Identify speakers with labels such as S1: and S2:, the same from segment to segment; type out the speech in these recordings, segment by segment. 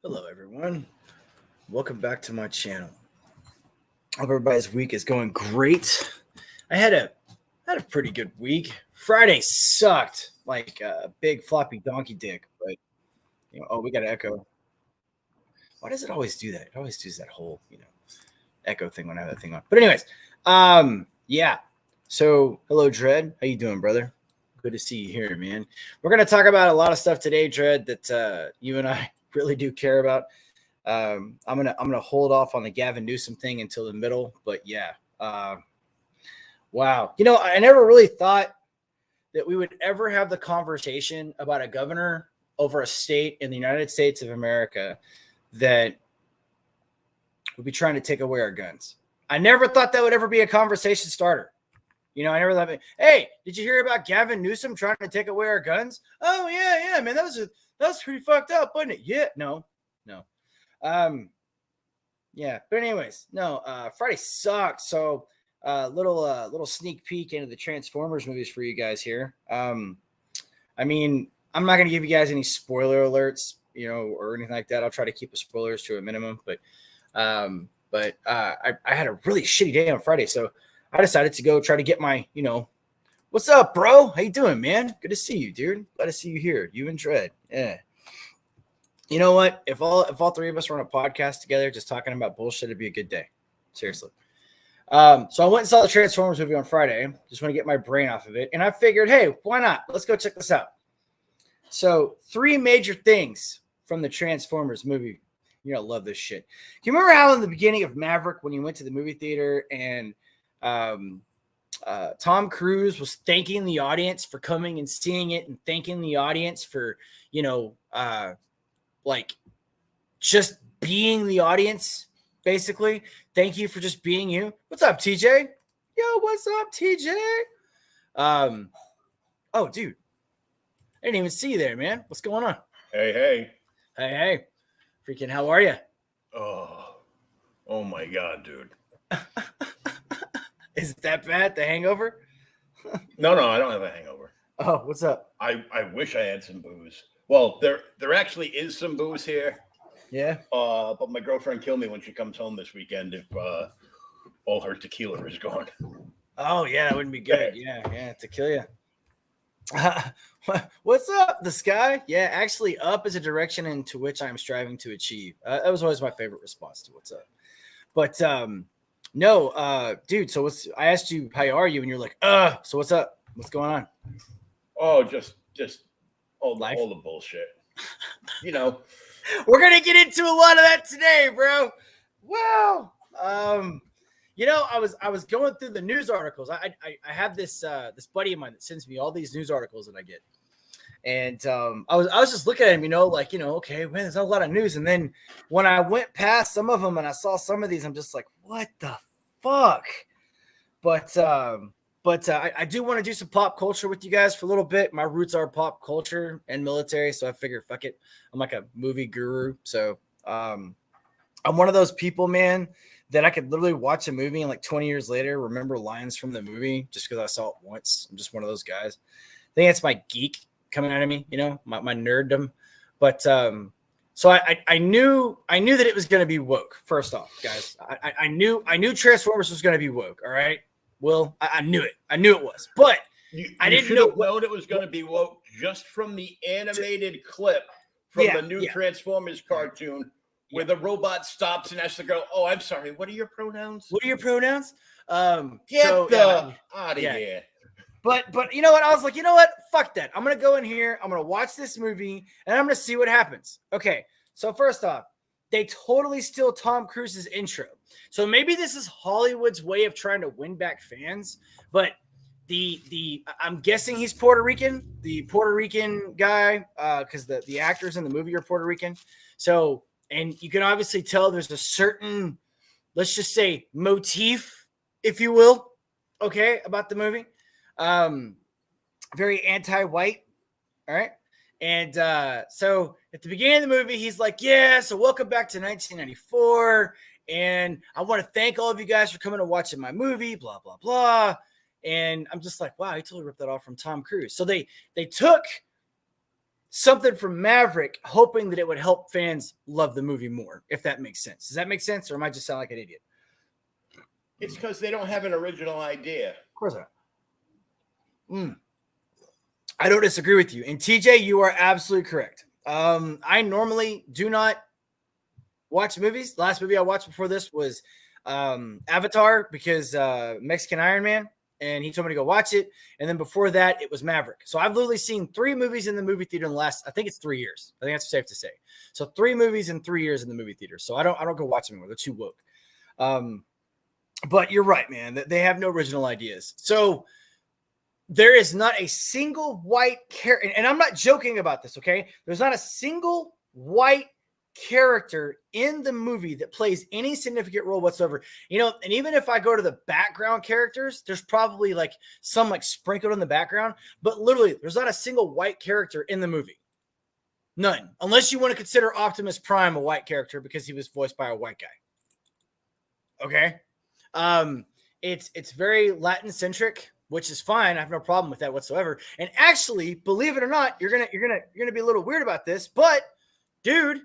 S1: Hello, everyone. Welcome back to my channel. Hope everybody's week is going great. I had a pretty good week. Friday sucked like a big floppy donkey dick, but we got to echo. Why does it always do that? It always does that whole echo thing when I have that thing on. But anyways, yeah. So hello, Dread. How you doing, brother? Good to see you here, man. We're gonna talk about a lot of stuff today, Dread, that you and I really do care about. I'm gonna hold off on the Gavin Newsom thing until the middle, but yeah. Wow. I never really thought that we would ever have the conversation about a governor over a state in the United States of America that would be trying to take away our guns. I never thought that would ever be a conversation starter. I never thought, hey, did you hear about Gavin Newsom trying to take away our guns? Oh yeah, man, that was pretty fucked up, wasn't it? Yeah, no. Yeah, but anyways, no. Friday sucked. So, little sneak peek into the Transformers movies for you guys here. I mean, I'm not gonna give you guys any spoiler alerts, or anything like that. I'll try to keep the spoilers to a minimum. But I had a really shitty day on Friday, so I decided to go try to get my, what's up, bro? How you doing, man? Good to see you, dude. Glad to see you here. You and Dread. Yeah. You know what? If all three of us were on a podcast together just talking about bullshit, it'd be a good day. Seriously. So I went and saw the Transformers movie on Friday. Just want to get my brain off of it. And I figured, hey, why not? Let's go check this out. So 3 major things from the Transformers movie. You're going to love this shit. Do you remember how in the beginning of Maverick when you went to the movie theater and Tom Cruise was thanking the audience for coming and seeing it and thanking the audience for, like just being the audience, basically. Thank you for just being you. What's up, TJ? Yo, what's up, TJ? Oh, dude. I didn't even see you there, man. What's going on?
S2: Hey.
S1: Hey. Freaking, how are you?
S2: Oh my God, dude.
S1: Is it that bad, the hangover?
S2: No, I don't have a hangover.
S1: Oh, what's up?
S2: I wish I had some booze. Well, there actually is some booze here.
S1: Yeah.
S2: But my girlfriend killed me when she comes home this weekend if all her tequila is gone.
S1: Oh, yeah, that wouldn't be good. Yeah, to kill you. What's up, the sky? Yeah, actually, up is a direction into which I'm striving to achieve. That was always my favorite response to what's up. But no, dude. So I asked you how are you, and you're like, so what's up? What's going on?
S2: Oh, just all the bullshit.
S1: We're gonna get into a lot of that today, bro. Wow. I was going through the news articles. I have this buddy of mine that sends me all these news articles that I get. And I was just looking at him, okay, man, there's a lot of news. And then when I went past some of them and I saw some of these, I'm just like, what the fuck? But I do want to do some pop culture with you guys for a little bit. My roots are pop culture and military, so I figure, fuck it. I'm like a movie guru. So I'm one of those people, man, that I could literally watch a movie and like 20 years later remember lines from the movie just because I saw it once. I'm just one of those guys. I think that's my geek coming out of me, my nerddom. But so I knew that it was going to be woke. First off, guys, I knew Transformers was going to be woke. All right. Well, I knew it. I knew it was, but I didn't know
S2: known it was going to be woke just from the animated clip from the new Transformers cartoon where the robot stops and has to go, oh, I'm sorry. What are your pronouns?
S1: Get
S2: out of here.
S1: But you know what? I was like, you know what? Fuck that. I'm going to go in here. I'm going to watch this movie and I'm going to see what happens. Okay. So first off, they totally steal Tom Cruise's intro. So maybe this is Hollywood's way of trying to win back fans, but I'm guessing he's Puerto Rican, the Puerto Rican guy, because the actors in the movie are Puerto Rican. So, and you can obviously tell there's a certain, let's just say, motif, if you will, okay, about the movie. Very anti-white. All right. And so at the beginning of the movie, he's like, yeah, so welcome back to 1994. And I want to thank all of you guys for coming and watching my movie, blah, blah, blah. And I'm just like, wow, he totally ripped that off from Tom Cruise. So they took something from Maverick, hoping that it would help fans love the movie more, if that makes sense. Does that make sense, or am I just sound like an idiot?
S2: It's because they don't have an original idea.
S1: Of course not. I don't disagree with you. And TJ, you are absolutely correct. I normally do not watch movies. The last movie I watched before this was Avatar, because Mexican Iron Man, and he told me to go watch it. And then before that, it was Maverick. So I've literally seen 3 movies in the movie theater in the last, I think it's 3 years. I think that's safe to say. So 3 movies in 3 years in the movie theater. So I don't go watch them anymore. They're too woke. But you're right, man. They have no original ideas. So there is not a single white character, and I'm not joking about this, okay? There's not a single white character in the movie that plays any significant role whatsoever. You know, and even if I go to the background characters, there's probably like some like sprinkled in the background, but literally there's not a single white character in the movie. None. Unless you want to consider Optimus Prime a white character because he was voiced by a white guy. Okay? It's very Latin centric, which is fine. I have no problem with that whatsoever. And actually, believe it or not, you're gonna be a little weird about this, but dude,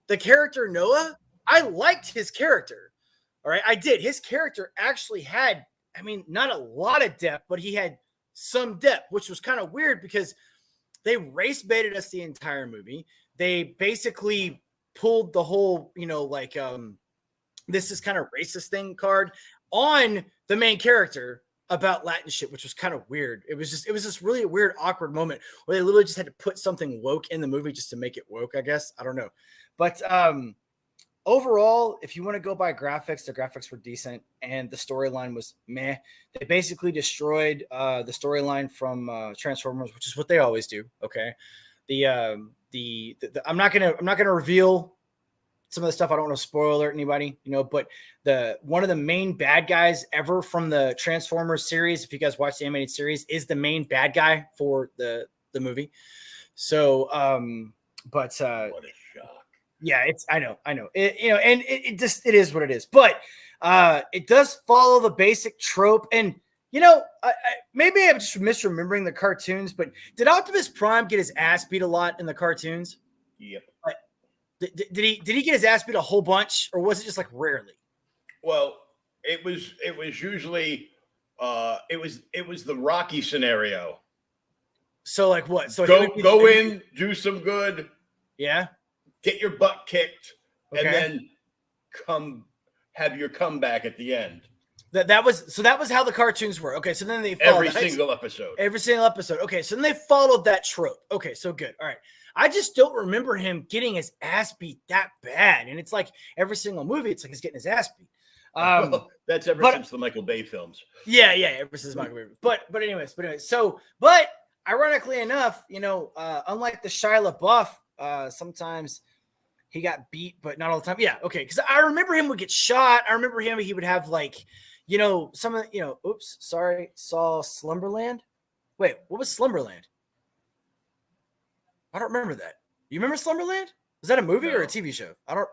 S1: the character Noah, I liked his character. All right, I did. His character actually had, I mean, not a lot of depth, but he had some depth, which was kind of weird because they race baited us the entire movie. They basically pulled the whole, you know, like this is kind of racist thing card on the main character about Latin shit, which was kind of weird. It was just really a weird, awkward moment where they literally just had to put something woke in the movie just to make it woke, I guess. I don't know. But overall, if you want to go by graphics, the graphics were decent and the storyline was meh. They basically destroyed the storyline from Transformers, which is what they always do. Okay. I'm not gonna reveal some of the stuff. I don't want to spoil alert anybody, you know, but one of the main bad guys ever from the Transformers series, if you guys watch the animated series, is the main bad guy for the movie. So, what a shock. Yeah, I know. It, you know, and it just, it is what it is, but it does follow the basic trope. And, you know, maybe I'm just misremembering the cartoons, but did Optimus Prime get his ass beat a lot in the cartoons?
S2: Yep.
S1: Did he get his ass beat a whole bunch, or was it just like rarely?
S2: Well, it was usually it was the Rocky scenario.
S1: So like what? So
S2: go in, do some good,
S1: yeah,
S2: get your butt kicked, okay, and then have your comeback at the end.
S1: That was how the cartoons were. Okay, so then they
S2: every single episode.
S1: Okay, so then they followed that trope. Okay, so good. All right. I just don't remember him getting his ass beat that bad. And it's like every single movie, it's like he's getting his ass beat.
S2: Well, that's since the Michael Bay films.
S1: Yeah, ever since Michael Bay. But anyways, but ironically enough, you know, unlike the Shia LaBeouf, sometimes he got beat, but not all the time. Yeah, okay. Because I remember him would get shot. I remember he would have like, you know, some of the, you know, saw Slumberland. Wait, what was Slumberland? I don't remember that. You remember Slumberland? Was that a movie or a TV show? I don't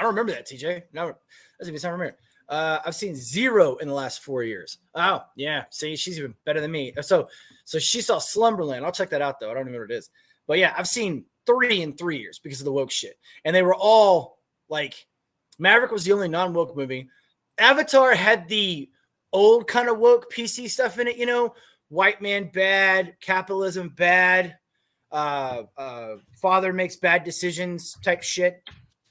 S1: remember that, TJ. No, doesn't even sound familiar. I've seen 0 in the last 4 years. Oh, yeah. See, she's even better than me. So she saw Slumberland. I'll check that out though. I don't know what it is. But yeah, I've seen 3 in 3 years because of the woke shit. And they were all like, Maverick was the only non-woke movie. Avatar had the old kind of woke PC stuff in it, you know, white man bad, capitalism bad, father makes bad decisions type shit.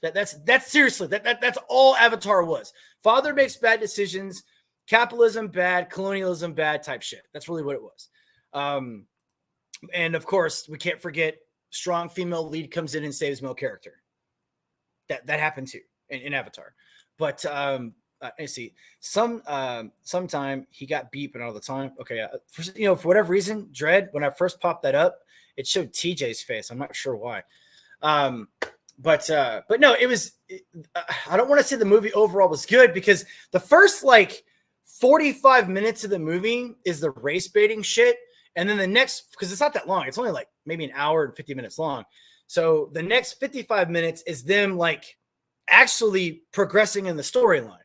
S1: That's seriously that's all Avatar was. Father makes bad decisions, capitalism bad, colonialism bad type shit. That's really what it was. And of course, we can't forget strong female lead comes in and saves male character. That happened too in Avatar. But let's see. Sometime he got beat, but not all the time. Okay, for whatever reason, Dread, when I first popped that up, it showed TJ's face. I'm not sure why. But no, it was. I don't want to say the movie overall was good because the first like 45 minutes of the movie is the race baiting shit, and then the next, because it's not that long, it's only like maybe an hour and 50 minutes long. So the next 55 minutes is them like actually progressing in the storyline.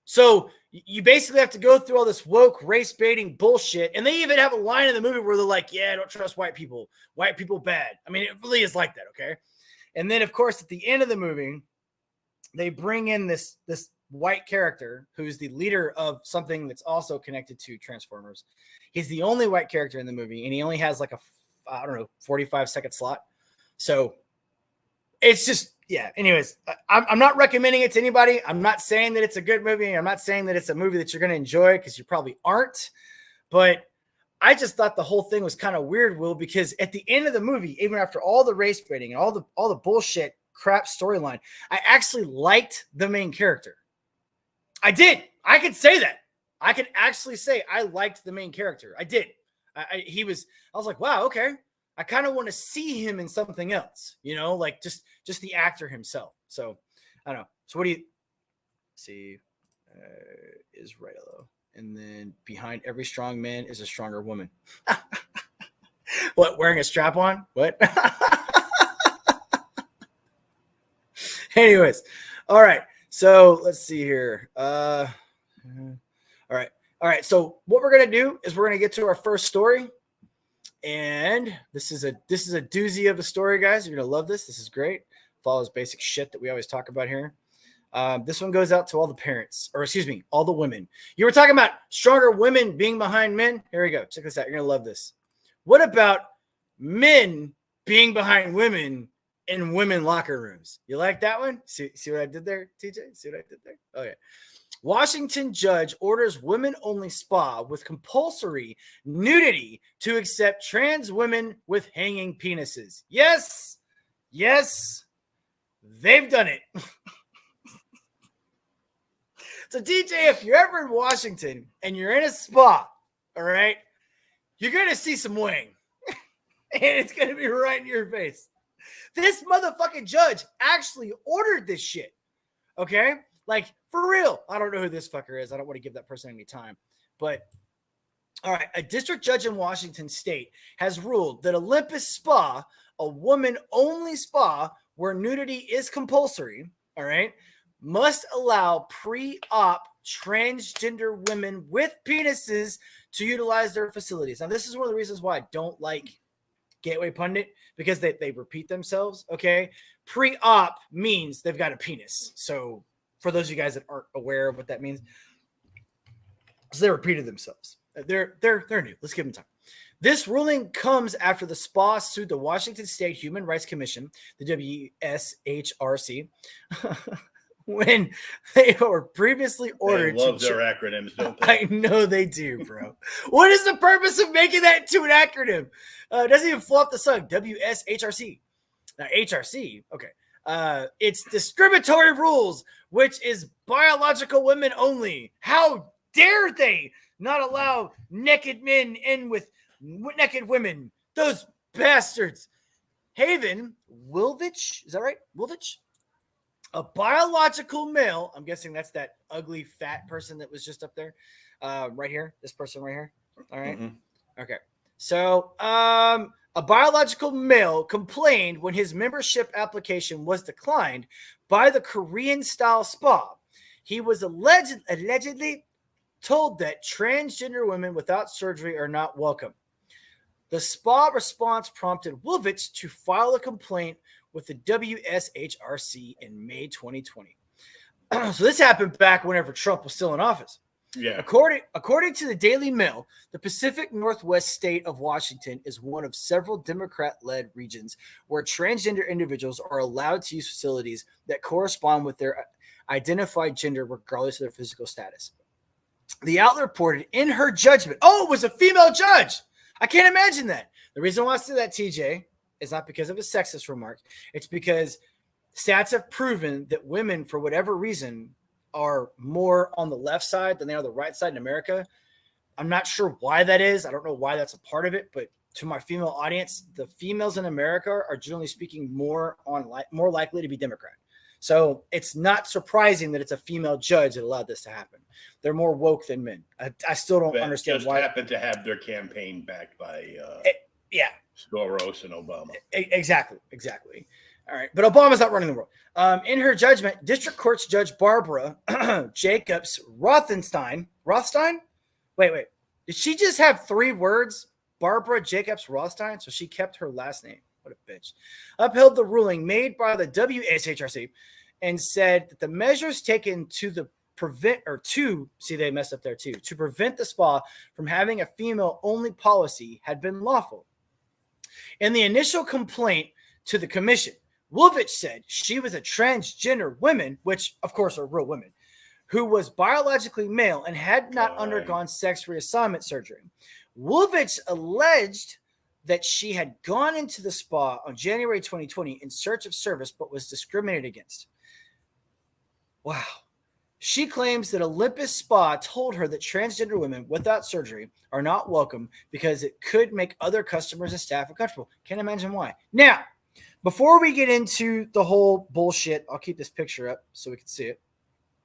S1: So you basically have to go through all this woke race baiting bullshit. And they even have a line in the movie where they're like, yeah, don't trust white people. White people bad. I mean, it really is like that. Okay. And then of course, at the end of the movie, they bring in this white character who's the leader of something that's also connected to Transformers. He's the only white character in the movie, and he only has like a, I don't know, 45-second slot. So it's just, yeah. Anyways, I'm not recommending it to anybody. I'm not saying that it's a good movie. I'm not saying that it's a movie that you're going to enjoy, because you probably aren't. But I just thought the whole thing was kind of weird, Will, because at the end of the movie, even after all the race baiting and all the bullshit crap storyline, I actually liked the main character. I did. I could say that. I could actually say I liked the main character. I did. I was like, wow, okay. I kind of want to see him in something else, like just the actor himself. So I don't know. So what do you see? Israel. And then behind every strong man is a stronger woman. What, wearing a strap on? What? Anyways. All right. So let's see here. All right. So what we're going to do is we're going to get to our first story. And this is a doozy of a story, guys. You're going to love this. This is great. Follows basic shit that we always talk about here. This one goes out to all the parents, or excuse me, all the women. You were talking about stronger women being behind men. Here we go. Check this out. You're going to love this. What about men being behind women in women locker rooms? You like that one? See what I did there, TJ? See what I did there? Okay. Washington judge orders women-only spa with compulsory nudity to accept trans women with hanging penises. Yes, they've done it. So, DJ, if you're ever in Washington and you're in a spa, all right, you're going to see some wing. And it's going to be right in your face. This motherfucking judge actually ordered this shit. Okay? Like, for real. I don't know who this fucker is. I don't want to give that person any time. But, all right, a district judge in Washington state has ruled that Olympus Spa, a woman-only spa where nudity is compulsory, all right, must allow pre-op transgender women with penises to utilize their facilities. Now, this is one of the reasons why I don't like Gateway Pundit, because they repeat themselves, okay? Pre-op means they've got a penis. So for those of you guys that aren't aware of what that means, so they repeated themselves. They're new. Let's give them time. This ruling comes after the spa sued the Washington State Human Rights Commission, the WSHRC, when they were previously ordered.
S2: They love their acronyms, don't they?
S1: I know they do, bro. What is the purpose of making that into an acronym? It doesn't even flow off the tongue. WSHRC. Now, HRC, okay. It's discriminatory rules, which is biological women only. How dare they not allow naked men in with naked women? Those bastards. Haven Wilvich, is that right? Wilvich? A biological male. I'm guessing that's that ugly fat person that was just up there, right here. This person right here. All right. Mm-hmm. Okay. So, a biological male complained when his membership application was declined by the Korean-style spa. He was allegedly told that transgender women without surgery are not welcome. The spa response prompted Wilvich to file a complaint with the WSHRC in May 2020. So this happened back whenever Trump was still in office. Yeah. According to the Daily Mail, the Pacific Northwest state of Washington is one of several Democrat-led regions where transgender individuals are allowed to use facilities that correspond with their identified gender regardless of their physical status. The outlet reported in her judgment, it was a female judge. I can't imagine that. The reason why I say that, TJ, is not because of a sexist remark. It's because stats have proven that women, for whatever reason, are more on the left side than they are the right side in America. I'm not sure why that is. I don't know why that's a part of it, but to my female audience, the females in America are generally speaking more likely to be Democrat. So it's not surprising that it's a female judge that allowed this to happen. They're more woke than men. I still don't understand why.
S2: Happened to have their campaign backed by Soros and Obama.
S1: Exactly. All right, but Obama's not running the world. In her judgment, District Court's Judge Barbara Jacobs Rothstein. Wait. Did she just have 3 words? Barbara Jacobs Rothstein? So she kept her last name. What a bitch. Upheld the ruling made by the WSHRC and said that the measures taken to prevent the spa from having a female-only policy had been lawful. In the initial complaint to the commission, Wolvich said she was a transgender woman, which of course are real women, who was biologically male and had not undergone sex reassignment surgery. Wolvich alleged that she had gone into the spa on January 2020 in search of service but was discriminated against. Wow. She claims that Olympus Spa told her that transgender women without surgery are not welcome because it could make other customers and staff uncomfortable. Can't imagine why. Now, before we get into the whole bullshit, I'll keep this picture up so we can see it.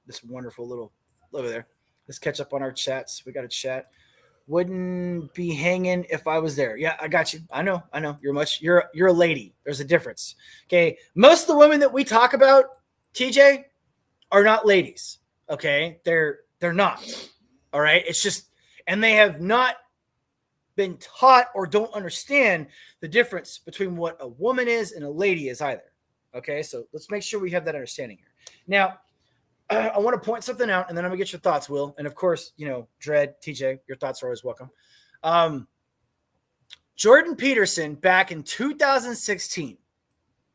S1: This wonderful little over there. Let's catch up on our chats. We got a chat. Wouldn't be hanging if I was there. Yeah, I got you. I know. You're a lady. There's a difference. Okay. Most of the women that we talk about, TJ, are not ladies. Okay. They're not. All right. It's just, and they have not been taught or don't understand the difference between what a woman is and a lady is either. Okay. So let's make sure we have that understanding here. Now, I want to point something out, and then I'm going to get your thoughts, Will. And, of course, Dredd, TJ, your thoughts are always welcome. Jordan Peterson back in 2016,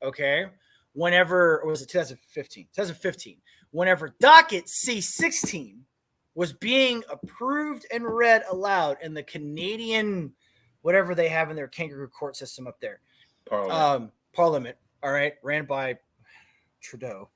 S1: okay, or was it 2015? 2015, whenever docket C-16 was being approved and read aloud in the Canadian, whatever they have in their kangaroo court system up there. Parliament, all right, ran by Trudeau.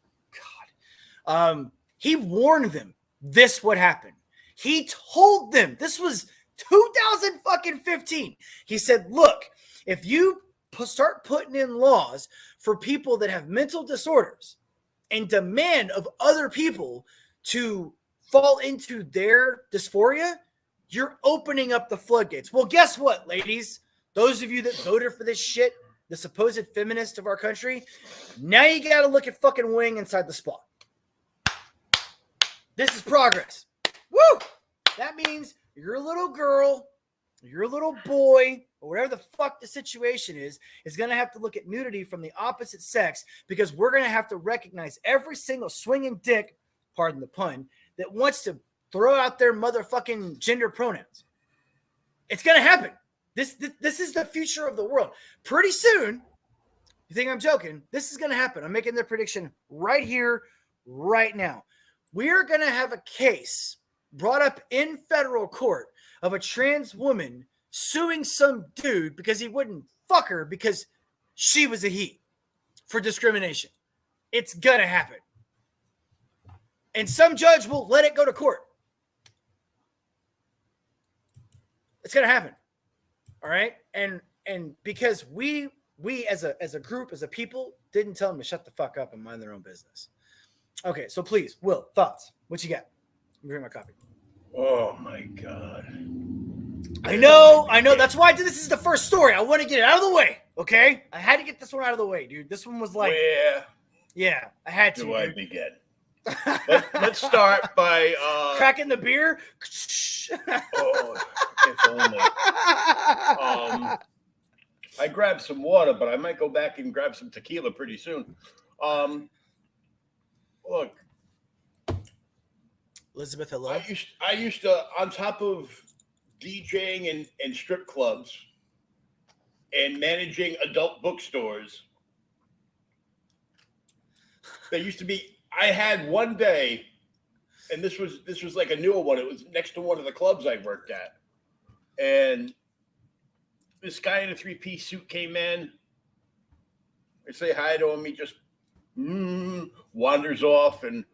S1: He warned them this would happen. He told them this was 2015. He said, look, if you start putting in laws for people that have mental disorders and demand of other people to fall into their dysphoria, you're opening up the floodgates. Well, guess what, ladies? Those of you that voted for this shit, the supposed feminist of our country, now you got to look at fucking Wing inside the spa. This is progress. Woo! That means your little girl, your little boy, or whatever the fuck the situation is going to have to look at nudity from the opposite sex because we're going to have to recognize every single swinging dick, pardon the pun, that wants to throw out their motherfucking gender pronouns. It's going to happen. This is the future of the world. Pretty soon, you think I'm joking? This is going to happen. I'm making the prediction right here, right now. We're going to have a case brought up in federal court of a trans woman suing some dude because he wouldn't fuck her because she was a he for discrimination. It's going to happen. And some judge will let it go to court. It's going to happen. All right? And because we as a group, as a people, didn't tell them to shut the fuck up and mind their own business. Okay, so please, Will, thoughts? What you got? Let me drink my coffee.
S2: Oh my God.
S1: I know. That's why this is the first story. I want to get it out of the way. Okay? I had to get this one out of the way, dude. This one was like, yeah, I had to.
S2: I begin? Let's start by
S1: cracking the beer.
S2: Oh, if only. I grabbed some water, but I might go back and grab some tequila pretty soon. Look,
S1: Elizabeth, hello.
S2: I used to, on top of DJing and strip clubs and managing adult bookstores, there used to be, I had one day, and this was like a newer one. It was next to one of the clubs I worked at. And this guy in a 3-piece suit came in. I say hi to him. He just wanders off. And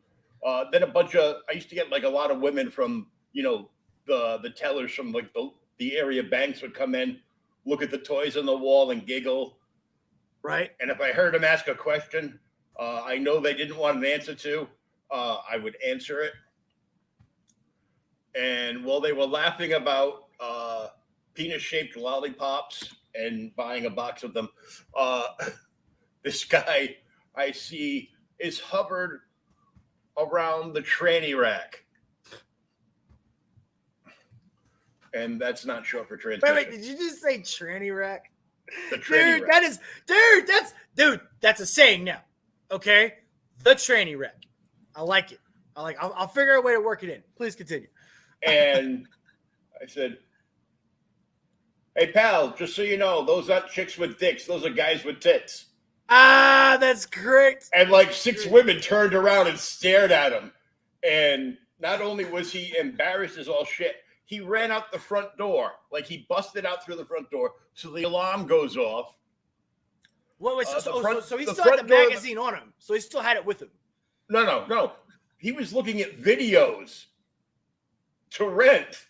S2: then I used to get like a lot of women from, the tellers from like the area banks would come in, look at the toys on the wall and giggle.
S1: Right.
S2: And if I heard him ask a question, I know they didn't want an answer to, I would answer it. And while they were laughing about penis-shaped lollipops and buying a box of them, this guy I see is hovered around the tranny rack. And that's not short for transmission.
S1: Wait, did you just say tranny rack?
S2: The tranny
S1: Dude,
S2: rack.
S1: that's a saying now. Okay? The tranny rack. I like it. I'll figure out a way to work it in. Please continue.
S2: And I said, hey, pal, just so you know, those aren't chicks with dicks. Those are guys with tits.
S1: Ah, that's great.
S2: And like 6 women turned around and stared at him. And not only was he embarrassed as all shit, he ran out the front door. Like he busted out through the front door. So the alarm goes off.
S1: Wait, so he still had the magazine on him. So he still had it with him.
S2: No. He was looking at videos to rent.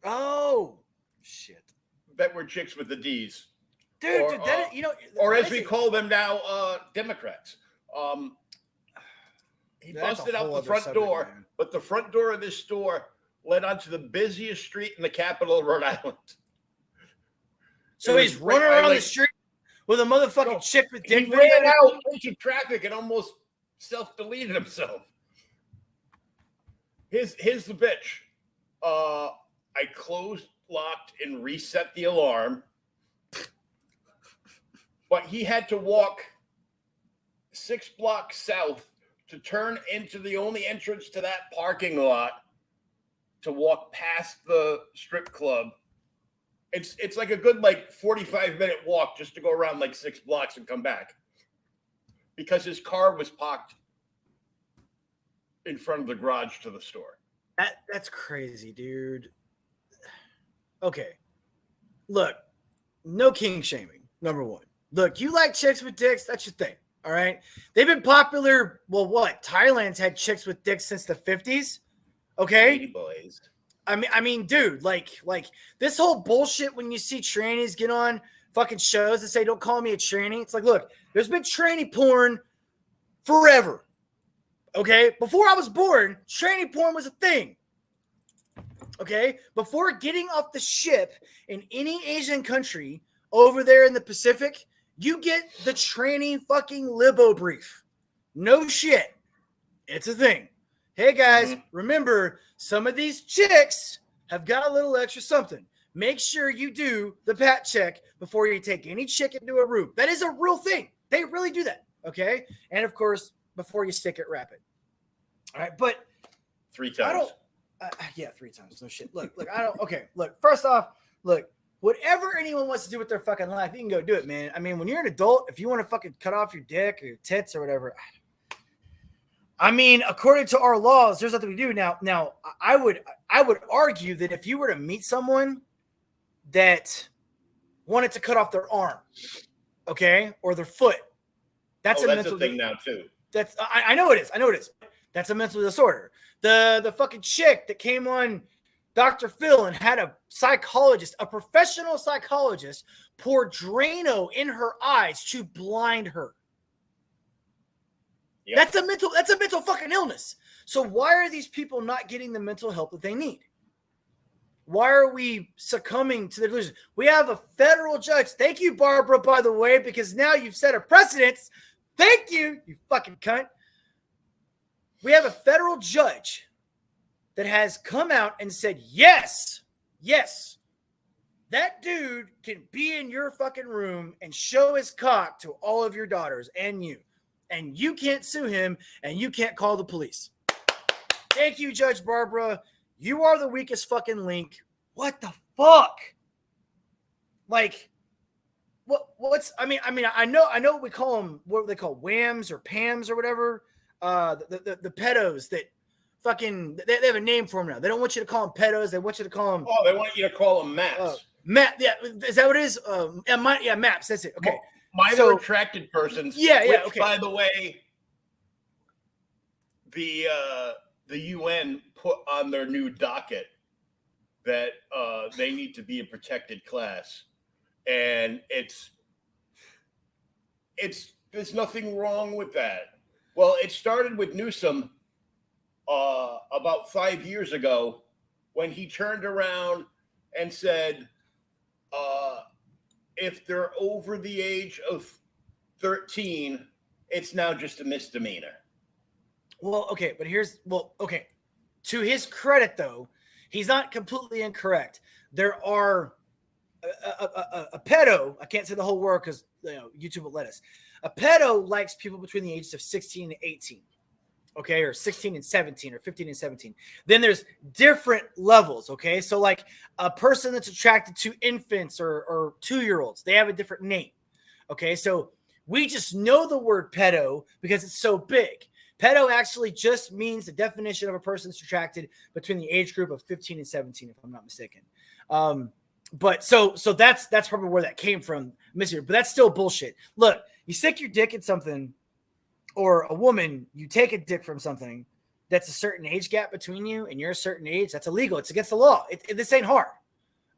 S1: Oh, shit.
S2: That were chicks with the D's.
S1: Dude,
S2: or as we call them now, Democrats. He busted out the front door, but the front door of this store led onto the busiest street in the capital of Rhode Island.
S1: So he's running around the street with a motherfucking chick with dick.
S2: He ran out into traffic and almost self-deleted himself. Here's the bitch. I closed, locked, and reset the alarm. But he had to walk 6 blocks south to turn into the only entrance to that parking lot to walk past the strip club. It's like a good 45-minute walk just to go around 6 blocks and come back. Because his car was parked in front of the garage to the store.
S1: That's crazy, dude. Okay. Look, no king shaming, number one. Look, you like chicks with dicks, that's your thing. All right. They've been popular. Well, what? Thailand's had chicks with dicks since the 50s. Okay.
S2: Lady boys.
S1: I mean, dude, like this whole bullshit when you see trannies get on fucking shows and say, don't call me a tranny. It's like, look, there's been tranny porn forever. Okay. Before I was born, tranny porn was a thing. Okay. Before getting off the ship in any Asian country over there in the Pacific, you get the tranny fucking libo brief. No shit. It's a thing. Hey guys, remember, some of these chicks have got a little extra something. Make sure you do the pat check before you take any chick into a room. That is a real thing. They really do that. Okay. And of course, before you stick it, wrap it. All right. But
S2: 3 times.
S1: 3 times. No shit. Look, look, first off, look, whatever anyone wants to do with their fucking life, you can go do it, man. I mean, when you're an adult, if you want to fucking cut off your dick or your tits or whatever, I mean, according to our laws, there's nothing we do. Now, I would argue that if you were to meet someone that wanted to cut off their arm, okay, or their foot, that's a mental
S2: thing now too.
S1: I know it is. That's a mental disorder. The fucking chick that came on Dr. Phil and had a professional psychologist, pour Drano in her eyes to blind her. Yep. That's a mental fucking illness. So why are these people not getting the mental help that they need? Why are we succumbing to the delusion? We have a federal judge. Thank you, Barbara, by the way, because now you've set a precedence. Thank you, you fucking cunt. We have a federal judge that has come out and said, yes, that dude can be in your fucking room and show his cock to all of your daughters and you. And you can't sue him, and you can't call the police. Thank you, Judge Barbara. You are the weakest fucking link. What the fuck? Like, I know what we call them, what they call whams or pams or whatever. The pedos that fucking, they have a name for them now. They don't want you to call them pedos. They want you to call them.
S2: Oh, they want you to call them maps.
S1: Yeah, is that what it is? Maps. That's it. Okay.
S2: Minor attracted persons.
S1: Okay.
S2: By the way, the UN put on their new docket that they need to be a protected class, and there's nothing wrong with that. Well, it started with Newsom about 5 years ago when he turned around and said, if they're over the age of 13, it's now just a misdemeanor.
S1: Well, okay, but okay. To his credit, though, he's not completely incorrect. There are a pedo. I can't say the whole word because YouTube will let us. A pedo likes people between the ages of 16 and 18. Okay, or 16 and 17, or 15 and 17. Then there's different levels. Okay, so like a person that's attracted to infants or 2-year-olds, they have a different name. Okay, so we just know the word pedo because it's so big. Pedo actually just means the definition of a person that's attracted between the age group of 15 and 17, if I'm not mistaken. But so that's probably where that came from, but that's still bullshit. Look, you stick your dick in something, or a woman, you take a dick from something that's a certain age gap between you and you're a certain age, that's illegal. It's against the law. This ain't hard.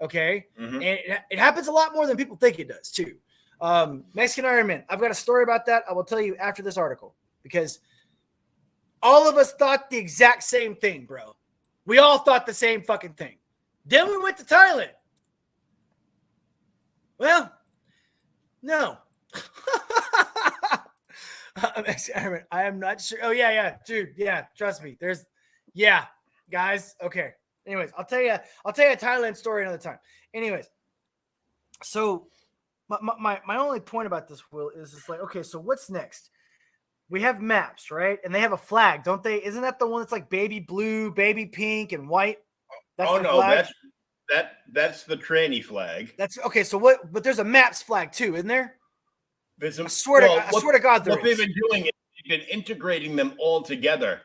S1: Okay. Mm-hmm. And it happens a lot more than people think it does too. Mexican Iron Man. I've got a story about that. I will tell you after this article, because all of us thought the exact same thing, bro. We all thought the same fucking thing. Then we went to Thailand. Well, no. I am not sure. Oh, yeah, dude. Yeah, trust me. Guys. Okay. Anyways, I'll tell you a Thailand story another time. Anyways, so my only point about this, Will, is it's like, okay, so what's next? We have maps, right? And they have a flag, don't they? Isn't that the one that's like baby blue, baby pink, and white?
S2: That's flag? That's the tranny flag.
S1: That's okay. So what? But there's a maps flag too, isn't there? I swear to God,
S2: what they've been doing is they've been integrating them all together.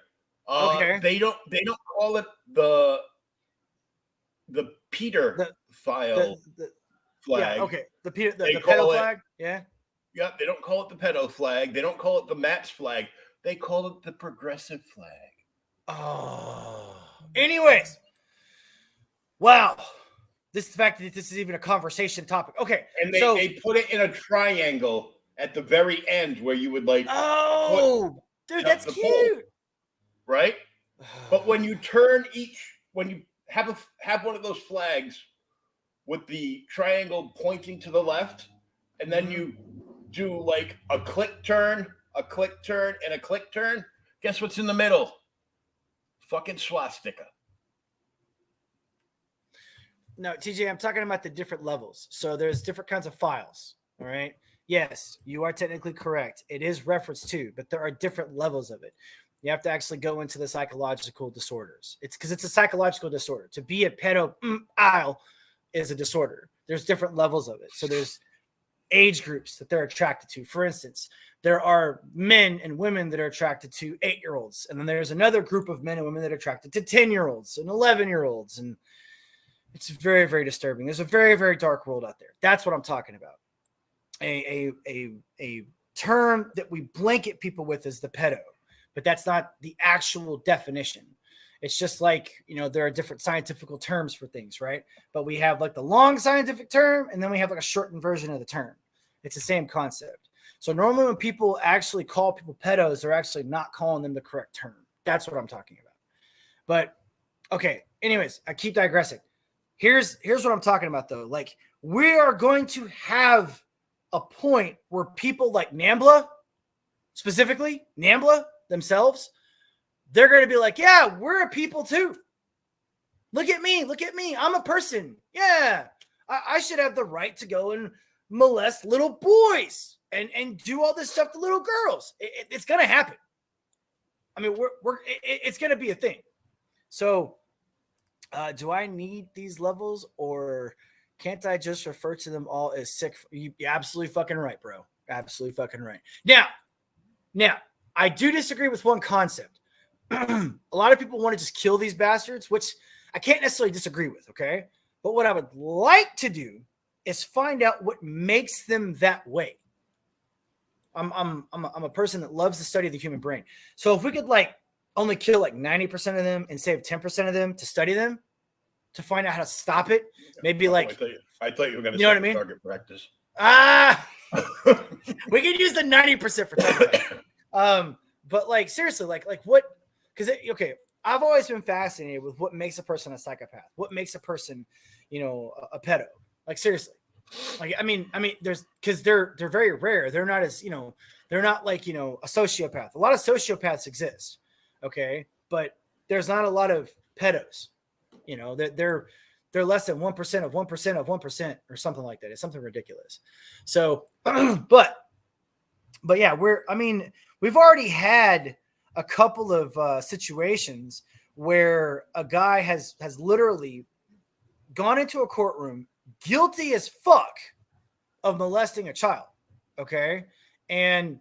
S1: Okay.
S2: They don't call it the Peter file flag.
S1: Yeah. Okay. The pedo flag. Yeah.
S2: Yeah. They don't call it the pedo flag. They don't call it the Mats flag. They call it the progressive flag.
S1: Oh. Anyways. Wow. The fact that this is even a conversation topic. Okay.
S2: And they put it in a triangle at the very end where you would like.
S1: Oh, dude, that's cute.
S2: Pole, right? But when you when you have one of those flags with the triangle pointing to the left, and then you do like a click turn, and a click turn, guess what's in the middle? Fucking swastika.
S1: No, TJ, I'm talking about the different levels. So there's different kinds of files. All right. Yes, you are technically correct. It is referenced to, but there are different levels of it. You have to actually go into the psychological disorders. It's because it's a psychological disorder. To be a pedophile is a disorder. There's different levels of it. So there's age groups that they're attracted to. For instance, there are men and women that are attracted to 8-year-olds. And then there's another group of men and women that are attracted to 10-year-olds and 11-year-olds. And it's very, very disturbing. There's a very, very dark world out there. That's what I'm talking about. A term that we blanket people with is the pedo, but that's not the actual definition. It's just like, there are different scientific terms for things, right? But we have like the long scientific term, and then we have like a shortened version of the term. It's the same concept. So normally when people actually call people pedos, they're actually not calling them the correct term. That's what I'm talking about. But okay, anyways, I keep digressing. Here's what I'm talking about though. Like, we are going to have a point where people like NAMBLA, specifically NAMBLA themselves, they're going to be like, yeah, we're a people too. Look at me. I'm a person. Yeah. I should have the right to go and molest little boys and do all this stuff to little girls. It's going to happen. I mean, it's going to be a thing. So do I need these levels, or can't I just refer to them all as sick? You're absolutely fucking right, bro. Absolutely fucking right. Now, I do disagree with one concept. A lot of people want to just kill these bastards, which I can't necessarily disagree with, okay? But what I would like to do is find out what makes them that way. I'm a person that loves to study the human brain. So if we could only kill 90% of them and save 10% of them to study them, to find out how to stop it, maybe
S2: I thought you were going to
S1: what I mean?
S2: Target practice.
S1: We could use the 90% for target. But seriously, what? Because I've always been fascinated with what makes a person a psychopath, what makes a person, a pedo. Seriously, Like, I mean, there's because they're very rare. They're not as they're not like a sociopath. A lot of sociopaths exist, okay, but there's not a lot of pedos. They're less than 1% of 1% of 1% or something like that. It's something ridiculous. So, but yeah, we've already had a couple of situations where a guy has literally gone into a courtroom guilty as fuck of molesting a child. Okay. And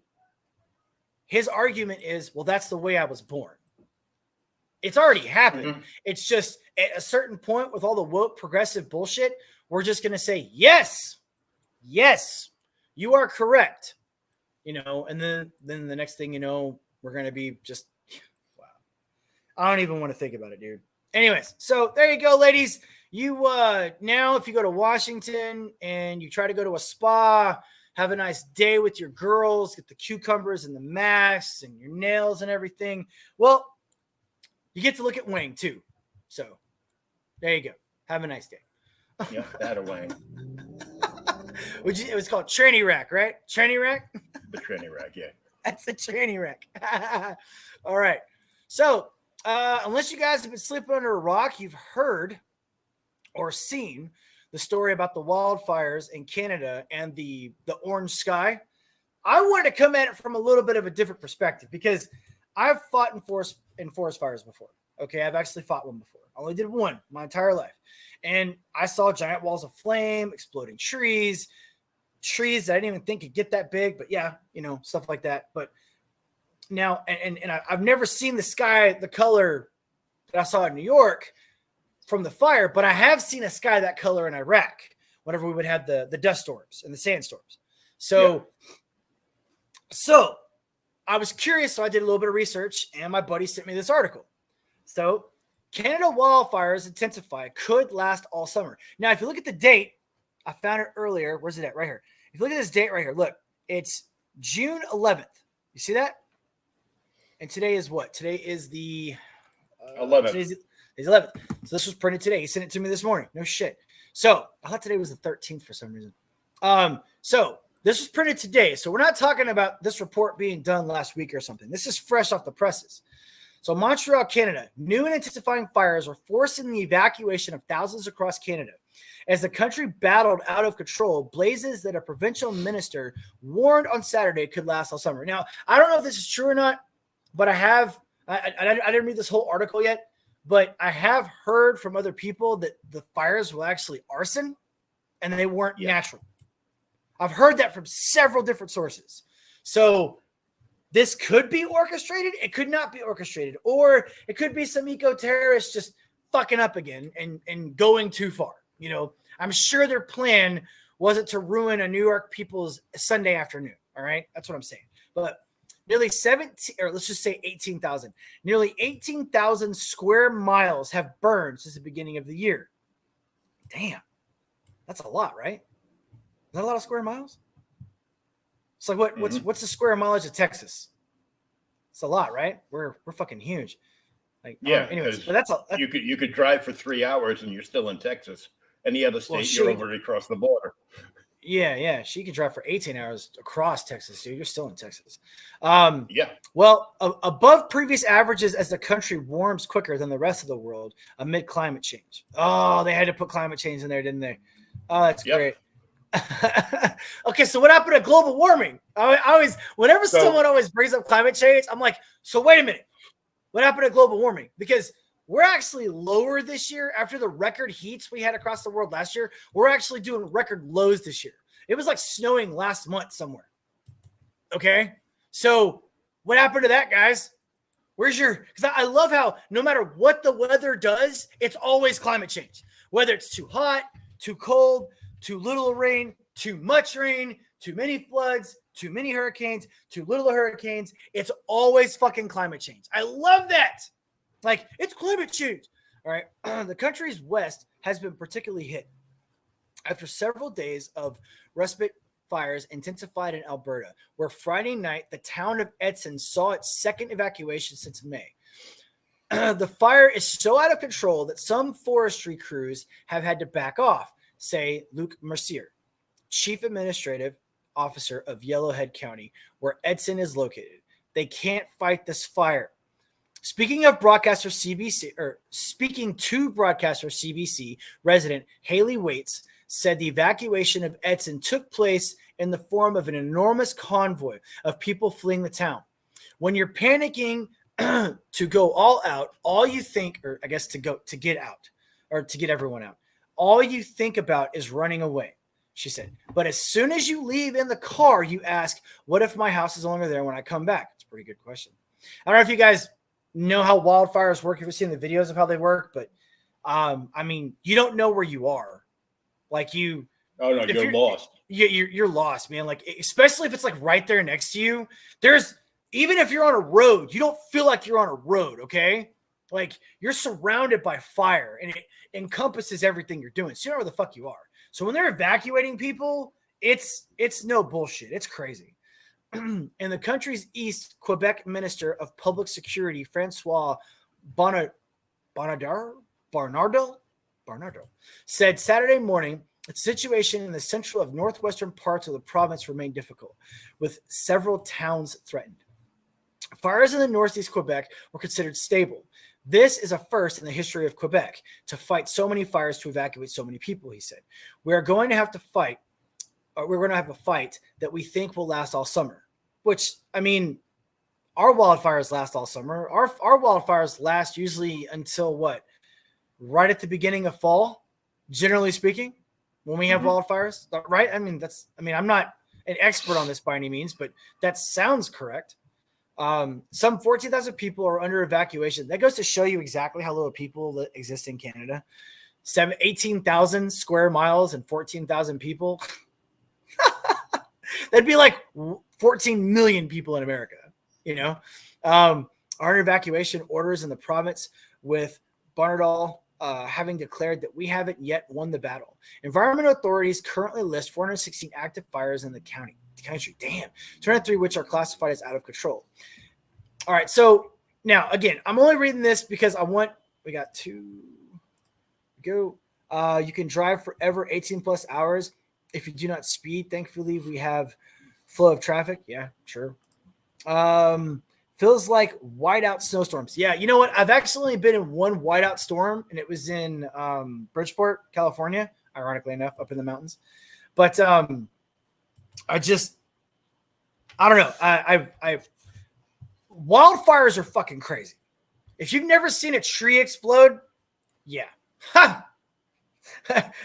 S1: his argument is, well, that's the way I was born. It's already happened. Mm-hmm. It's just at a certain point with all the woke progressive bullshit, we're just going to say, yes, you are correct. And then the next thing we're going to be just, wow. I don't even want to think about it, dude. Anyways, so there you go, ladies. You now, if you go to Washington and you try to go to a spa, have a nice day with your girls, get the cucumbers and the masks and your nails and everything. Well, you get to look at Wang too. So there you go. Have a nice day.
S2: Yeah, that or Wang.
S1: It was called Tranny Rack, right? Tranny Rack?
S2: The Tranny Rack, yeah.
S1: That's the Tranny Rack. All right. So unless you guys have been sleeping under a rock, you've heard or seen the story about the wildfires in Canada and the orange sky. I wanted to come at it from a little bit of a different perspective because I've fought in forest fires before. Okay, I've actually fought one before. I only did one my entire life. And I saw giant walls of flame, exploding trees that I didn't even think could get that big, but yeah, stuff like that. But now, and I've never seen the sky, the color that I saw in New York from the fire, but I have seen a sky that color in Iraq whenever we would have the dust storms and the sandstorms. So I was curious, so I did a little bit of research, and my buddy sent me this article. So Canada wildfires intensify, could last all summer. Now, if you look at the date, I found it earlier. Where's it at? Right here. If you look at this date right here, look, it's June 11th. You see that? And today is what? Today is the
S2: 11th.
S1: Today's 11th. So this was printed today. He sent it to me this morning. No shit. So I thought today was the 13th for some reason. So this was printed today. So we're not talking about this report being done last week or something. This is fresh off the presses. So Montreal, Canada, new and intensifying fires are forcing the evacuation of thousands across Canada. As the country battled out of control, blazes that a provincial minister warned on Saturday could last all summer. Now, I don't know if this is true or not, but I didn't read this whole article yet, but I have heard from other people that the fires were actually arson and they weren't natural. I've heard that from several different sources. So this could be orchestrated. It could not be orchestrated. Or it could be some eco-terrorists just fucking up again and going too far. I'm sure their plan wasn't to ruin a New York people's Sunday afternoon. All right. That's what I'm saying. But nearly 18,000. Nearly 18,000 square miles have burned since the beginning of the year. Damn. That's a lot, right? Is that a lot of square miles? It's like what's the square mileage of Texas? It's a lot, right? We're fucking huge. Like anyways, but
S2: you could drive for 3 hours and you're still in Texas. Any other state, you're over across the border.
S1: Yeah. She could drive for 18 hours across Texas, dude. You're still in Texas. Well, above previous averages as the country warms quicker than the rest of the world amid climate change. Oh, they had to put climate change in there, didn't they? Oh, that's great. Okay, so what happened to global warming? Someone always brings up climate change, I'm like, so wait a minute. What happened to global warming? Because we're actually lower this year after the record heats we had across the world last year. We're actually doing record lows this year. It was like snowing last month somewhere. Okay, so what happened to that, guys? Because I love how no matter what the weather does, it's always climate change. Whether it's too hot, too cold, too little rain, too much rain, too many floods, too many hurricanes, too little hurricanes. It's always fucking climate change. I love that. Like, it's climate change. All right. The country's west has been particularly hit after several days of respite fires intensified in Alberta, where Friday night, the town of Edson saw its second evacuation since May. The fire is so out of control that some forestry crews have had to back off, say Luc Mercier. chief administrative officer of Yellowhead County, where Edson is located. They can't fight this fire. Speaking to broadcaster CBC resident Haley Waits said the evacuation of Edson took place in the form of an enormous convoy of people fleeing the town. When you're panicking to go all out, all you think, or I guess to get out, or to get everyone out, all you think about is running away, she said. But as soon as you leave in the car, you ask, what if my house is no longer there when I come back? It's a pretty good question. I don't know if you guys know how wildfires work. If you've seen the videos of how they work, but I mean, you don't know where you are. Like you.
S2: Oh no, you're lost.
S1: You're lost, man. Like, especially if it's like right there next to you. Even if you're on a road, you don't feel like you're on a road. Okay. Like you're surrounded by fire and it encompasses everything you're doing. So you know where the fuck you are. So when they're evacuating people, it's no bullshit. It's crazy. In the country's east, Quebec Minister of Public Security, Francois Bernardo, said Saturday morning the situation in the central of northwestern parts of the province remained difficult, with several towns threatened. Fires in the northeast Quebec were considered stable. This is a first in the history of Quebec to fight so many fires to evacuate so many people, he said. We're going to have a fight that we think will last all summer, which, I mean, our wildfires last all summer. Our wildfires last usually until what? Right at the beginning of fall, generally speaking, when we have wildfires, right? I mean, I'm not an expert on this by any means, but that sounds correct. Some 14,000 people are under evacuation. That goes to show you exactly how little people exist in Canada. 18,000 square miles and 14,000 people. That'd be like 14 million people in America, you know? Are under evacuation orders in the province, with Bernardo having declared that we haven't yet won the battle. Environmental authorities currently list 416 active fires in the country. Damn. 203 which are classified as out of control. All right. So now, again, I'm only reading this because we got to go. You can drive forever 18 plus hours if you do not speed. Thankfully, we have flow of traffic. Yeah, sure. Feels like whiteout snowstorms. Yeah, you know what? I've actually been in one whiteout storm, and it was in Bridgeport, California, ironically enough, up in the mountains. But I don't know. Wildfires are fucking crazy. If you've never seen a tree explode, yeah.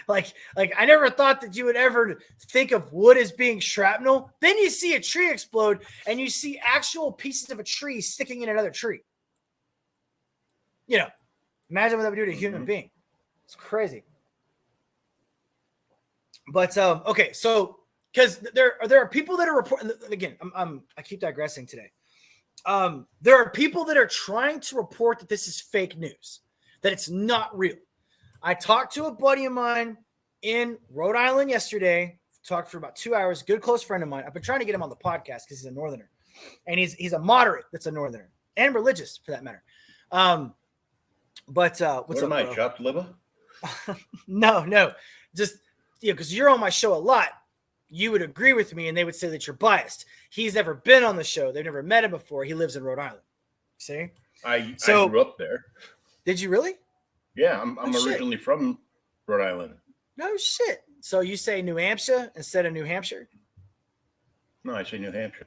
S1: like I never thought that you would ever think of wood as being shrapnel. Then you see a tree explode and you see actual pieces of a tree sticking in another tree. You know, imagine what that would do to a human being. It's crazy. But okay, so because there are people that are reporting, again, I keep digressing today. There are people that are trying to report that this is fake news, that it's not real. I talked to a buddy of mine in Rhode Island yesterday, talked for about 2 hours, good close friend of mine. I've been trying to get him on the podcast because he's a northerner, and he's a moderate that's a northerner and religious for that matter. What's up,
S2: am I, chopped liver?
S1: No, just because you're on my show a lot, you would agree with me, and they would say that you're biased. He's never been on the show. They've never met him before. He lives in Rhode Island. See?
S2: I grew up there.
S1: Did you really?
S2: Yeah, I'm originally from Rhode Island. No
S1: shit. So you say New Hampshire instead of New Hampshire?
S2: No, I say New Hampshire.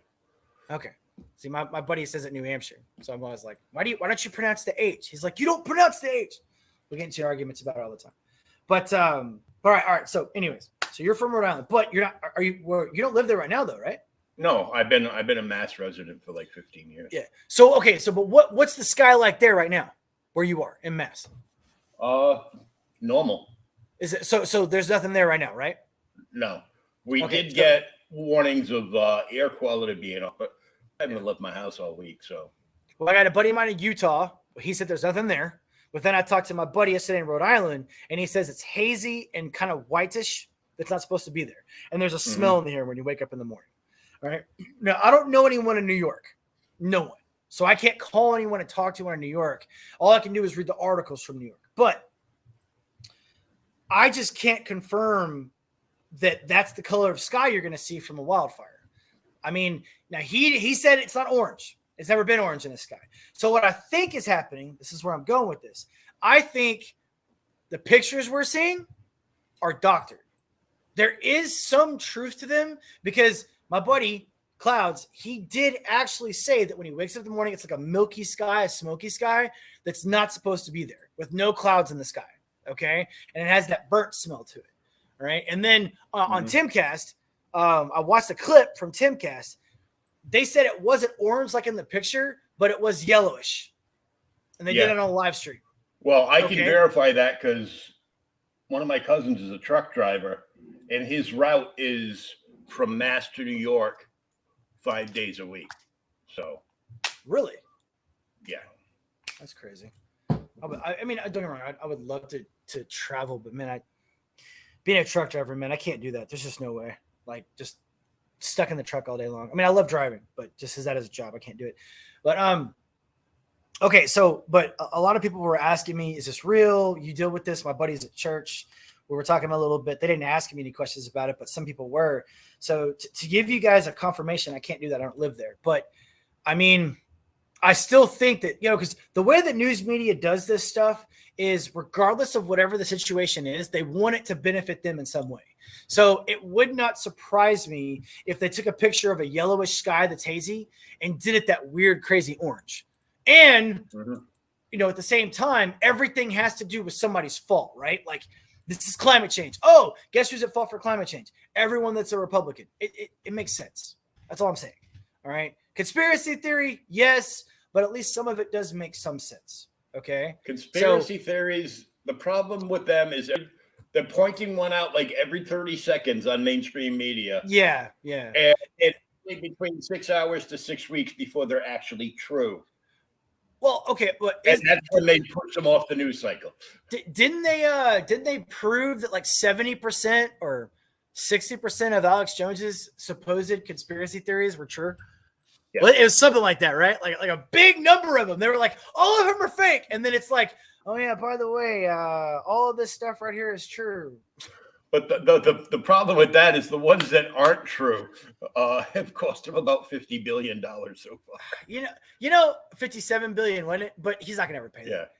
S1: Okay. See, my buddy says it New Hampshire. So I'm always like, why don't you pronounce the H? He's like, you don't pronounce the H. We get into arguments about it all the time. But all right. So anyways, so you're from Rhode Island, but you don't live there right now though, right?
S2: No, I've been a Mass resident for like 15 years.
S1: Yeah. So okay, but what's the sky like there right now where you are in Mass?
S2: Normal.
S1: Is it so there's nothing there right now, right?
S2: No. We did get warnings of air quality being up, but I haven't left my house all week, so.
S1: Well, I got a buddy of mine in Utah. He said there's nothing there. But then I talked to my buddy yesterday in Rhode Island, and he says it's hazy and kind of whitish. That's not supposed to be there. And there's a smell in the air when you wake up in the morning. All right. Now, I don't know anyone in New York. No one. So I can't call anyone and talk to anyone in New York. All I can do is read the articles from New York. But I just can't confirm that's the color of sky you're going to see from a wildfire. I mean, now he said it's not orange. It's never been orange in the sky. So what I think is happening, this is where I'm going with this. I think the pictures we're seeing are doctored. There is some truth to them because my buddy Clouds, he did actually say that when he wakes up in the morning, it's like a milky sky, a smoky sky that's not supposed to be there with no clouds in the sky. Okay. And it has that burnt smell to it. All right. And then on Timcast, I watched a clip from Timcast. They said it wasn't orange like in the picture, but it was yellowish. And they did it on a live stream.
S2: Well, I can verify that because one of my cousins is a truck driver, and his route is from Mass to New York 5 days a week. So,
S1: really?
S2: Yeah.
S1: That's crazy. I mean, don't get me wrong. I would love to travel, but man, being a truck driver, man, I can't do that. There's just no way. Like, just stuck in the truck all day long. I mean, I love driving, but just as that as a job, I can't do it. But okay, so but a lot of people were asking me, is this real? You deal with this? My buddies at church, we were talking a little bit. They didn't ask me any questions about it, but some people were. So to give you guys a confirmation, I can't do that. I don't live there. But I mean, I still think that, because the way that news media does this stuff is regardless of whatever the situation is, they want it to benefit them in some way. So it would not surprise me if they took a picture of a yellowish sky that's hazy and did it that weird, crazy orange. And, at the same time, everything has to do with somebody's fault, right? Like, this is climate change. Oh, guess who's at fault for climate change? Everyone that's a Republican. It makes sense. That's all I'm saying. All right. Conspiracy theory, yes, but at least some of it does make some sense. Okay.
S2: Conspiracy theories, the problem with them is they're pointing one out like every 30 seconds on mainstream media.
S1: Yeah. Yeah.
S2: And it's between 6 hours to 6 weeks before they're actually true.
S1: Well, okay, but
S2: and that's when they push them off the news cycle.
S1: Didn't they prove that like 70% or 60% of Alex Jones's supposed conspiracy theories were true? Yeah. Well, it was something like that, right? Like a big number of them. They were like, all of them are fake, and then it's like, oh yeah, by the way, all of this stuff right here is true.
S2: But the problem with that is the ones that aren't true have cost him about $50 billion so far.
S1: 57 billion, wasn't it? But he's not gonna ever pay that.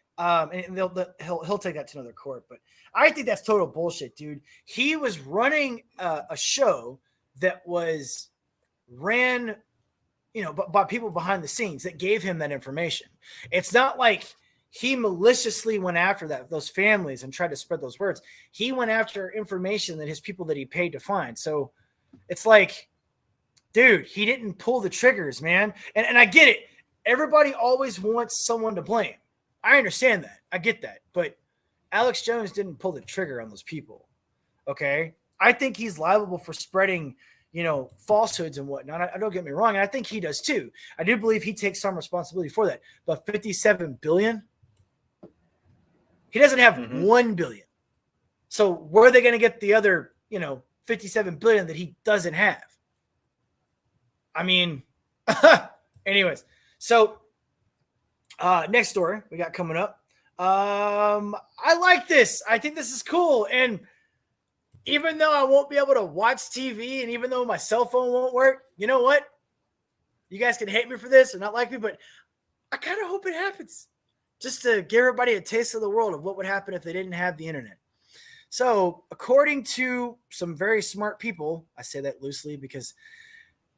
S1: And he'll take that to another court. But I think that's total bullshit, dude. He was running a show that was ran, by people behind the scenes that gave him that information. It's not like he maliciously went after those families and tried to spread those words. He went after information that his people that he paid to find. So it's like, dude, he didn't pull the triggers, man. And I get it. Everybody always wants someone to blame. I understand that. I get that. But Alex Jones didn't pull the trigger on those people. Okay. I think he's liable for spreading, falsehoods and whatnot. I don't get me wrong. And I think he does too. I do believe he takes some responsibility for that. But 57 billion, he doesn't have 1 billion. So where are they going to get the other, 57 billion that he doesn't have? I mean, anyways. So next story we got coming up. I like this. I think this is cool. And even though I won't be able to watch TV and even though my cell phone won't work, you know what? You guys can hate me for this or not like me, but I kind of hope it happens. Just to give everybody a taste of the world of what would happen if they didn't have the internet. So according to some very smart people, I say that loosely because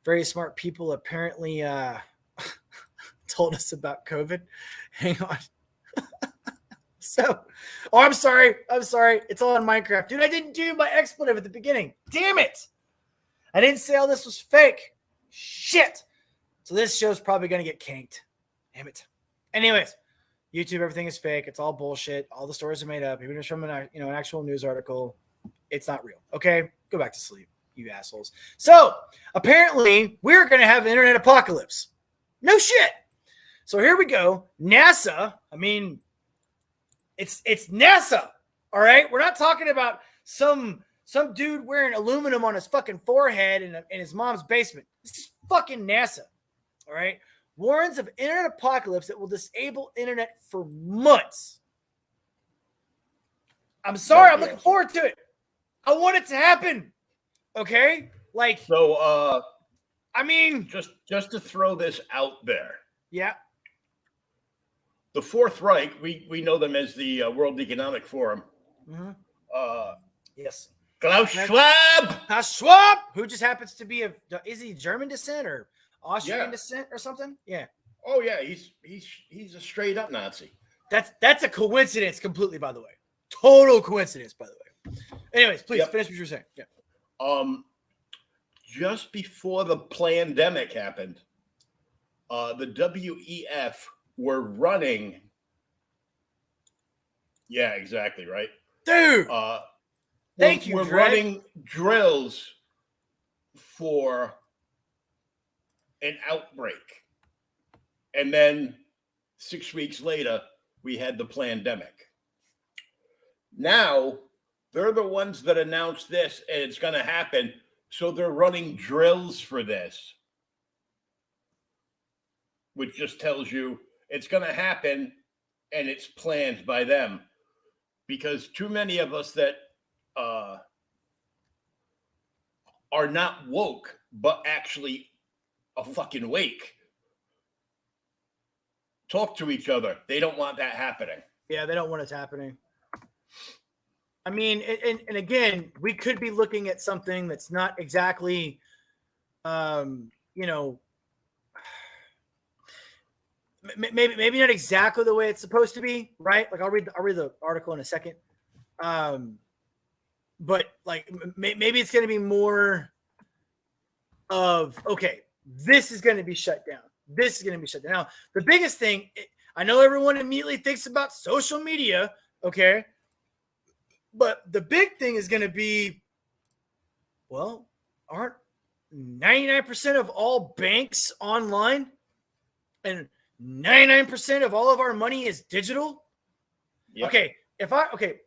S1: very smart people apparently told us about COVID. Hang on. I'm sorry. It's all in Minecraft. Dude, I didn't do my expletive at the beginning. Damn it. I didn't say all this was fake. Shit. So this show's probably going to get canked. Damn it. Anyways. YouTube, everything is fake. It's all bullshit. All the stories are made up. Even if it's from an actual news article, it's not real. Okay, go back to sleep, you assholes. So apparently, we're going to have an internet apocalypse. No shit. So here we go. NASA. I mean, it's NASA. All right, we're not talking about some dude wearing aluminum on his fucking forehead in his mom's basement. This is fucking NASA. All right. Warns of internet apocalypse that will disable internet for months. I'm sorry. I'm looking forward to it. I want it to happen. Okay, like
S2: So,
S1: I mean,
S2: just to throw this out there,
S1: yeah.
S2: the Fourth Reich, we know them as the World Economic Forum.
S1: Mm-hmm.
S2: Uh,
S1: Yes.
S2: Klaus Schwab.
S1: Klaus Schwab, who just happens to be is he German descent or Austrian descent or something? Yeah.
S2: Oh yeah, he's a straight up Nazi.
S1: That's a coincidence completely, by the way. Total coincidence, by the way. Anyways, please finish what you were saying. Yeah.
S2: Just before the pandemic happened, the WEF were running. Yeah, exactly right,
S1: dude. Thank you.
S2: We're
S1: Greg.
S2: running drills for an outbreak, and then 6 weeks later, we had the pandemic. Now they're the ones that announced this, and it's going to happen. So they're running drills for this, which just tells you it's going to happen, and it's planned by them. Because too many of us that are not woke, but actually are fucking wake, talk to each other. They don't want that happening.
S1: Yeah, they don't want it happening. I mean, and again, we could be looking at something that's not exactly, you know, maybe not exactly the way it's supposed to be, right? Like I'll read the article in a second, but like maybe it's going to be more of okay, this is going to be shut down. This is going to be shut down. Now, the biggest thing, I know everyone immediately thinks about social media, okay. But the big thing is going to be, well, aren't 99% of all banks online and 99% of all of our money is digital? Yep. Okay,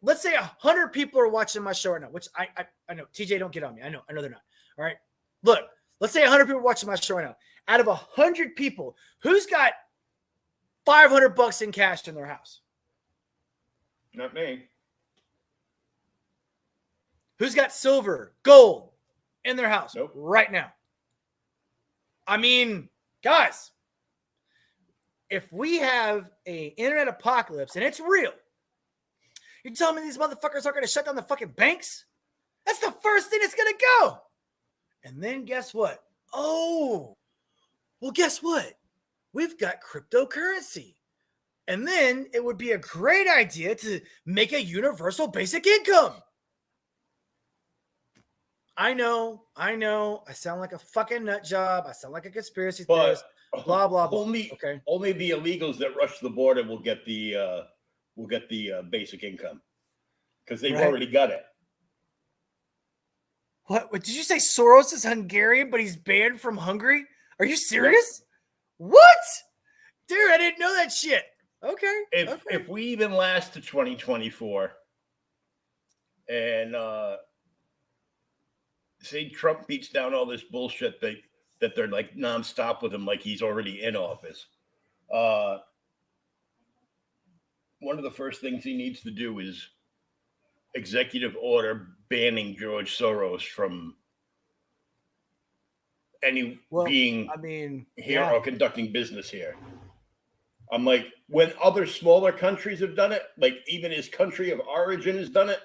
S1: let's say 100 people are watching my show right now, which I know. TJ, don't get on me. I know they're not. All right. Look, let's say 100 people are watching my show right now. Out of 100 people, who's got $500 in cash in their house?
S2: Not me.
S1: Who's got silver, gold in their house right now? I mean, guys, if we have an internet apocalypse and it's real, you're telling me these motherfuckers aren't going to shut down the fucking banks? That's the first thing that's going to go. And then guess what? Oh, well, guess what? We've got cryptocurrency. And then it would be a great idea to make a universal basic income. I know. I sound like a fucking nut job. I sound like a conspiracy theorist. Blah blah blah.
S2: Only the illegals that rush the border will get the basic income because they've already got it.
S1: What did you say? Soros is Hungarian, but he's banned from Hungary? Are you serious? What? Dude, I didn't know that shit. Okay.
S2: If we even last to 2024 and say Trump beats down all this bullshit that they're like nonstop with him, like he's already in office. One of the first things he needs to do is executive order banning George Soros from being here or conducting business here. I'm like, when other smaller countries have done it, like even his country of origin has done it,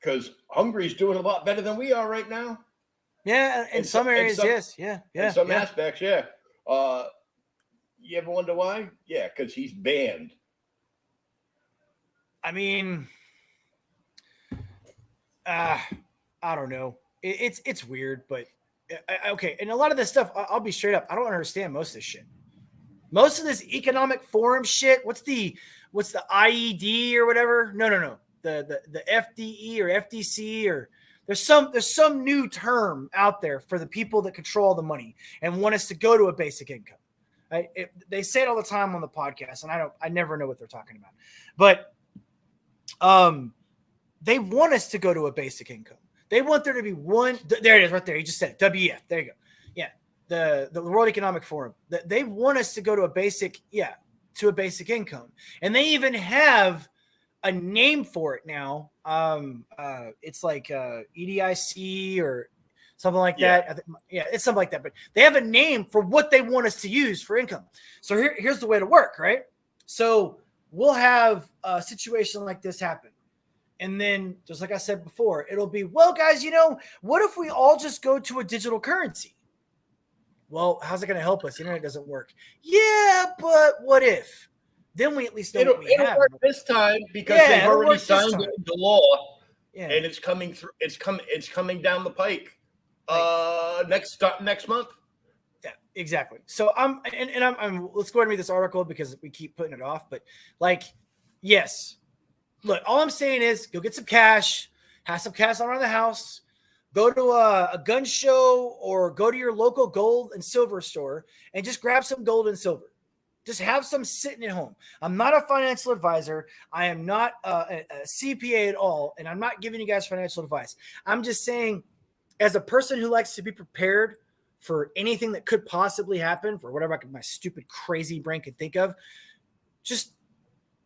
S2: because Hungary's doing a lot better than we are right now.
S1: Yeah, in some areas, yes. Yeah.
S2: In some aspects, yeah. You ever wonder why? Yeah, because he's banned.
S1: I mean, I don't know. It's weird, but okay. And a lot of this stuff, I'll be straight up, I don't understand most of this shit. Most of this economic forum shit. What's the IED or whatever? No. The FDE or FDC or there's some new term out there for the people that control the money and want us to go to a basic income. They say it all the time on the podcast, and I never know what they're talking about. But they want us to go to a basic income. They want there to be one. There it is, right there. You just said it, WEF. There you go. Yeah, the World Economic Forum. They want us to go to a basic income, and they even have a name for it now. It's like EDIC or something like that. Yeah, it's something like that. But they have a name for what they want us to use for income. So here's the way to work, right? So we'll have a situation like this happen. And then, just like I said before, it'll be, well, guys, what if we all just go to a digital currency? Well, how's it going to help us? The internet doesn't work. Yeah, but what if? Then we at least know what we have.
S2: It'll work this time because they've already signed it into law, and it's coming through. It's coming down the pike next month.
S1: Yeah, exactly. So I'm let's go ahead and read this article because we keep putting it off. But yes. Look, all I'm saying is go get some cash, have some cash around the house, go to a gun show or go to your local gold and silver store and just grab some gold and silver. Just have some sitting at home. I'm not a financial advisor. I am not a CPA at all, and I'm not giving you guys financial advice. I'm just saying, as a person who likes to be prepared for anything that could possibly happen, for whatever my stupid, crazy brain could think of, just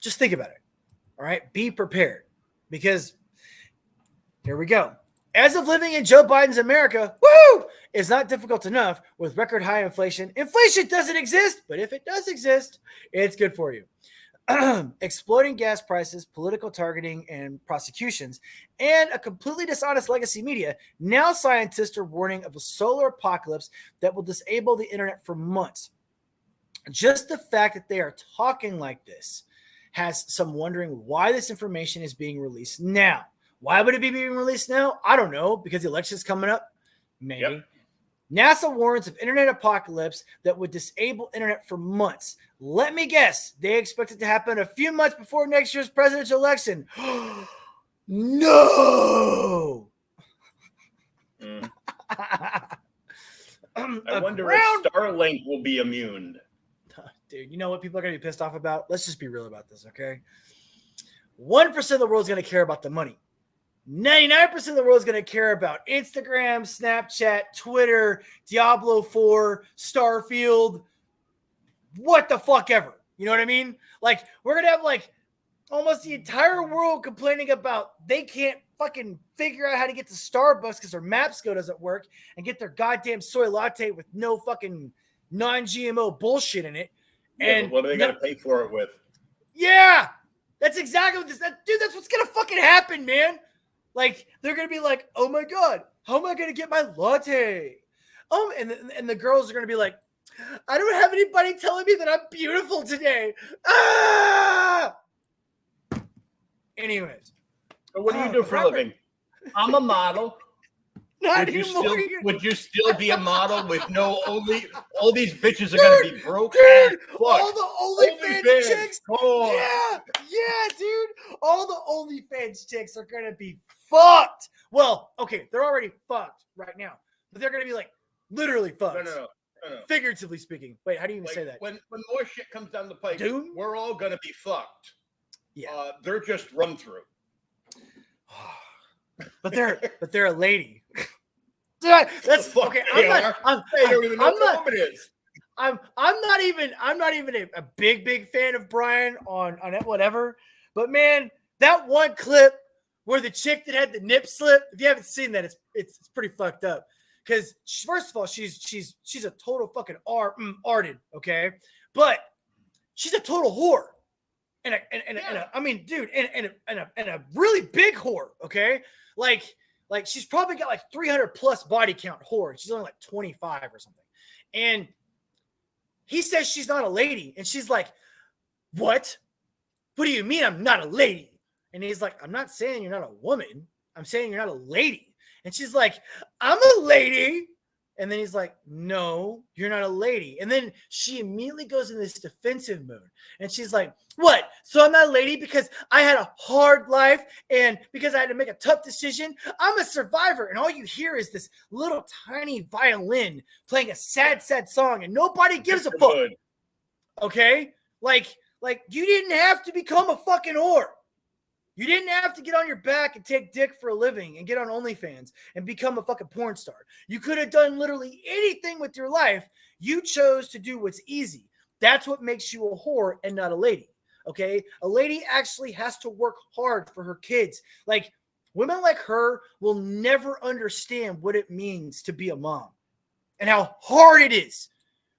S1: think about it. All right, be prepared, because here we go. As of living in Joe Biden's America, woo, is not difficult enough with record high inflation. Inflation doesn't exist, but if it does exist, it's good for you. Exploding gas prices, political targeting, and prosecutions, and a completely dishonest legacy media. Now scientists are warning of a solar apocalypse that will disable the internet for months. Just the fact that they are talking like this has some wondering why this information is being released now. Why would it be being released now? I don't know, because the election is coming up. Maybe. Yep. NASA warns of internet apocalypse that would disable internet for months. Let me guess. They expect it to happen a few months before next year's presidential election. No!
S2: I wonder if Starlink will be immune.
S1: Dude, you know what people are going to be pissed off about? Let's just be real about this, okay? 1% of the world is going to care about the money. 99% of the world is going to care about Instagram, Snapchat, Twitter, Diablo 4, Starfield, what the fuck ever. You know what I mean? Like, we're going to have, almost the entire world complaining about they can't fucking figure out how to get to Starbucks because their Mapsco doesn't work and get their goddamn soy latte with no fucking non-GMO bullshit in it.
S2: And what are they going to pay for it with?
S1: Yeah, that's exactly what this. Dude, that's what's going to fucking happen, man. They're going to be like, oh my God, how am I going to get my latte? And the girls are going to be like, I don't have anybody telling me that I'm beautiful today. Ah! Anyways.
S2: So what do you do for a living? I'm a model. Would you still be a model with all these bitches are going to be broke?
S1: Dude, all the OnlyFans chicks. Yeah, dude. All the OnlyFans chicks are going to be fucked. Well, okay, they're already fucked right now, but they're going to be literally fucked. No. Figuratively speaking. Wait, how do you even say that?
S2: When more shit comes down the pipe,
S1: dude,
S2: we're all going to be fucked.
S1: Yeah.
S2: They're just run through.
S1: But they're a lady. That's okay. I'm not even a big fan of Brian on whatever. But man, that one clip where the chick that had the nip slip, if you haven't seen that, it's pretty fucked up. Because first of all, she's a total fucking arted, okay, but she's a total whore. And a really big whore, okay? Like she's probably got 300 plus body count whore. She's only 25 or something. And he says she's not a lady. And she's like, what? What do you mean I'm not a lady? And he's like, I'm not saying you're not a woman. I'm saying you're not a lady. And she's like, I'm a lady. And then he's like, no, you're not a lady. And then she immediately goes in this defensive mode. And she's like, what? So I'm not a lady because I had a hard life and because I had to make a tough decision? I'm a survivor. And all you hear is this little tiny violin playing a sad song and nobody gives a fuck. Okay? Like you didn't have to become a fucking whore. You didn't have to get on your back and take dick for a living and get on OnlyFans and become a fucking porn star. You could have done literally anything with your life. You chose to do what's easy. That's what makes you a whore and not a lady. Okay. A lady actually has to work hard for her kids. Like, women like her will never understand what it means to be a mom and how hard it is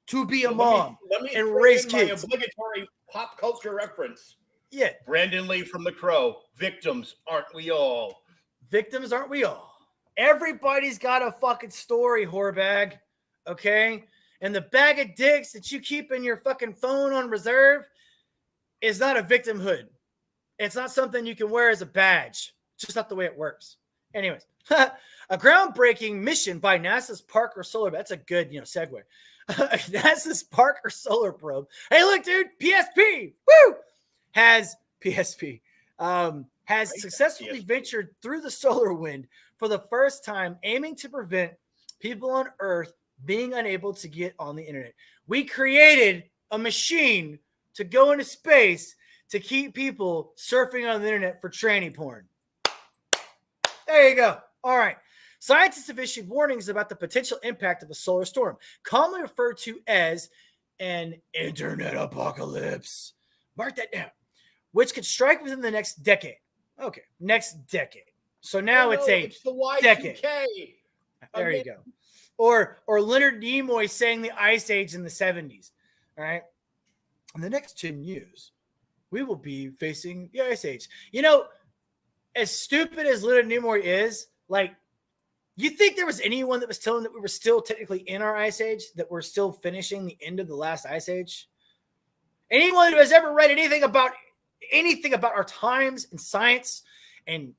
S1: to be a mom
S2: let me
S1: and
S2: throw
S1: raise
S2: in my
S1: kids.
S2: obligatory pop culture reference.
S1: Yeah.
S2: Brandon Lee from The Crow. Victims, aren't we all?
S1: Victims, aren't we all? Everybody's got a fucking story, whorebag. Okay? And the bag of dicks that you keep in your fucking phone on reserve is not a victimhood. It's not something you can wear as a badge. It's just not the way it works. Anyways, a groundbreaking mission by NASA's Parker Solar. That's a good, segue. NASA's Parker Solar Probe. Hey, look, dude, PSP. Woo! Has PSP. Has successfully ventured through the solar wind for the first time, aiming to prevent people on Earth being unable to get on the internet. We created a machine to go into space to keep people surfing on the internet for tranny porn. There you go. All right. Scientists have issued warnings about the potential impact of a solar storm, commonly referred to as an internet apocalypse. Mark that down. Which could strike within the next decade. Okay, next decade. So now it's
S2: the Y2K.
S1: Decade. There you go. Or Leonard Nimoy saying the Ice Age in the 70s. All right. In the next 10 years, we will be facing the Ice Age. As stupid as Leonard Nimoy is, like, you think there was anyone that was telling that we were still technically in our Ice Age, that we're still finishing the end of the last Ice Age? Anyone who has ever read anything about our times and science and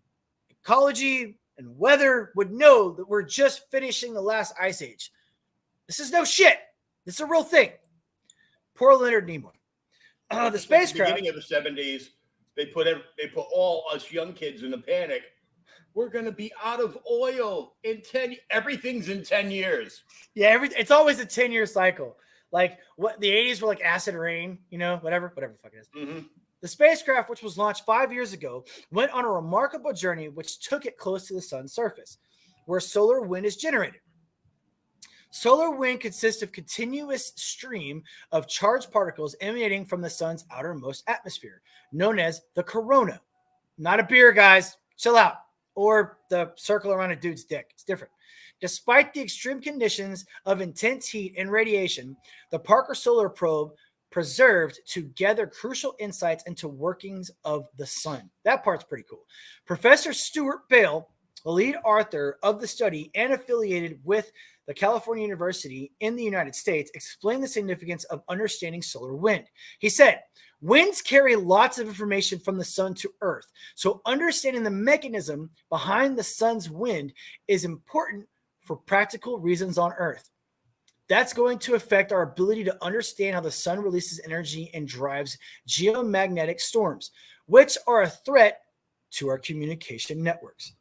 S1: ecology and weather would know that we're just finishing the last Ice Age. This is no shit. This is a real thing. Poor Leonard Nimoy. The spacecraft.
S2: At the beginning of the 70s, they put all us young kids in a panic. We're going to be out of oil in 10. Everything's in 10 years.
S1: Yeah, it's always a 10-year cycle. Like, what the 80s were like acid rain, whatever the fuck it is.
S2: Mm-hmm.
S1: The spacecraft, which was launched 5 years ago, went on a remarkable journey which took it close to the sun's surface, where solar wind is generated. Solar wind consists of continuous stream of charged particles emanating from the sun's outermost atmosphere, known as the corona. Not a beer, guys. Chill out. Or the circle around a dude's dick. It's different. Despite the extreme conditions of intense heat and radiation, the Parker Solar Probe preserved to gather crucial insights into workings of the sun. That part's pretty cool. Professor Stuart Bale, the lead author of the study and affiliated with the California University in the United States, explained the significance of understanding solar wind. He said, winds carry lots of information from the sun to Earth, so understanding the mechanism behind the sun's wind is important for practical reasons on Earth. That's going to affect our ability to understand how the sun releases energy and drives geomagnetic storms, which are a threat to our communication networks.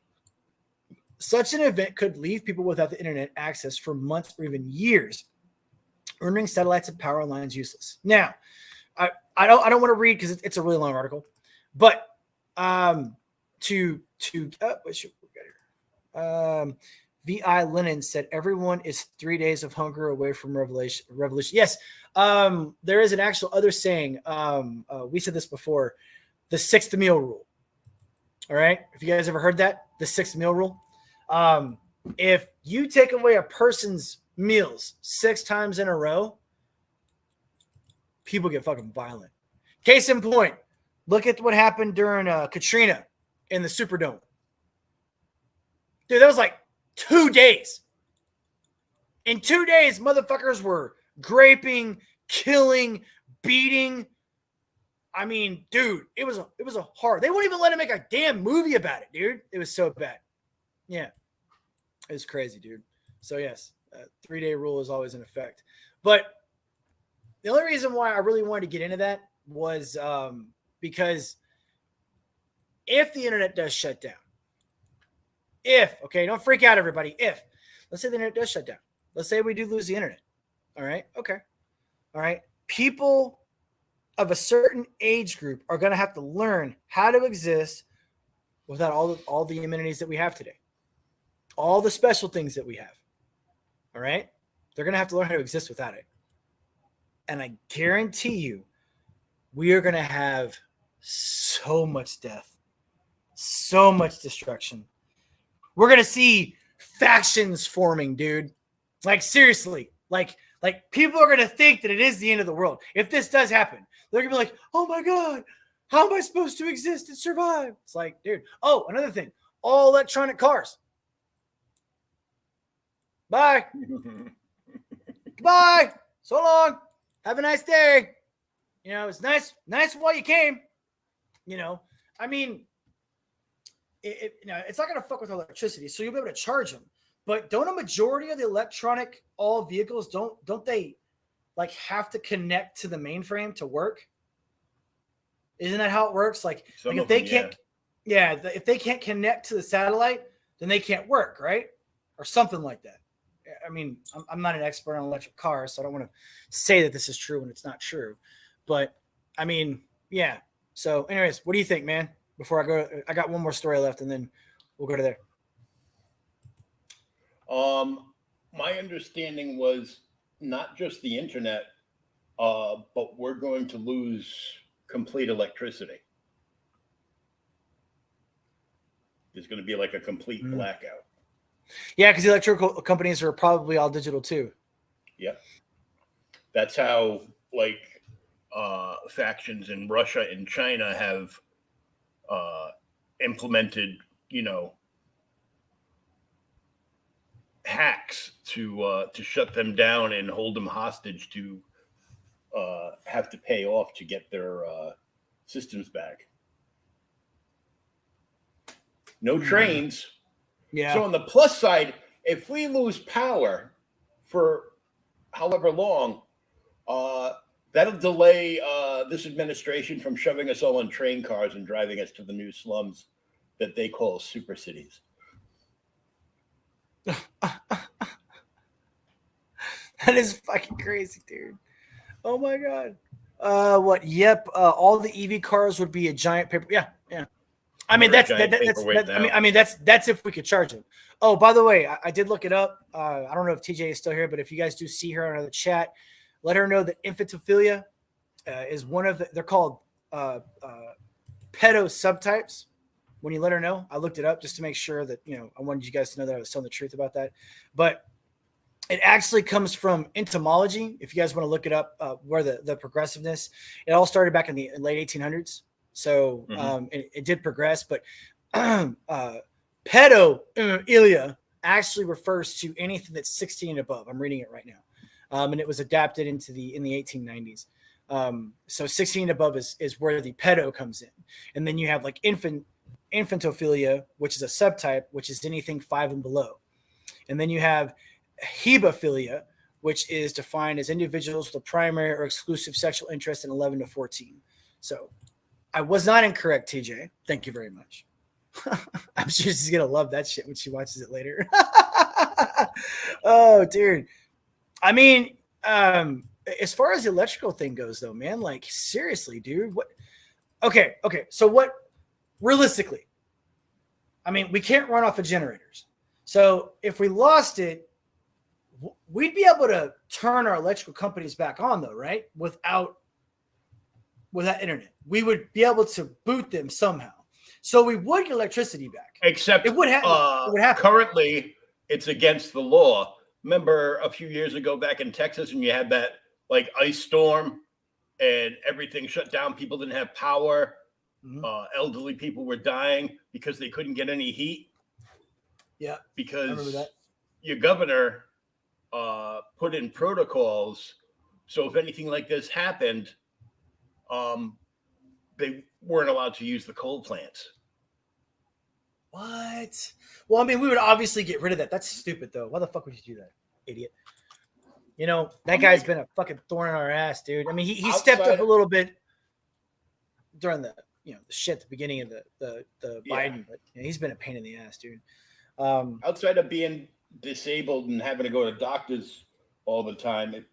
S1: Such an event could leave people without the internet access for months or even years, rendering satellites and power lines useless. Now, I don't want to read because it's a really long article, but what should we get here? V.I. Lenin said everyone is 3 days of hunger away from revolution. Yes, there is an actual other saying. We said this before, the sixth meal rule. All right, if you guys ever heard that, the sixth meal rule. If you take away a person's meals 6 times in a row, people get fucking violent. Case in point, look at what happened during Katrina in the Superdome. Dude, that was like 2 days. In 2 days, motherfuckers were graping, killing, beating. I mean, dude, it was a hard. They wouldn't even let him make a damn movie about it, dude. It was so bad. Yeah, it was crazy, dude. So yes, 3-day rule is always in effect. But the only reason why I really wanted to get into that was because if the internet does shut down, don't freak out, everybody. Let's say the internet does shut down. Let's say we do lose the internet. All right. Okay. All right. People of a certain age group are going to have to learn how to exist without all the amenities that we have today, all the special things that we have. All right. They're going to have to learn how to exist without it. And I guarantee you we are going to have so much death, so much destruction. We're going to see factions forming, dude. Like, seriously. Like people are going to think that it is the end of the world. If this does happen, they're going to be like, oh my God, how am I supposed to exist and survive? It's like, dude. Oh, another thing. All electronic cars. Bye. Goodbye. So long. Have a nice day. You know, it's nice while you came. You know, I mean, it's not going to fuck with electricity, so you'll be able to charge them. But don't a majority of the electronic all vehicles don't they like have to connect to the mainframe to work? Isn't that how it works? Like if they can't, if they can't connect to the satellite, then they can't work, right? Or something like that. I mean, I'm not an expert on electric cars, so I don't want to say that this is true when it's not true. But I mean, yeah. So, anyways, what do you think, man? Before I go, I got one more story left, and then we'll go to there.
S2: My understanding was not just the internet, but we're going to lose complete electricity. There's going to be like a complete blackout.
S1: Yeah, because the electrical companies are probably all digital too.
S2: Yep. That's how factions in Russia and China have implemented, hacks to shut them down and hold them hostage to have to pay off to get their systems back. No trains.
S1: Yeah.
S2: So on the plus side, if we lose power for however long, that'll delay this administration from shoving us all in train cars and driving us to the new slums that they call super cities.
S1: That is fucking crazy, dude. Oh my God. What? Yep. All the EV cars would be a giant paper. Yeah. I mean, that's if we could charge them. Oh, by the way, I did look it up. I don't know if TJ is still here, but if you guys do see her on the chat, let her know that infantophilia is one of they're called pedo subtypes. When you let her know, I looked it up just to make sure that, I wanted you guys to know that I was telling the truth about that. But it actually comes from entomology. If you guys want to look it up, where the progressiveness, it all started back in the late 1800s. So it did progress, but pedophilia actually refers to anything that's 16 and above. I'm reading it right now. And it was adapted in the 1890s. So 16 and above is where the pedo comes in. And then you have like infantophilia, which is a subtype, which is anything 5 and below. And then you have hebephilia, which is defined as individuals with a primary or exclusive sexual interest in 11 to 14. So I was not incorrect, TJ. Thank you very much. I'm sure she's going to love that shit when she watches it later. Oh, dude. I mean, as far as the electrical thing goes, though, man, like, seriously, dude. What? Okay. So what, realistically, I mean, we can't run off of generators. So if we lost it, we'd be able to turn our electrical companies back on, though, right? Without internet, we would be able to boot them somehow. So we would get electricity back.
S2: Except
S1: it would happen.
S2: Currently, it's against the law. Remember a few years ago back in Texas, when you had that like ice storm and everything shut down, people didn't have power. Elderly people were dying because they couldn't get any heat.
S1: Yeah,
S2: because your governor put in protocols, so if anything like this happened, they weren't allowed to use the coal plants.
S1: What? Well, I mean, we would obviously get rid of that. That's stupid, though. Why the fuck would you do that, idiot? That guy's been a fucking thorn in our ass, dude. I mean, he stepped up a little bit during the the shit at the beginning of the Biden, but he's been a pain in the ass, dude.
S2: Outside of being disabled and having to go to doctors all the time, if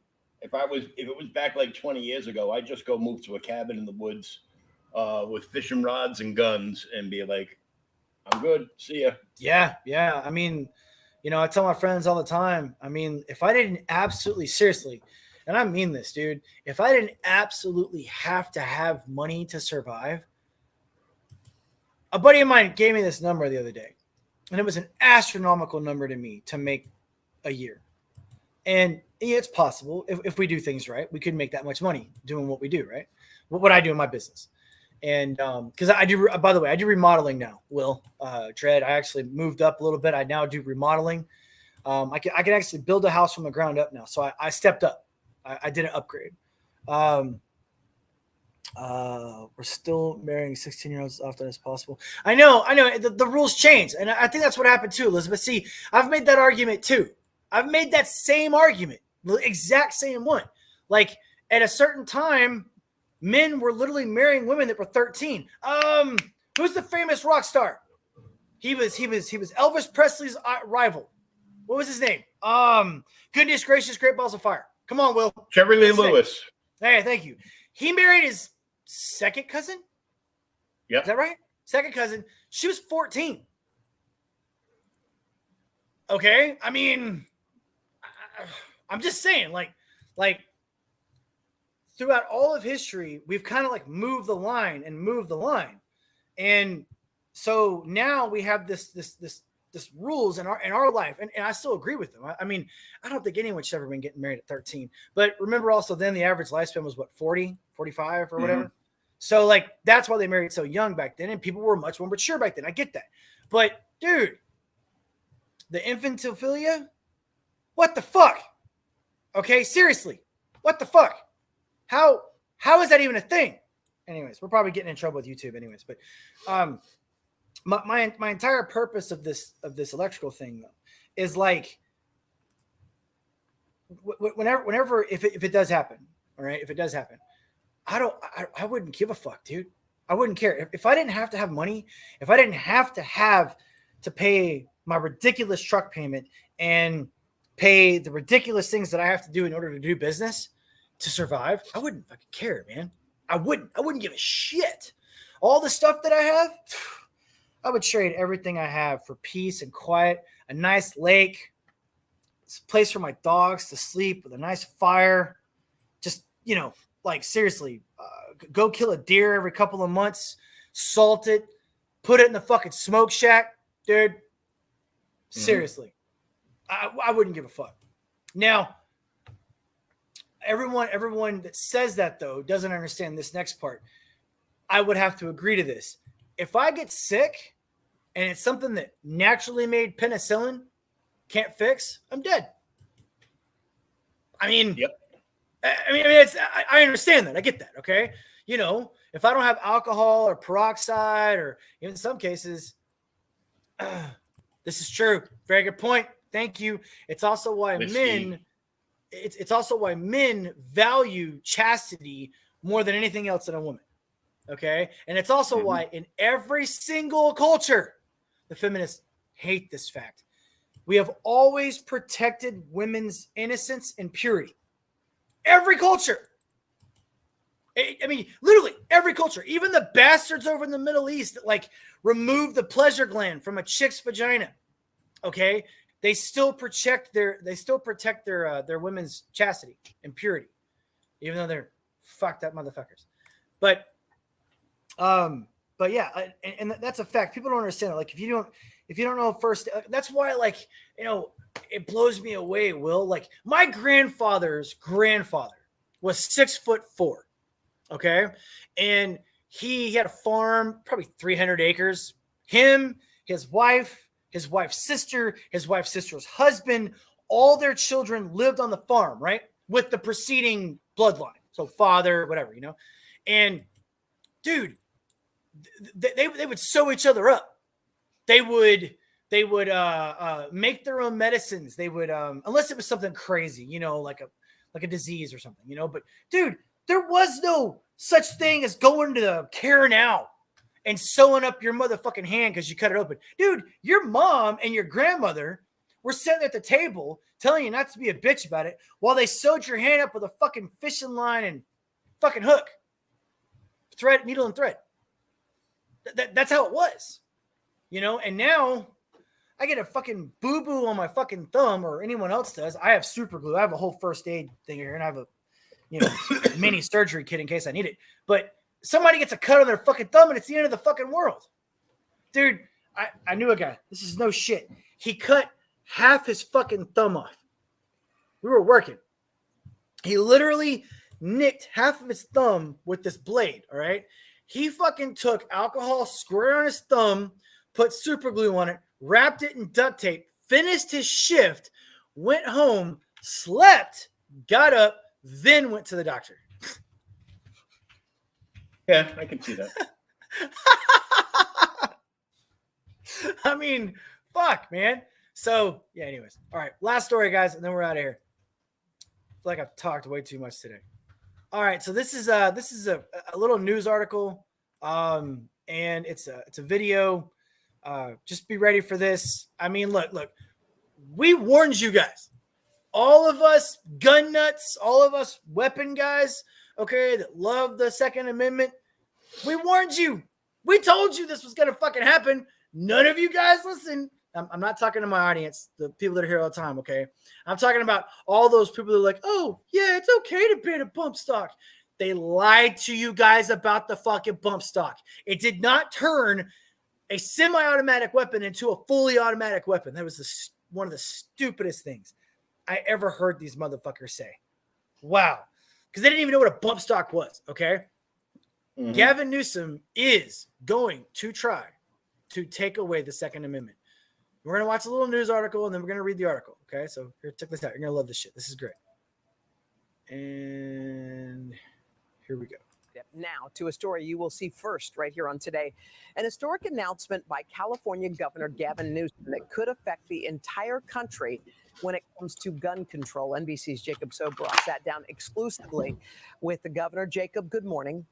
S2: it was back like 20 years ago, I'd just go move to a cabin in the woods with fishing rods and guns and be like, I'm good. See ya.
S1: Yeah. I mean, I tell my friends all the time, I mean, if I didn't absolutely seriously, and I mean this, dude, if I didn't absolutely have to have money to survive, a buddy of mine gave me this number the other day, and it was an astronomical number to me to make a year. And yeah, it's possible if we do things right, we could make that much money doing what we do, right? What I do in my business. And because I do, by the way, I do remodeling now, Will, Dread. I actually moved up a little bit. I now do remodeling. I can actually build a house from the ground up now. So I stepped up. I did an upgrade. We're still marrying 16-year-olds as often as possible. I know. The rules change. And I think that's what happened too, Elizabeth. See, I've made that argument too. I've made that same argument, the exact same one. Like at a certain time, men were literally marrying women that were 13. Who's the famous rock star? He was Elvis Presley's rival. What was his name? Goodness gracious, Great Balls of Fire. Come on, Will.
S2: Jerry Lee Lewis.
S1: Hey, thank you. He married his second cousin.
S2: Yep.
S1: Is that right? Second cousin. She was 14. Okay. I mean, I'm just saying, like throughout all of history, we've kind of like moved the line. And so now we have this rules in our life. And I still agree with them. I mean, I don't think anyone should ever been getting married at 13, but remember also then the average lifespan was what, 40, 45 or whatever. Mm-hmm. So like, that's why they married so young back then. And people were much more mature back then. I get that. But dude, the infantophilia, what the fuck? Okay. Seriously. What the fuck? How is that even a thing? Anyways, we're probably getting in trouble with YouTube anyways, but my entire purpose of this electrical thing though, is like whenever if it does happen, all right, if it does happen, I wouldn't give a fuck, dude. I wouldn't care. If I didn't have to have money, if I didn't have to pay my ridiculous truck payment and pay the ridiculous things that I have to do in order to do business to survive, I wouldn't fucking care, man. I wouldn't give a shit. All the stuff that I have, I would trade everything I have for peace and quiet, a nice lake, a place for my dogs to sleep with a nice fire. Just, like seriously, go kill a deer every couple of months, salt it, put it in the fucking smoke shack, dude. Seriously. I wouldn't give a fuck. Now, everyone that says that though doesn't understand this next part. I would have to agree to this. If I get sick and it's something that naturally made penicillin can't fix, I'm dead. I mean, yep. I understand that. I get that. Okay. If I don't have alcohol or peroxide, or in some cases, this is true. Very good point. Thank you. It's also why it's also why men value chastity more than anything else in a woman. Okay. And it's also why in every single culture, the feminists hate this fact. We have always protected women's innocence and purity. Every culture. I mean, literally every culture, even the bastards over in the Middle East that like remove the pleasure gland from a chick's vagina. Okay. They still protect their women's chastity and purity, even though they're fucked up motherfuckers. But yeah, and that's a fact. People don't understand it. Like if you don't know first, that's why it blows me away. Will, like my grandfather's grandfather was 6'4", okay, and he had a farm, probably 300 acres. Him, his wife's sister, his wife's sister's husband, all their children lived on the farm, right? With the preceding bloodline. So father, whatever, and dude, they would sew each other up. They would make their own medicines. They would, unless it was something crazy, like a disease or something, but dude, there was no such thing as going to the care now and sewing up your motherfucking hand because you cut it open. Dude, your mom and your grandmother were sitting at the table telling you not to be a bitch about it while they sewed your hand up with a fucking fishing line and fucking hook. Thread, needle and thread. That's how it was. And now I get a fucking boo-boo on my fucking thumb, or anyone else does. I have super glue. I have a whole first aid thing here, and I have mini surgery kit in case I need it. But somebody gets a cut on their fucking thumb and it's the end of the fucking world. Dude, I knew a guy. This is no shit. He cut half his fucking thumb off. We were working. He literally nicked half of his thumb with this blade, all right? He fucking took alcohol, squirted on his thumb, put super glue on it, wrapped it in duct tape, finished his shift, went home, slept, got up, then went to the doctor.
S2: Yeah, I can see that.
S1: I mean, fuck, man. So, yeah, anyways. All right, last story, guys, and then we're out of here. I feel like I've talked way too much today. All right, so this is a little news article, and it's a video. Just be ready for this. I mean, look, we warned you guys, all of us gun nuts, all of us weapon guys, okay, that love the Second Amendment. We warned you. We told you this was gonna fucking happen. None of you guys listen. I'm not talking to my audience, the people that are here all the time, okay? I'm talking about all those people that are like, oh, yeah, it's okay to ban a bump stock. They lied to you guys about the fucking bump stock. It did not turn a semi-automatic weapon into a fully automatic weapon. That was one of the stupidest things I ever heard these motherfuckers say. Wow. Because they didn't even know what a bump stock was, okay? Mm-hmm. Gavin Newsom is going to try to take away the Second Amendment. We're going to watch a little news article, and then we're going to read the article, okay? So here, check this out. You're going to love this shit. This is great. And here we go.
S3: Now to a story you will see first right here on Today. An historic announcement by California Governor Gavin Newsom that could affect the entire country when it comes to gun control. NBC's Jacob Sobroff sat down exclusively with the governor. Jacob, good morning.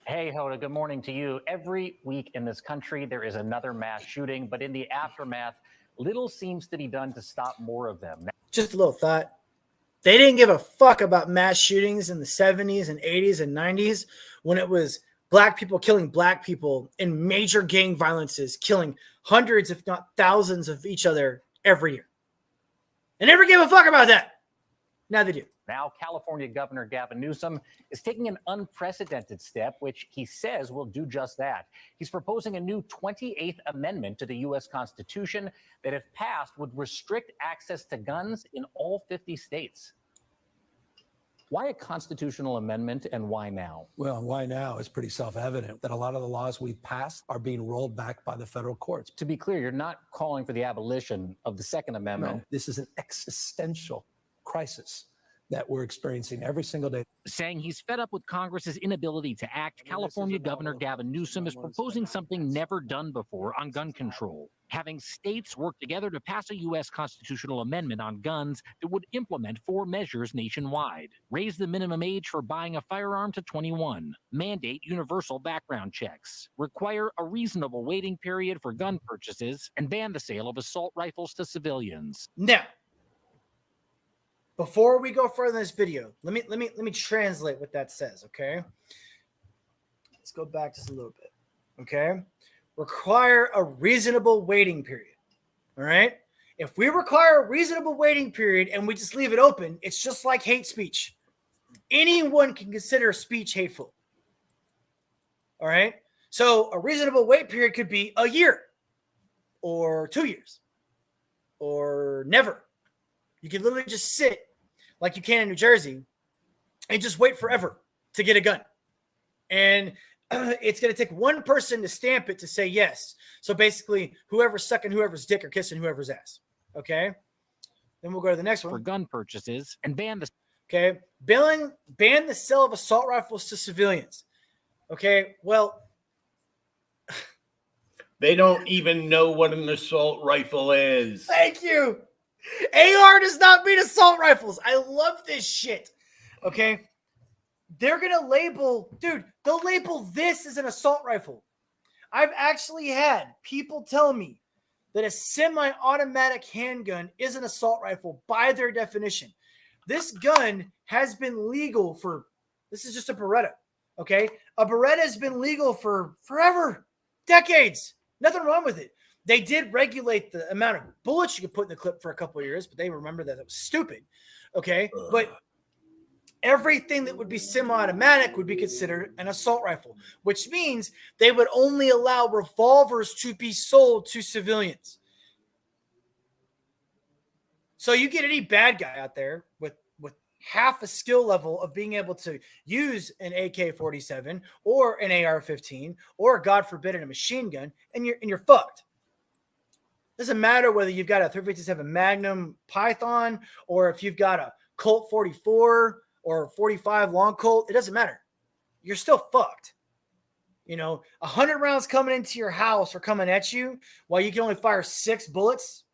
S4: Hey, Hoda, good morning to you. Every week in this country, there is another mass shooting, but in the aftermath, little seems to be done to stop more of them.
S1: Just a little thought. They didn't give a fuck about mass shootings in the 70s and 80s and 90s when it was black people killing black people in major gang violences, killing hundreds, if not thousands of each other every year. They never gave a fuck about that. Now they do.
S4: Now, California Governor Gavin Newsom is taking an unprecedented step, which he says will do just that. He's proposing a new 28th Amendment to the U.S. Constitution that, if passed, would restrict access to guns in all 50 states. Why a constitutional amendment and why now?
S5: Well, why now is pretty self-evident that a lot of the laws we've passed are being rolled back by the federal courts.
S4: To be clear, you're not calling for the abolition of the Second Amendment.
S5: No, this is an existential crisis that we're experiencing every single day.
S4: Saying he's fed up with Congress's inability to act, California Governor Gavin Newsom is proposing something never done before on gun control, having states work together to pass a U.S. constitutional amendment on guns that would implement 4 measures nationwide: raise the minimum age for buying a firearm to 21, mandate universal background checks, require a reasonable waiting period for gun purchases, and ban the sale of assault rifles to civilians.
S1: Now, before we go further in this video, let me translate what that says, okay? Let's go back just a little bit, okay? Require a reasonable waiting period, all right? If we require a reasonable waiting period and we just leave it open, it's just like hate speech. Anyone can consider speech hateful, all right? So a reasonable wait period could be a year or 2 years or never. You can literally just sit like you can in New Jersey and just wait forever to get a gun. And it's going to take one person to stamp it to say yes. So basically, whoever's sucking whoever's dick or kissing whoever's ass. Okay? Then we'll go to the next one.
S4: For gun purchases and ban the...
S1: Okay? Ban the sale of assault rifles to civilians. Okay? Well...
S2: They don't even know what an assault rifle is.
S1: Thank you. AR does not mean assault rifles. I love this shit. Okay. They're going to label, dude, they'll label this as an assault rifle. I've actually had people tell me that a semi-automatic handgun is an assault rifle by their definition. This gun has been legal for, this is just a Beretta. Okay. A Beretta has been legal for forever, decades. Nothing wrong with it. They did regulate the amount of bullets you could put in the clip for a couple of years, but they remember that it was stupid. Okay. But everything that would be semi-automatic would be considered an assault rifle, which means they would only allow revolvers to be sold to civilians. So you get any bad guy out there with half a skill level of being able to use an AK-47 or an AR-15 or, God forbid, a machine gun, and you're fucked. Doesn't matter whether you've got a 357 Magnum Python or if you've got a Colt 44 or 45 long Colt. It doesn't matter. You're still fucked. 100 rounds coming into your house or coming at you while you can only fire 6 bullets.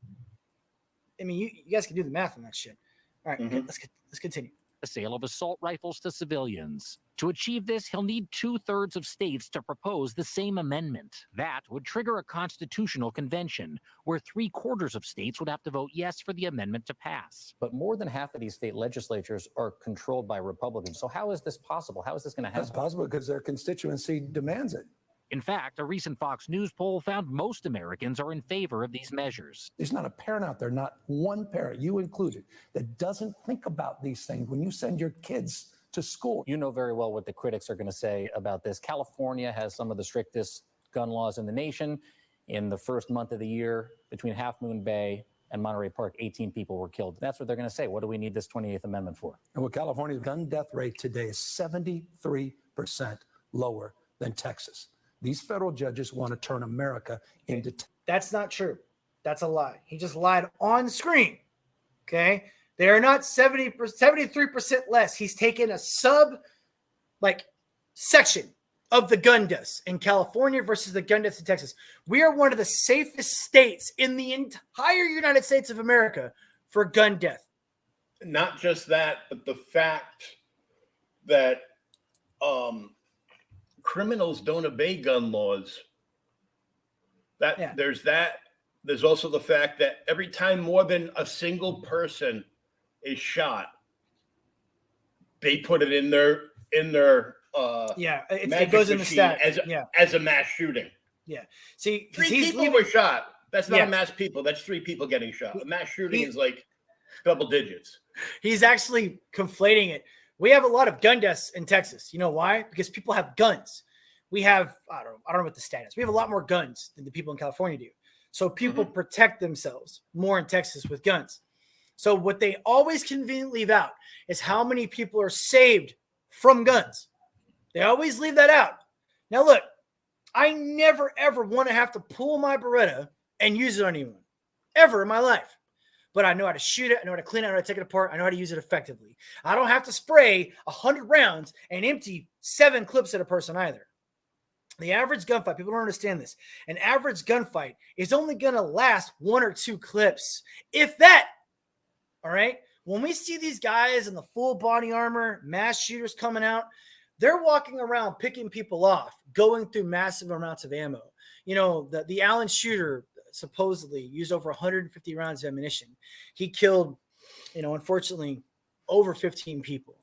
S1: I mean, you guys can do the math on that shit. All right, let's continue.
S4: The sale of assault rifles to civilians. To achieve this, he'll need 2/3 of states to propose the same amendment. That would trigger a constitutional convention, where 3/4 of states would have to vote yes for the amendment to pass.
S6: But more than half of these state legislatures are controlled by Republicans. So how is this possible? How is this going to happen?
S5: That's possible because their constituency demands it.
S4: In fact, a recent Fox News poll found most Americans are in favor of these measures.
S5: There's not a parent out there, not one parent, you included, that doesn't think about these things when you send your kids to school.
S6: You know very well what the critics are going to say about this. California has some of the strictest gun laws in the nation. In the first month of the year, between Half Moon Bay and Monterey Park, 18 people were killed. That's what they're going to say. What do we need this 28th Amendment for?
S5: And with California's gun death rate today is 73% lower than Texas. These federal judges want to turn America into...
S1: That's not true. That's a lie. He just lied on screen. Okay? They are not 73% less. He's taken a section of the gun deaths in California versus the gun deaths in Texas. We are one of the safest states in the entire United States of America for gun death.
S2: Not just that, but the fact that criminals don't obey gun laws. There's that. There's also the fact that every time more than a single person is shot, they put it in their
S1: it goes in the stat
S2: as a mass shooting.
S1: Yeah. See,
S2: 3 people were shot. That's not a mass people. That's 3 people getting shot. A mass shooting is like double digits.
S1: He's actually conflating it. We have a lot of gun deaths in Texas. You know why? Because people have guns. We have, I don't know what the stat is. We have a lot more guns than the people in California do. So people protect themselves more in Texas with guns. So what they always conveniently leave out is how many people are saved from guns. They always leave that out. Now, look, I never, ever want to have to pull my Beretta and use it on anyone, ever in my life. But I know how to shoot it. I know how to clean it. I know how to take it apart. I know how to use it effectively. I don't have to spray 100 rounds and empty 7 clips at a person either. The average gunfight, people don't understand this. An average gunfight is only going to last 1 or 2 clips, if that. All right? When we see these guys in the full body armor, mass shooters coming out, they're walking around picking people off, going through massive amounts of ammo. You know, the Allen shooter supposedly used over 150 rounds of ammunition. He killed, unfortunately, over 15 people.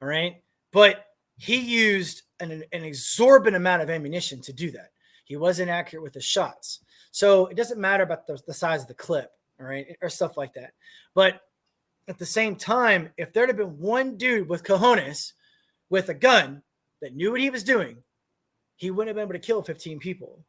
S1: All right? But he used an exorbitant amount of ammunition to do that. He wasn't accurate with the shots. So it doesn't matter about the size of the clip, all right, or stuff like that. But at the same time, if there'd have been one dude with cojones with a gun that knew what he was doing, he wouldn't have been able to kill 15 people.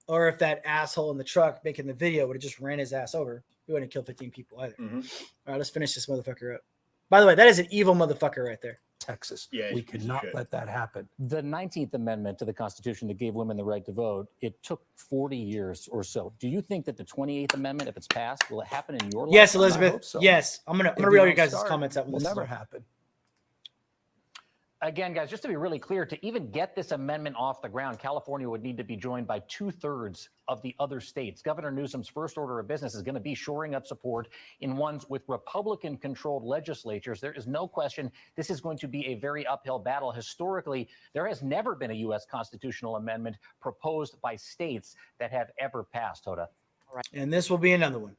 S1: Or if that asshole in the truck making the video would have just ran his ass over, he wouldn't have killed 15 people either. All right, let's finish this motherfucker up. By the way, that is an evil motherfucker right there.
S5: Texas.
S2: Yeah,
S5: we cannot let that happen.
S6: The 19th Amendment to the Constitution that gave women the right to vote, it took 40 years or so. Do you think that the 28th Amendment, if it's passed, will it happen in your life?
S1: Yes, Elizabeth.
S5: So.
S1: Yes. I'm gonna read all your guys' comments out.
S5: Will never happen.
S4: Again, guys, just to be really clear, to even get this amendment off the ground, California would need to be joined by 2/3 of the other states. Governor Newsom's first order of business is going to be shoring up support in ones with Republican-controlled legislatures. There is no question this is going to be a very uphill battle. Historically, there has never been a U.S. constitutional amendment proposed by states that have ever passed, Hoda.
S1: Right. And this will be another one.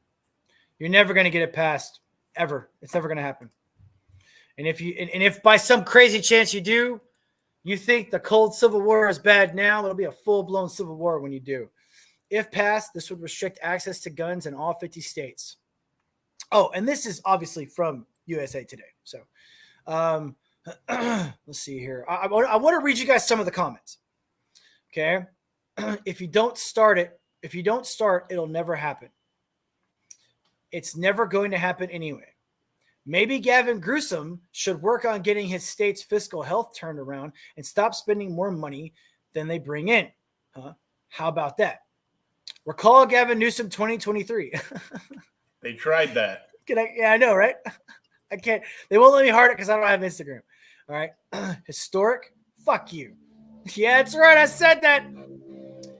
S1: You're never going to get it passed, ever. It's never going to happen. And if by some crazy chance you do, you think the cold Civil War is bad now, it'll be a full-blown Civil War when you do. If passed, this would restrict access to guns in all 50 states. Oh, and this is obviously from USA Today. So Let's see here. I want to read you guys some of the comments. Okay. If you don't start, it'll never happen. It's never going to happen anyway. Maybe Gavin Newsom should work on getting his state's fiscal health turned around and stop spending more money than they bring in. Huh? How about that? Recall Gavin Newsom 2023.
S2: They tried that.
S1: Yeah, I know, right? I can't. They won't let me heart it because I don't have Instagram. All right. Historic? Fuck you. Yeah, that's right. I said that.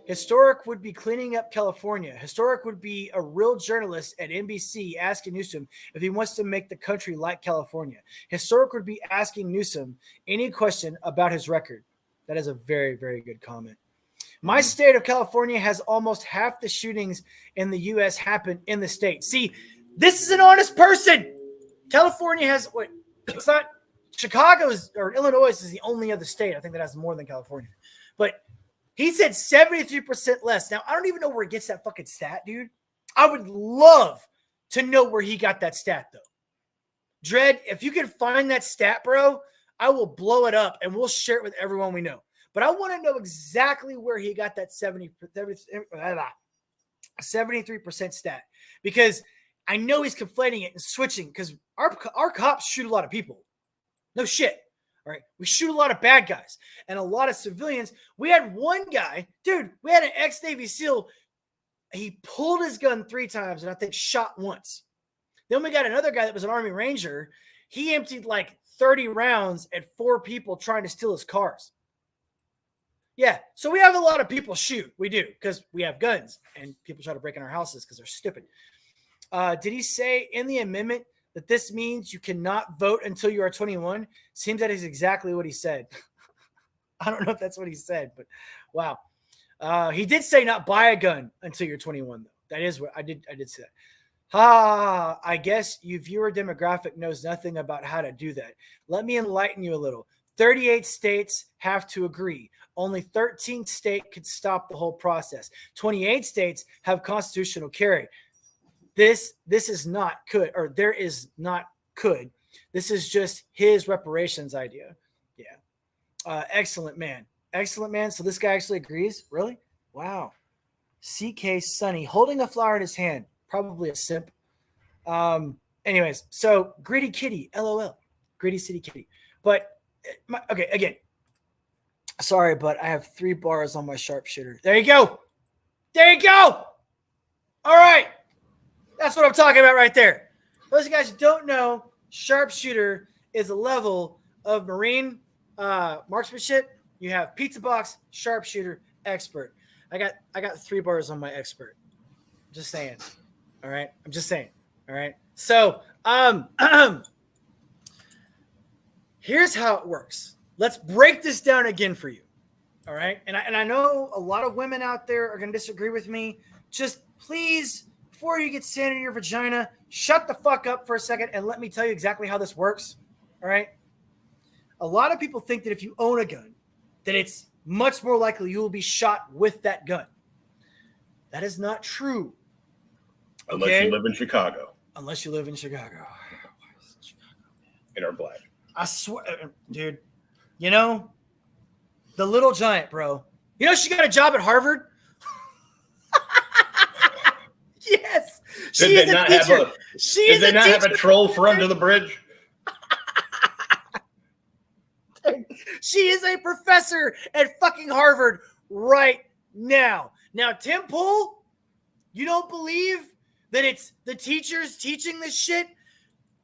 S1: Historic would be cleaning up California. Historic would be a real journalist at NBC asking Newsom if he wants to make the country like California. Historic would be asking Newsom any question about his record. That is a very, very good comment. My state of California has almost half the shootings in the U.S. happen in the state. See, this is an honest person. California has what? It's not Chicago's or Illinois is the only other state I think that has more than California. But he said 73% less. Now, I don't even know where he gets that fucking stat, dude. I would love to know where he got that stat, though. Dredd, if you can find that stat, bro, I will blow it up and we'll share it with everyone we know. But I want to know exactly where he got that 73% stat because I know he's conflating it and switching because our cops shoot a lot of people. No shit. All right. We shoot a lot of bad guys and a lot of civilians. We had one guy, dude, we had an ex-Navy SEAL. He pulled his gun 3 times and I think shot once. Then we got another guy that was an Army Ranger. He emptied like 30 rounds at 4 people trying to steal his cars. Yeah. So we have a lot of people shoot. We do because we have guns and people try to break in our houses because they're stupid. Did he say in the amendment that this means you cannot vote until you are 21? Seems that is exactly what he said. I don't know if that's what he said, but wow. He did say not buy a gun until you're 21, though. That is what I did say that. I guess your viewer demographic knows nothing about how to do that. Let me enlighten you a little. 38 states have to agree. Only 13 states could stop the whole process. 28 states have constitutional carry. This is not could, or there is not could. This is just his reparations idea. Yeah. Excellent, man. Excellent, man. So this guy actually agrees? Really? Wow. CK Sunny holding a flower in his hand. Probably a simp. Anyways, so Greedy Kitty, LOL. Greedy City Kitty. But, okay, again. Sorry, but I have 3 bars on my sharpshooter. There you go. There you go. All right. That's what I'm talking about right there. Those of you guys who don't know, sharpshooter is a level of Marine marksmanship. You have pizza box, sharpshooter, expert. I got 3 bars on my expert. Just saying. All right. I'm just saying. All right. So here's how it works. Let's break this down again for you. All right. And I know a lot of women out there are going to disagree with me. Just please, before you get sand in your vagina, shut the fuck up for a second and let me tell you exactly how this works. All right. A lot of people think that if you own a gun, that it's much more likely you will be shot with that gun. That is not true.
S2: Unless you live in Chicago.
S1: Unless you live in Chicago.
S2: And are black.
S1: I swear, dude. You know, the little giant, bro. You know she got a job at Harvard? Yes. She is a teacher.
S2: Did they not have a troll for under the bridge?
S1: She is a professor at fucking Harvard right now. Now, Tim Pool, you don't believe that it's the teachers teaching this shit?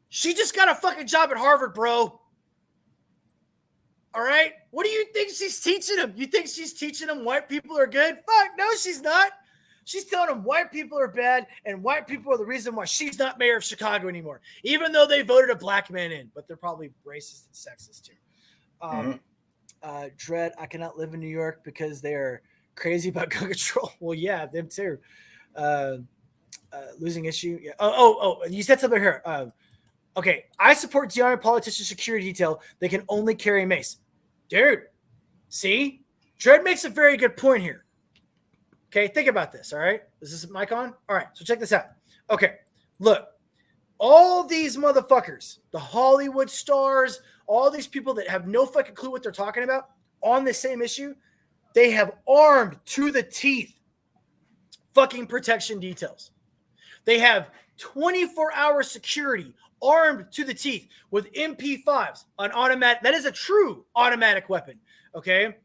S1: She just got a fucking job at Harvard, bro. All right? What do you think she's teaching them? You think she's teaching them white people are good? Fuck, no, she's not. She's telling them white people are bad and white people are the reason why she's not mayor of Chicago anymore, even though they voted a black man in, but they're probably racist and sexist too. Dredd, I cannot live in New York because they are crazy about gun control. Well, yeah, them too. Losing issue. Yeah. Oh, you said something here. Okay, I support DeArmond politician security detail. They can only carry a mace. Dude, see? Dredd makes a very good point here. Okay, think about this, all right? Is this mic on? All right, so check this out. Okay, look. all these motherfuckers, the Hollywood stars, all these people that have no fucking clue what they're talking about on the same issue, they have armed to the teeth fucking protection details. They have 24-hour security armed to the teeth with MP5s, an automatic. That is a true automatic weapon, okay?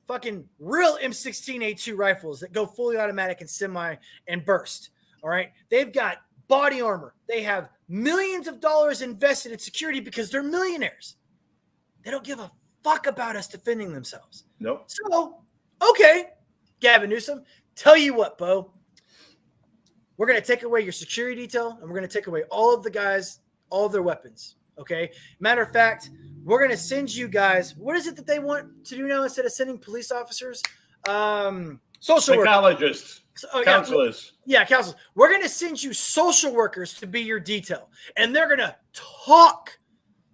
S1: Fucking real M16A2 rifles that go fully automatic and semi and burst, all right? They've got body armor. They have millions of dollars invested in security because they're millionaires. They don't give a fuck about us defending themselves.
S2: Nope.
S1: So, okay, Gavin Newsom, tell you what, Bo. We're going to take away your security detail, and we're going to take away all of the guys, all of their weapons, okay? Matter of fact, we're going to send you guys – what is it that they want to do now instead of sending police officers? Social workers.
S2: Psychologists, counselors.
S1: Yeah, counselors. We're going to send you social workers to be your detail, and they're going to talk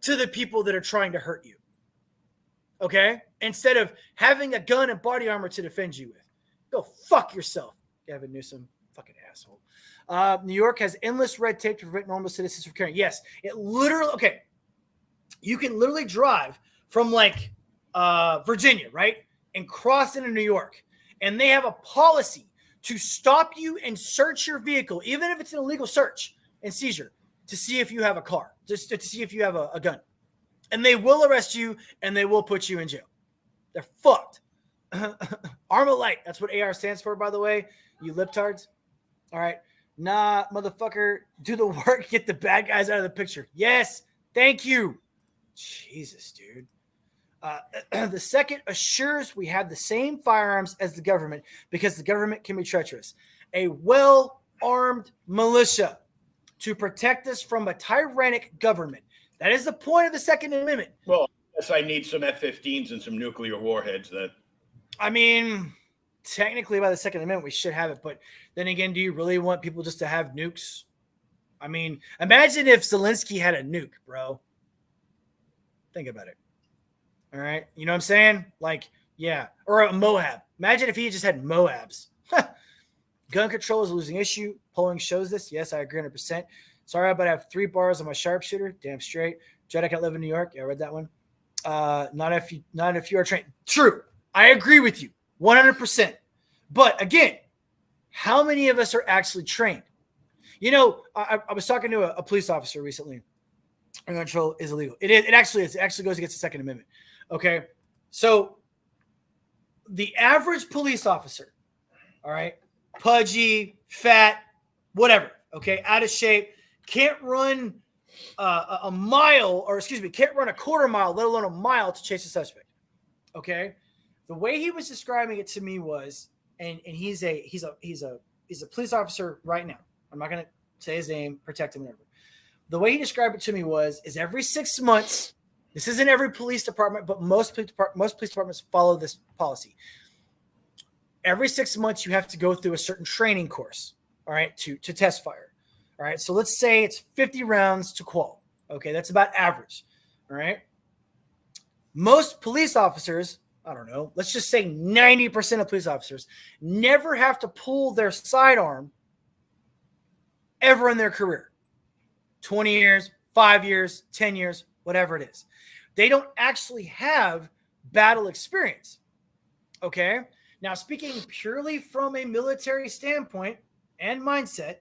S1: to the people that are trying to hurt you, okay? Instead of having a gun and body armor to defend you with. Go fuck yourself, Gavin Newsom. Fucking asshole. New York has endless red tape to prevent normal citizens from carrying. Yes, it literally, okay. You can literally drive from like Virginia, right? And cross into New York. And they have a policy to stop you and search your vehicle, even if it's an illegal search and seizure, to see if you have a car, just to see if you have a gun. And they will arrest you and they will put you in jail. They're fucked. Armalite, that's what AR stands for, by the way, you libtards. All right. Nah, motherfucker, do the work, get the bad guys out of the picture. Yes, thank you. Jesus, dude. The second assures we have the same firearms as the government because the government can be treacherous. A well-armed militia to protect us from a tyrannic government. That is the point of the Second Amendment.
S2: Well, yes, I need some F-15s and some nuclear warheads.
S1: I mean, technically by the Second Amendment, we should have it. But then again, do you really want people just to have nukes? I mean, imagine if Zelensky had a nuke, bro. Think about it. All right. You know what I'm saying? Like, yeah. Or a Moab. Imagine if he just had Moabs. Gun control is a losing issue. Polling shows this. Yes, I agree 100%. Sorry, but I have 3 bars on my sharpshooter. Damn straight. Jedi can't live in New York. Yeah, I read that one. Not if you are trained. True. I agree with you 100%. But again, how many of us are actually trained? You know, I was talking to a police officer recently. Gun control is illegal. It actually is. It actually goes against the Second Amendment. Okay. So the average police officer, all right, pudgy, fat, whatever, okay, out of shape, can't run a mile, or excuse me, can't run a quarter mile, let alone a mile to chase a suspect. Okay. The way he was describing it to me was, and he's a police officer right now. I'm not going to say his name, protect him, whatever. The way he described it to me is every 6 months, this isn't every police department, but most police departments follow this policy. Every 6 months, you have to go through a certain training course, all right, to test fire. All right, so let's say it's 50 rounds to qual. Okay, that's about average. All right. Most police officers, I don't know, let's just say 90% of police officers never have to pull their sidearm ever in their career. 20 years, 5 years, 10 years, whatever it is. They don't actually have battle experience. Okay. Now, speaking purely from a military standpoint and mindset,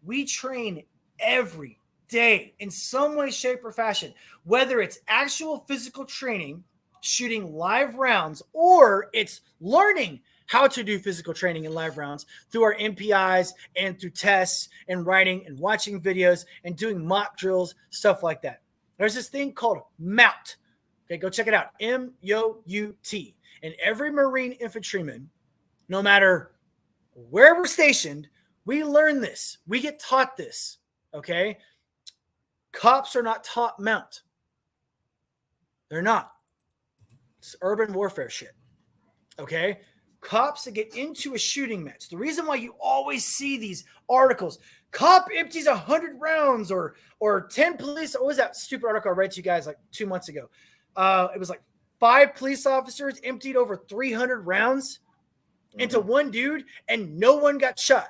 S1: we train every day in some way, shape, or fashion, whether it's actual physical training, shooting live rounds, or it's learning how to do physical training in live rounds through our MPIs and through tests and writing and watching videos and doing mock drills, stuff like that. There's this thing called MOUT. Okay, go check it out. MOUT. And every Marine infantryman, no matter where we're stationed, we learn this. We get taught this. Okay? Cops are not taught MOUT. They're not. It's urban warfare shit. Okay? Cops that get into a shooting match. The reason why you always see these articles, cop empties 100 rounds or 10 police. What was that stupid article I read to you guys like 2 months ago? It was like 5 police officers emptied over 300 rounds into one dude and no one got shot.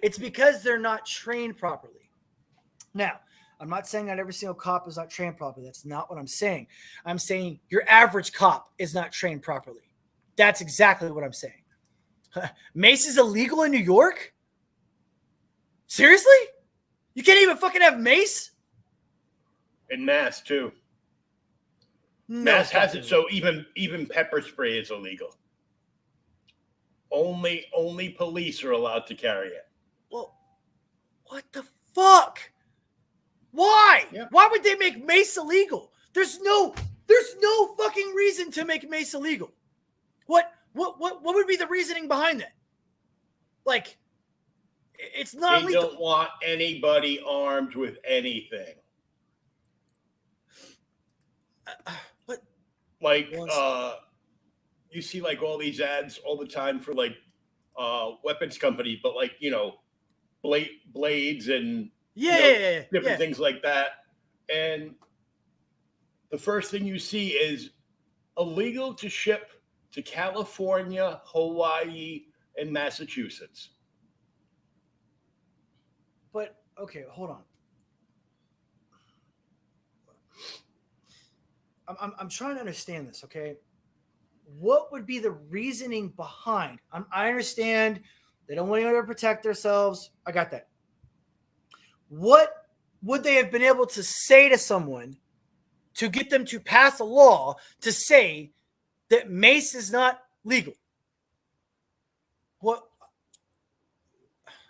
S1: It's because they're not trained properly. Now, I'm not saying that every single cop is not trained properly. That's not what I'm saying. I'm saying your average cop is not trained properly. That's exactly what I'm saying. Mace is illegal in New York? Seriously? You can't even fucking have mace?
S2: In Mass too.
S1: No
S2: Mass has
S1: fucking
S2: it so even pepper spray is illegal. Only police are allowed to carry it.
S1: Well, what the fuck? Why?
S2: Yeah.
S1: Why would they make mace illegal? There's no fucking reason to make mace illegal. What would be the reasoning behind that? Like, it's not
S2: They
S1: lethal.
S2: don't want anybody armed with anything.
S1: What?
S2: Like
S1: Well,
S2: you see like all these ads all the time for like weapons company, but like, you know, blades and
S1: Yeah,
S2: different things like that. And the first thing you see is illegal to ship to California, Hawaii, and Massachusetts.
S1: But okay, hold on. I'm trying to understand this, okay? What would be the reasoning behind? I understand they don't want anyone to protect themselves. I got that. What would they have been able to say to someone to get them to pass a law to say that mace is not legal? What?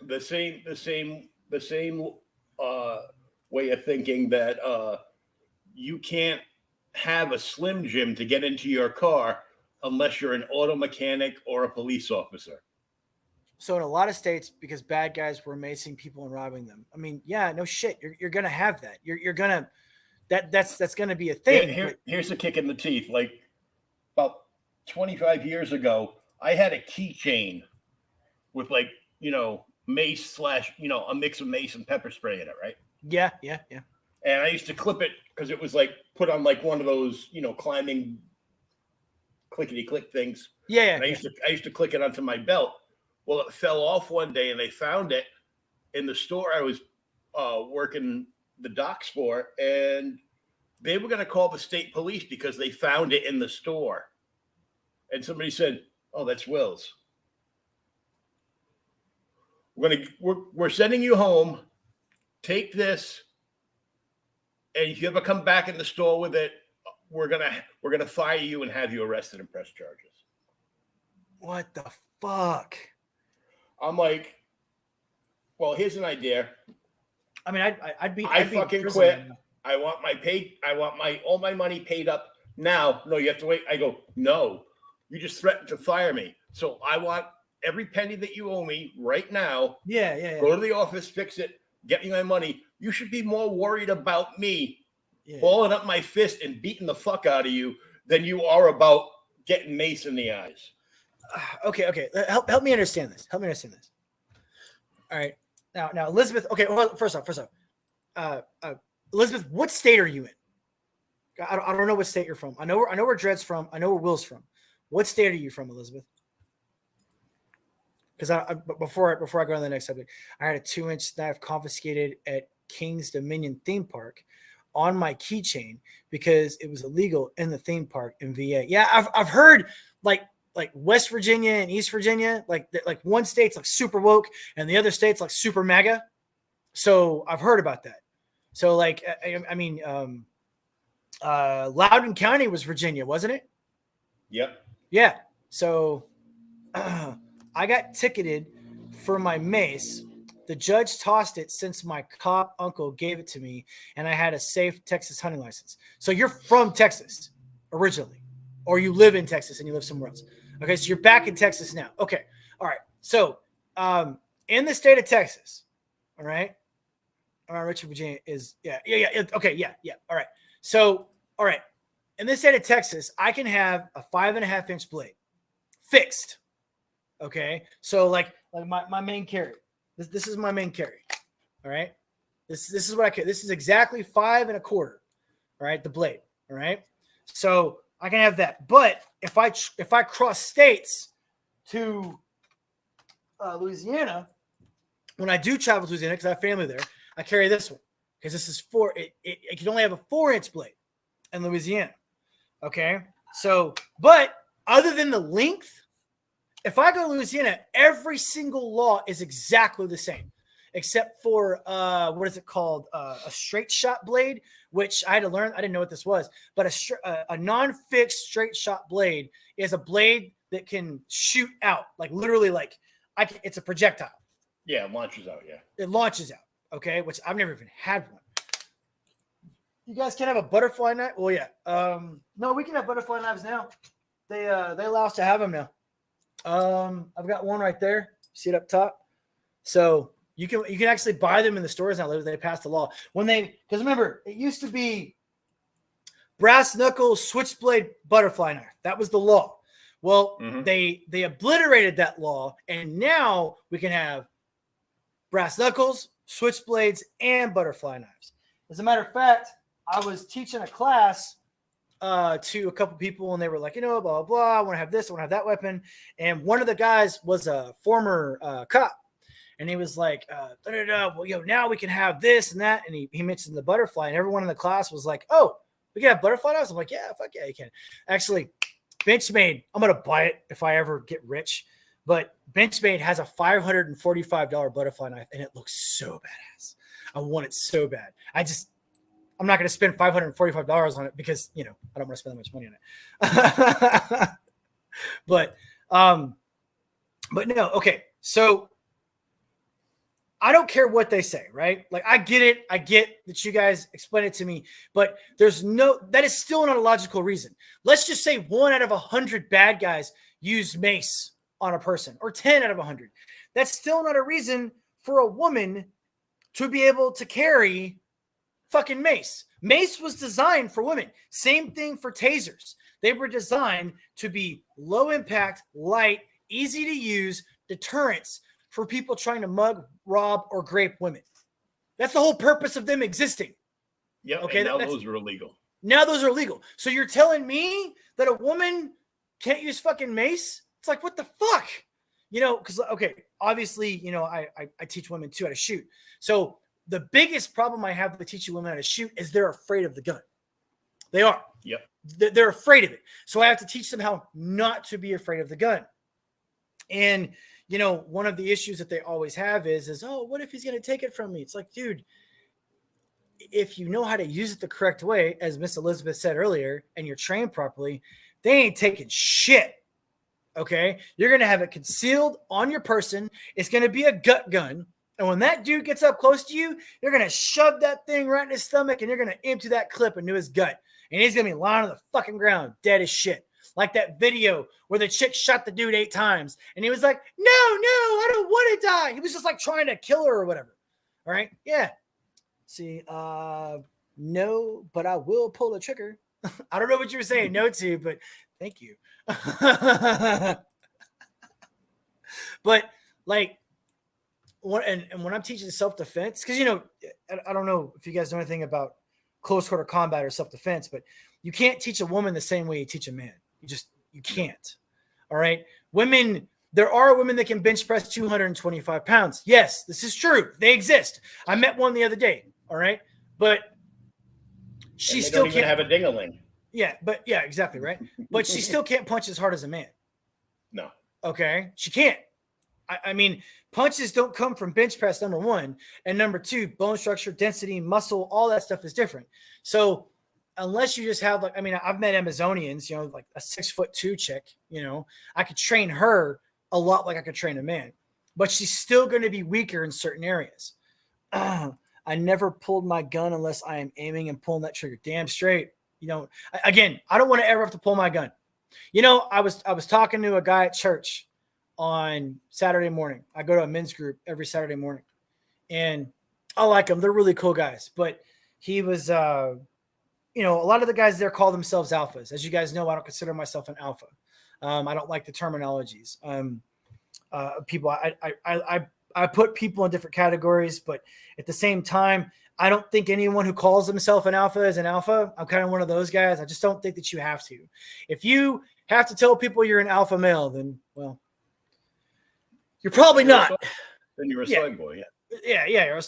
S2: The same way of thinking that you can't have a Slim Jim to get into your car unless you're an auto mechanic or a police officer.
S1: So in a lot of states, because bad guys were macing people and robbing them. I mean, yeah, no shit. You're gonna have that. You're gonna that's gonna be a thing.
S2: Here's a kick in the teeth. Like about 25 years ago, I had a keychain with like, mace / a mix of mace and pepper spray in it, right?
S1: Yeah.
S2: And I used to clip it because it was like put on like one of those, climbing clickety click things.
S1: Yeah.
S2: And I used to click it onto my belt. Well, it fell off one day and they found it in the store I was working the docks for, and they were going to call the state police because they found it in the store. And somebody said, "Oh, that's Will's. We're sending you home. Take this, and if you ever come back in the store with it, we're gonna fire you and have you arrested and press charges."
S1: What the fuck?
S2: I'm like, well, here's an idea.
S1: I mean, I'd be
S2: fucking quit. I want all my money paid up now. No, you have to wait. I go, no, you just threatened to fire me. So I want every penny that you owe me right now.
S1: Yeah.
S2: Go to the office, fix it, get me my money. You should be more worried about me balling up my fist and beating the fuck out of you than you are about getting mace in the eyes.
S1: Okay. Help me understand this. All right. Now, Elizabeth. Okay. Well, first off, Elizabeth, what state are you in? I don't know what state you're from. I know where Dred's from. I know where Will's from. What state are you from, Elizabeth? Because before I go on to the next subject, I had a 2-inch knife confiscated at King's Dominion theme park on my keychain because it was illegal in the theme park in VA. Yeah, I've heard like West Virginia and East Virginia, like one state's like super woke and the other state's like super mega. So I've heard about that. So like, I mean, Loudoun County was Virginia, wasn't it?
S2: Yep.
S1: Yeah. So I got ticketed for my mace. The judge tossed it since my cop uncle gave it to me and I had a safe Texas hunting license. So you're from Texas originally, or you live in Texas and you live somewhere else. Okay. So you're back in Texas now. Okay. All right. So in the state of Texas, all right. Richmond, Virginia is, yeah. Okay. Yeah. All right. So, all right. In the state of Texas, I can have a 5.5-inch blade fixed. Okay. So like my main carry, this is my main carry. All right. This is what I can, this is exactly 5 1/4. All right. The blade. All right. So I can have that. But if I cross states to Louisiana, when I do travel to Louisiana, because I have family there, I carry this one because this is it can only have a 4-inch blade in Louisiana. Okay. So, but other than the length, if I go to Louisiana, every single law is exactly the same, except for what is it called? A straight shot blade, which I had to learn. I didn't know what this was, but a non-fixed straight shot blade is a blade that can shoot out, like literally, like it's a projectile.
S2: Yeah, it launches out. Yeah,
S1: it launches out. Okay, which I've never even had one. You guys can't have a butterfly knife. Well, yeah. No, we can have butterfly knives now. They allow us to have them now. I've got one right there. See it up top. So you can actually buy them in the stores now. They passed the law because remember, it used to be brass knuckle switchblade butterfly knife. That was the law. Well, they obliterated that law, and now we can have brass knuckles, switchblades, and butterfly knives. As a matter of fact, I was teaching a class to a couple people, and they were like, blah, blah, blah. I want to have this. I want to have that weapon. And one of the guys was a former cop. And he was like, well, now we can have this and that. And he mentioned the butterfly, and everyone in the class was like, oh, we can have butterfly knives? I'm like, yeah, fuck yeah, you can. Actually, Benchmade, I'm going to buy it if I ever get rich. But Benchmade has a $545 butterfly knife, and it looks so badass. I want it so bad. I'm not going to spend $545 on it because, I don't want to spend that much money on it. but no. Okay. So I don't care what they say, right? Like, I get it. I get that you guys explain it to me, but that is still not a logical reason. Let's just say 1 out of 100 bad guys use mace on a person, or 10 out of 100. That's still not a reason for a woman to be able to carry fucking mace. Mace was designed for women. Same thing for tasers. They were designed to be low impact, light, easy to use deterrents for people trying to mug, rob, or grape women. That's the whole purpose of them existing.
S2: Yeah. Okay. Now those are illegal.
S1: Now those are illegal. So you're telling me that a woman can't use fucking mace? It's like, what the fuck? Because, okay, obviously, I teach women too how to shoot. So the biggest problem I have with teaching women how to shoot is they're afraid of the gun. They are.
S2: Yep.
S1: They're afraid of it. So I have to teach them how not to be afraid of the gun. And, one of the issues that they always have is, oh, what if he's going to take it from me? It's like, dude, if you know how to use it the correct way, as Miss Elizabeth said earlier, and you're trained properly, they ain't taking shit. Okay. You're going to have it concealed on your person. It's going to be a gut gun. And when that dude gets up close to you, you're going to shove that thing right in his stomach, and you're going to empty that clip into his gut. And he's going to be lying on the fucking ground, dead as shit. Like that video where the chick shot the dude 8 times. And he was like, no, I don't want to die. He was just like trying to kill her or whatever. All right. Yeah. See, no, but I will pull the trigger. I don't know what you were saying no to, but thank you. But like, and when I'm teaching self-defense, because, I don't know if you guys know anything about close quarter combat or self-defense, but you can't teach a woman the same way you teach a man. You can't. All right. There are women that can bench press 225 pounds. Yes, this is true. They exist. I met one the other day. All right. But she still
S2: don't even have a ding-a-ling.
S1: Yeah. But yeah, exactly. Right. But she still can't punch as hard as a man.
S2: No.
S1: Okay. She can't. I mean, punches don't come from bench press, number one. And number two, bone structure, density, muscle, all that stuff is different. So unless you just have I've met Amazonians, like a 6'2" chick, I could train her a lot like I could train a man, but she's still going to be weaker in certain areas. I never pulled my gun unless I am aiming and pulling that trigger. Damn straight. Again, I don't want to ever have to pull my gun. I was talking to a guy at church on Saturday morning. I go to a men's group every Saturday morning, and I like them. They're really cool guys, but he was, a lot of the guys there call themselves alphas. As you guys know, I don't consider myself an alpha. I don't like the terminologies. People, I put people in different categories, but at the same time, I don't think anyone who calls themselves an alpha is an alpha. I'm kind of one of those guys. I just don't think that you have to. If you have to tell people you're an alpha male, then, well, you're probably not.
S2: Then you're a
S1: Yeah.
S2: soy boy,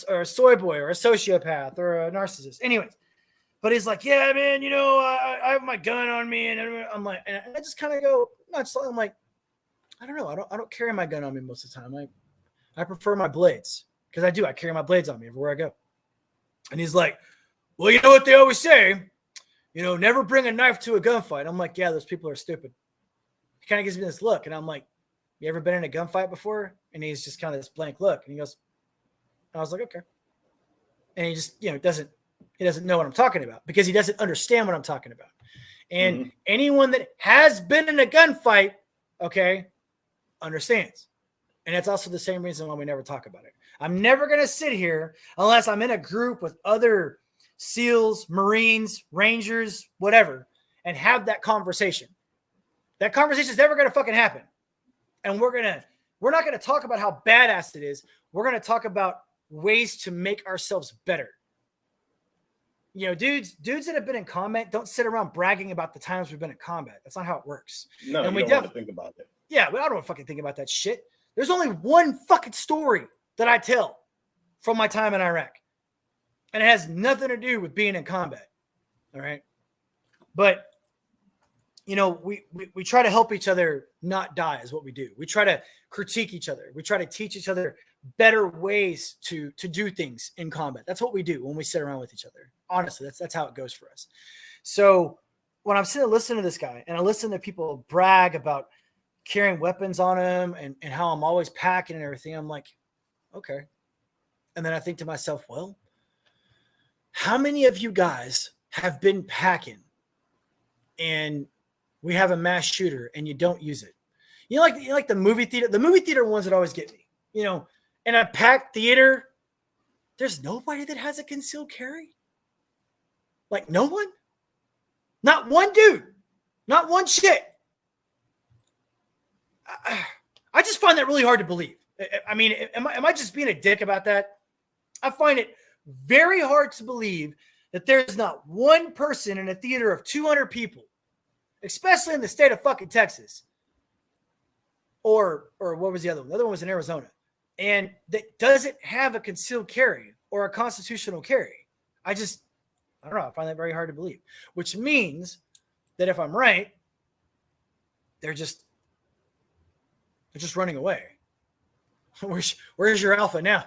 S1: or a soy boy or a sociopath or a narcissist. Anyways, but he's like, yeah, man, I have my gun on me, and I'm like, and I just kind of go, I'm like, I don't know, I don't carry my gun on me most of the time. I prefer my blades because I carry my blades on me everywhere I go. And he's like, well, you know what they always say, never bring a knife to a gunfight. I'm like, yeah, those people are stupid. He kind of gives me this look, and I'm like, you ever been in a gunfight before? And he's just kind of this blank look, and he goes, I was like, okay. And he just, doesn't know what I'm talking about because he doesn't understand what I'm talking about. And anyone that has been in a gunfight, okay, understands. And that's also the same reason why we never talk about it. I'm never going to sit here unless I'm in a group with other SEALs, Marines, Rangers, whatever, and have that conversation. That conversation is never going to fucking happen. And we're not going to talk about how badass it is. We're going to talk about ways to make ourselves better. Dudes that have been in combat don't sit around bragging about the times we've been in combat. That's not how it works.
S2: No,
S1: and
S2: you don't want to think about it.
S1: Yeah, but I don't want to fucking think about that shit. There's only one fucking story that I tell from my time in Iraq. And it has nothing to do with being in combat. All right. But, we try to help each other not die is what we do. We try to critique each other. We try to teach each other better ways to do things in combat. That's what we do when we sit around with each other. Honestly, that's how it goes for us. So when I'm sitting listening to this guy and I listen to people brag about carrying weapons on him and how I'm always packing and everything, I'm like, okay. And then I think to myself, well, how many of you guys have been packing and we have a mass shooter and you don't use it? Like the movie theater. The movie theater ones that always get me. In a packed theater, there's nobody that has a concealed carry. Like no one? Not one dude. Not one shit. I just find that really hard to believe. I mean, am I just being a dick about that? I find it very hard to believe that there's not one person in a theater of 200 people, especially in the state of fucking Texas. Or what was the other one? The other one was in Arizona. And that doesn't have a concealed carry or a constitutional carry. I don't know. I find that very hard to believe, which means that if I'm right, they're just running away. Where's your alpha now?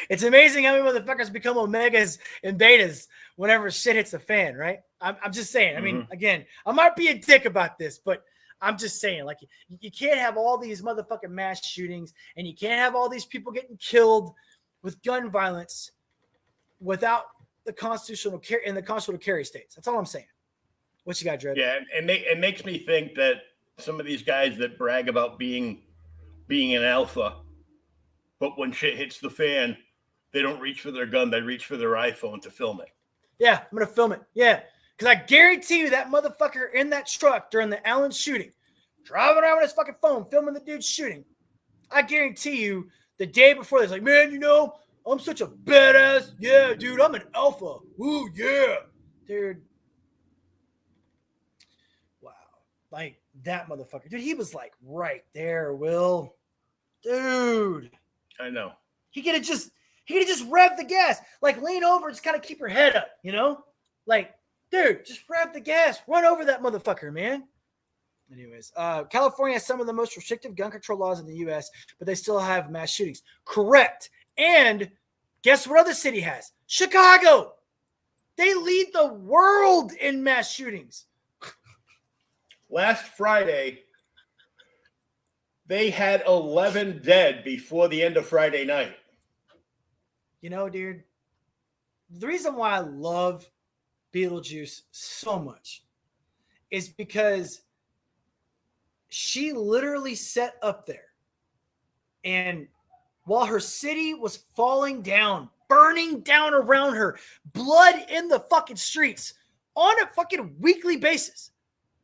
S1: It's amazing how many motherfuckers become omegas and betas whenever shit hits the fan, right? I'm just saying. I mean, again, I might be a dick about this, but I'm just saying, like, you can't have all these motherfucking mass shootings and you can't have all these people getting killed with gun violence without the constitutional carry in the constitutional carry states. That's all I'm saying. What you got, Dred?
S2: Yeah, it makes me think that some of these guys that brag about being an alpha, but when shit hits the fan, they don't reach for their gun. They reach for their iPhone to film it.
S1: Yeah, I'm going to film it. Yeah, because I guarantee you that motherfucker in that truck during the Allen shooting, driving around with his fucking phone, filming the dude shooting. I guarantee you the day before, he's like, man, I'm such a badass. Yeah, dude, I'm an alpha. Ooh, yeah. Dude. Wow. Like that motherfucker. Dude, he was like right there, Will. Dude.
S2: I know.
S1: He could have just revved the gas. Like lean over and just kind of keep your head up, Like, dude, just rev the gas. Run over that motherfucker, man. Anyways, California has some of the most restrictive gun control laws in the U.S., but they still have mass shootings. Correct. And guess what other city has? Chicago. They lead the world in mass shootings.
S2: Last Friday, they had 11 dead before the end of Friday night.
S1: Dude, the reason why I love Beetlejuice so much is because she literally sat up there and while her city was falling down, burning down around her, blood in the fucking streets on a fucking weekly basis,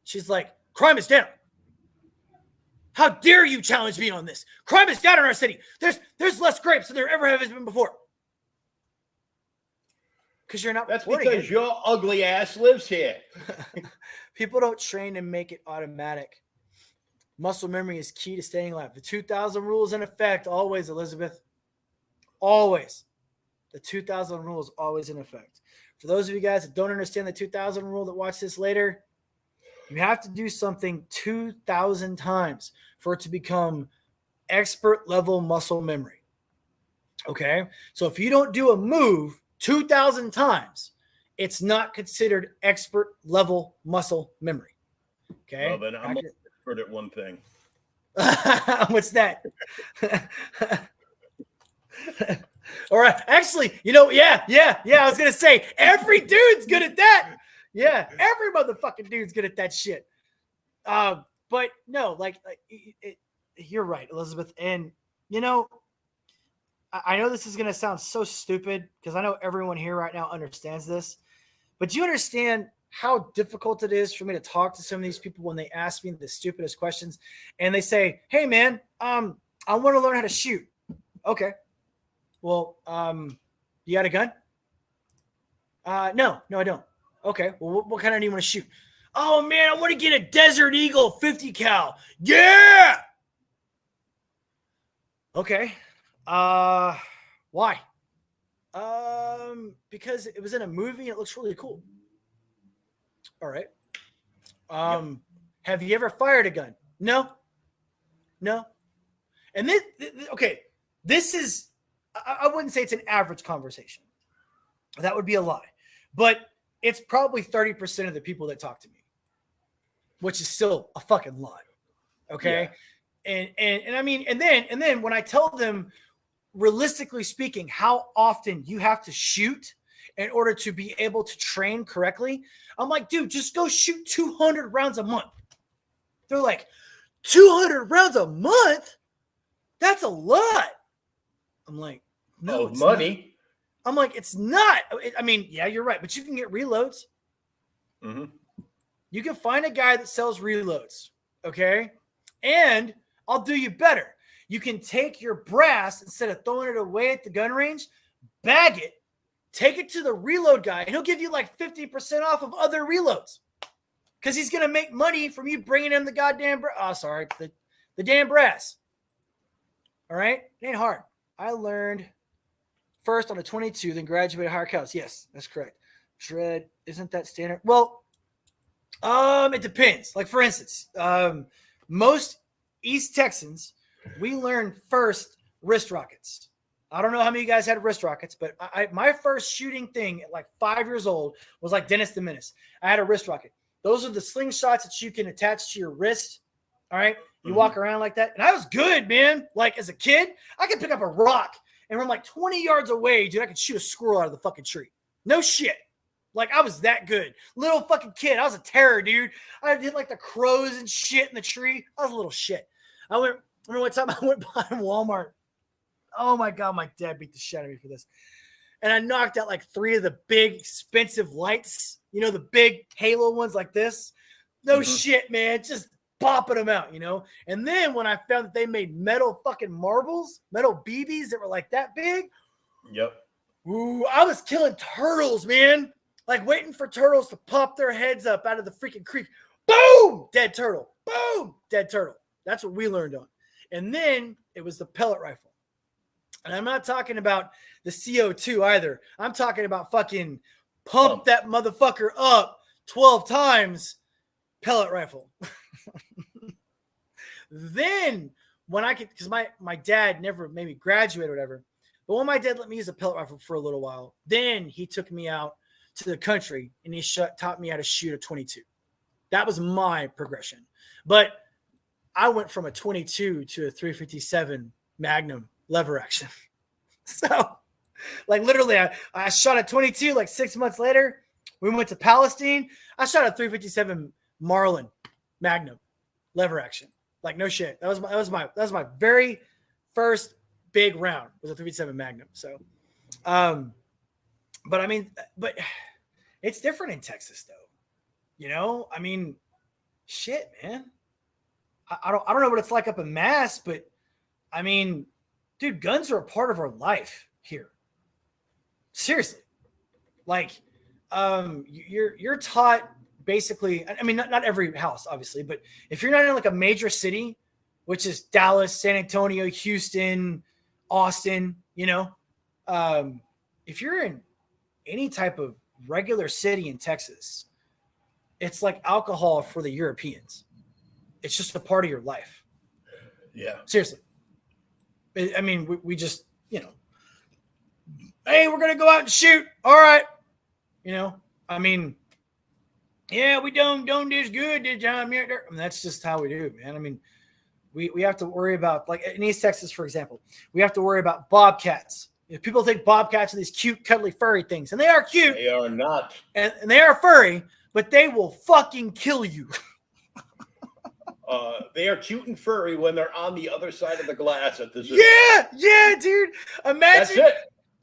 S1: she's like, crime is down. How dare you challenge me on this? Crime is down in our city. There's less grapes than there ever has been before. Because you're not.
S2: That's because your ugly ass lives here.
S1: People don't train and make it automatic. Muscle memory is key to staying alive. The 2000 rule is in effect always, Elizabeth. Always. The 2000 rule is always in effect. For those of you guys that don't understand the 2000 rule that watch this later, you have to do something 2,000 times for it to become expert level muscle memory. Okay? So if you don't do a move 2,000 times, it's not considered expert level muscle memory. Okay?
S2: Well, then I'm expert at one thing.
S1: What's that? All right. Actually, yeah. I was going to say, every dude's good at that. Yeah. Every motherfucking dude's good at that shit. But no, you're right, Elizabeth. And, I know this is going to sound so stupid because I know everyone here right now understands this. But do you understand how difficult it is for me to talk to some of these people when they ask me the stupidest questions and they say, hey, man, I want to learn how to shoot. Okay. Well, you got a gun? No, I don't. Okay. Well, what kind do you want to shoot? Oh, man, I want to get a Desert Eagle 50 cal. Yeah. Okay. Why? Because it was in a movie and it looks really cool. All right. Have you ever fired a gun? No. And this is, I wouldn't say it's an average conversation. That would be a lie. But it's probably 30% of the people that talk to me, which is still a fucking lot. Okay. Yeah. And I mean, and then when I tell them, realistically speaking, how often you have to shoot in order to be able to train correctly, I'm like, dude, just go shoot 200 rounds a month. They're like, 200 rounds a month? That's a lot. I'm like, no, it's money. Not. I'm like, it's not. I mean, yeah, you're right, but you can get reloads. Mm-hmm. You can find a guy that sells reloads, okay? And I'll do you better. You can take your brass, instead of throwing it away at the gun range, bag it, take it to the reload guy, and he'll give you like 50% off of other reloads because he's going to make money from you bringing him the goddamn the damn brass. All right? It ain't hard. I learned first on a 22, then graduated higher cals. Yes, that's correct. Shred, isn't that standard? Well, it depends. Like, for instance, most East Texans, we learned first wrist rockets. I don't know how many of you guys had wrist rockets, but my first shooting thing at like 5 years old was like Dennis the Menace. I had a wrist rocket. Those are the slingshots that you can attach to your wrist. All right. You walk around like that. And I was good, man. Like, as a kid, I could pick up a rock and from like 20 yards away, dude, I could shoot a squirrel out of the fucking tree. No shit. Like, I was that good. Little fucking kid. I was a terror, dude. I did like the crows and shit in the tree. I was a little shit. I remember one time I went by Walmart. Oh my God, my dad beat the shit out of me for this. And I knocked out like 3 of the big expensive lights, the big halo ones like this. No shit, man. Just bopping them out, And then when I found that they made metal fucking marbles, metal BBs that were like that big.
S2: Yep.
S1: Ooh, I was killing turtles, man. Like waiting for turtles to pop their heads up out of the freaking creek. Boom! Dead turtle. Boom! Dead turtle. That's what we learned on. And then it was the pellet rifle. And I'm not talking about the CO2 either. I'm talking about fucking pump that motherfucker up 12 times pellet rifle. Then when I could, because my dad never made me graduate or whatever, but when my dad let me use a pellet rifle for a little while, then he took me out to the country and he taught me how to shoot a 22. That was my progression. But I went from a 22 to a 357 Magnum lever action. So, like, literally, I shot a 22 like 6 months later. We went to Palestine. I shot a 357 Marlin Magnum lever action. Like, no shit. That was my very first big round, was a 357 Magnum. So, but I mean, but it's different in Texas though. I mean, shit, man. I don't know what it's like up in Mass, but I mean, dude, guns are a part of our life here. Seriously. Like, you're taught basically, I mean, not every house, obviously, but if you're not in like a major city, which is Dallas, San Antonio, Houston, Austin, if you're in any type of regular city in Texas, it's like alcohol for the Europeans. It's just a part of your life.
S2: Yeah.
S1: Seriously. I mean, we just, hey, we're going to go out and shoot. All right. I mean, yeah, we don't do as good, did John? I mean, that's just how we do, man. I mean, we have to worry about, like in East Texas, for example, we have to worry about bobcats. People think bobcats are these cute, cuddly, furry things, and they are cute.
S2: They are not.
S1: And they are furry, but they will fucking kill you.
S2: They are cute and furry when they're on the other side of the glass at the zoo.
S1: Yeah, dude.
S2: That's it.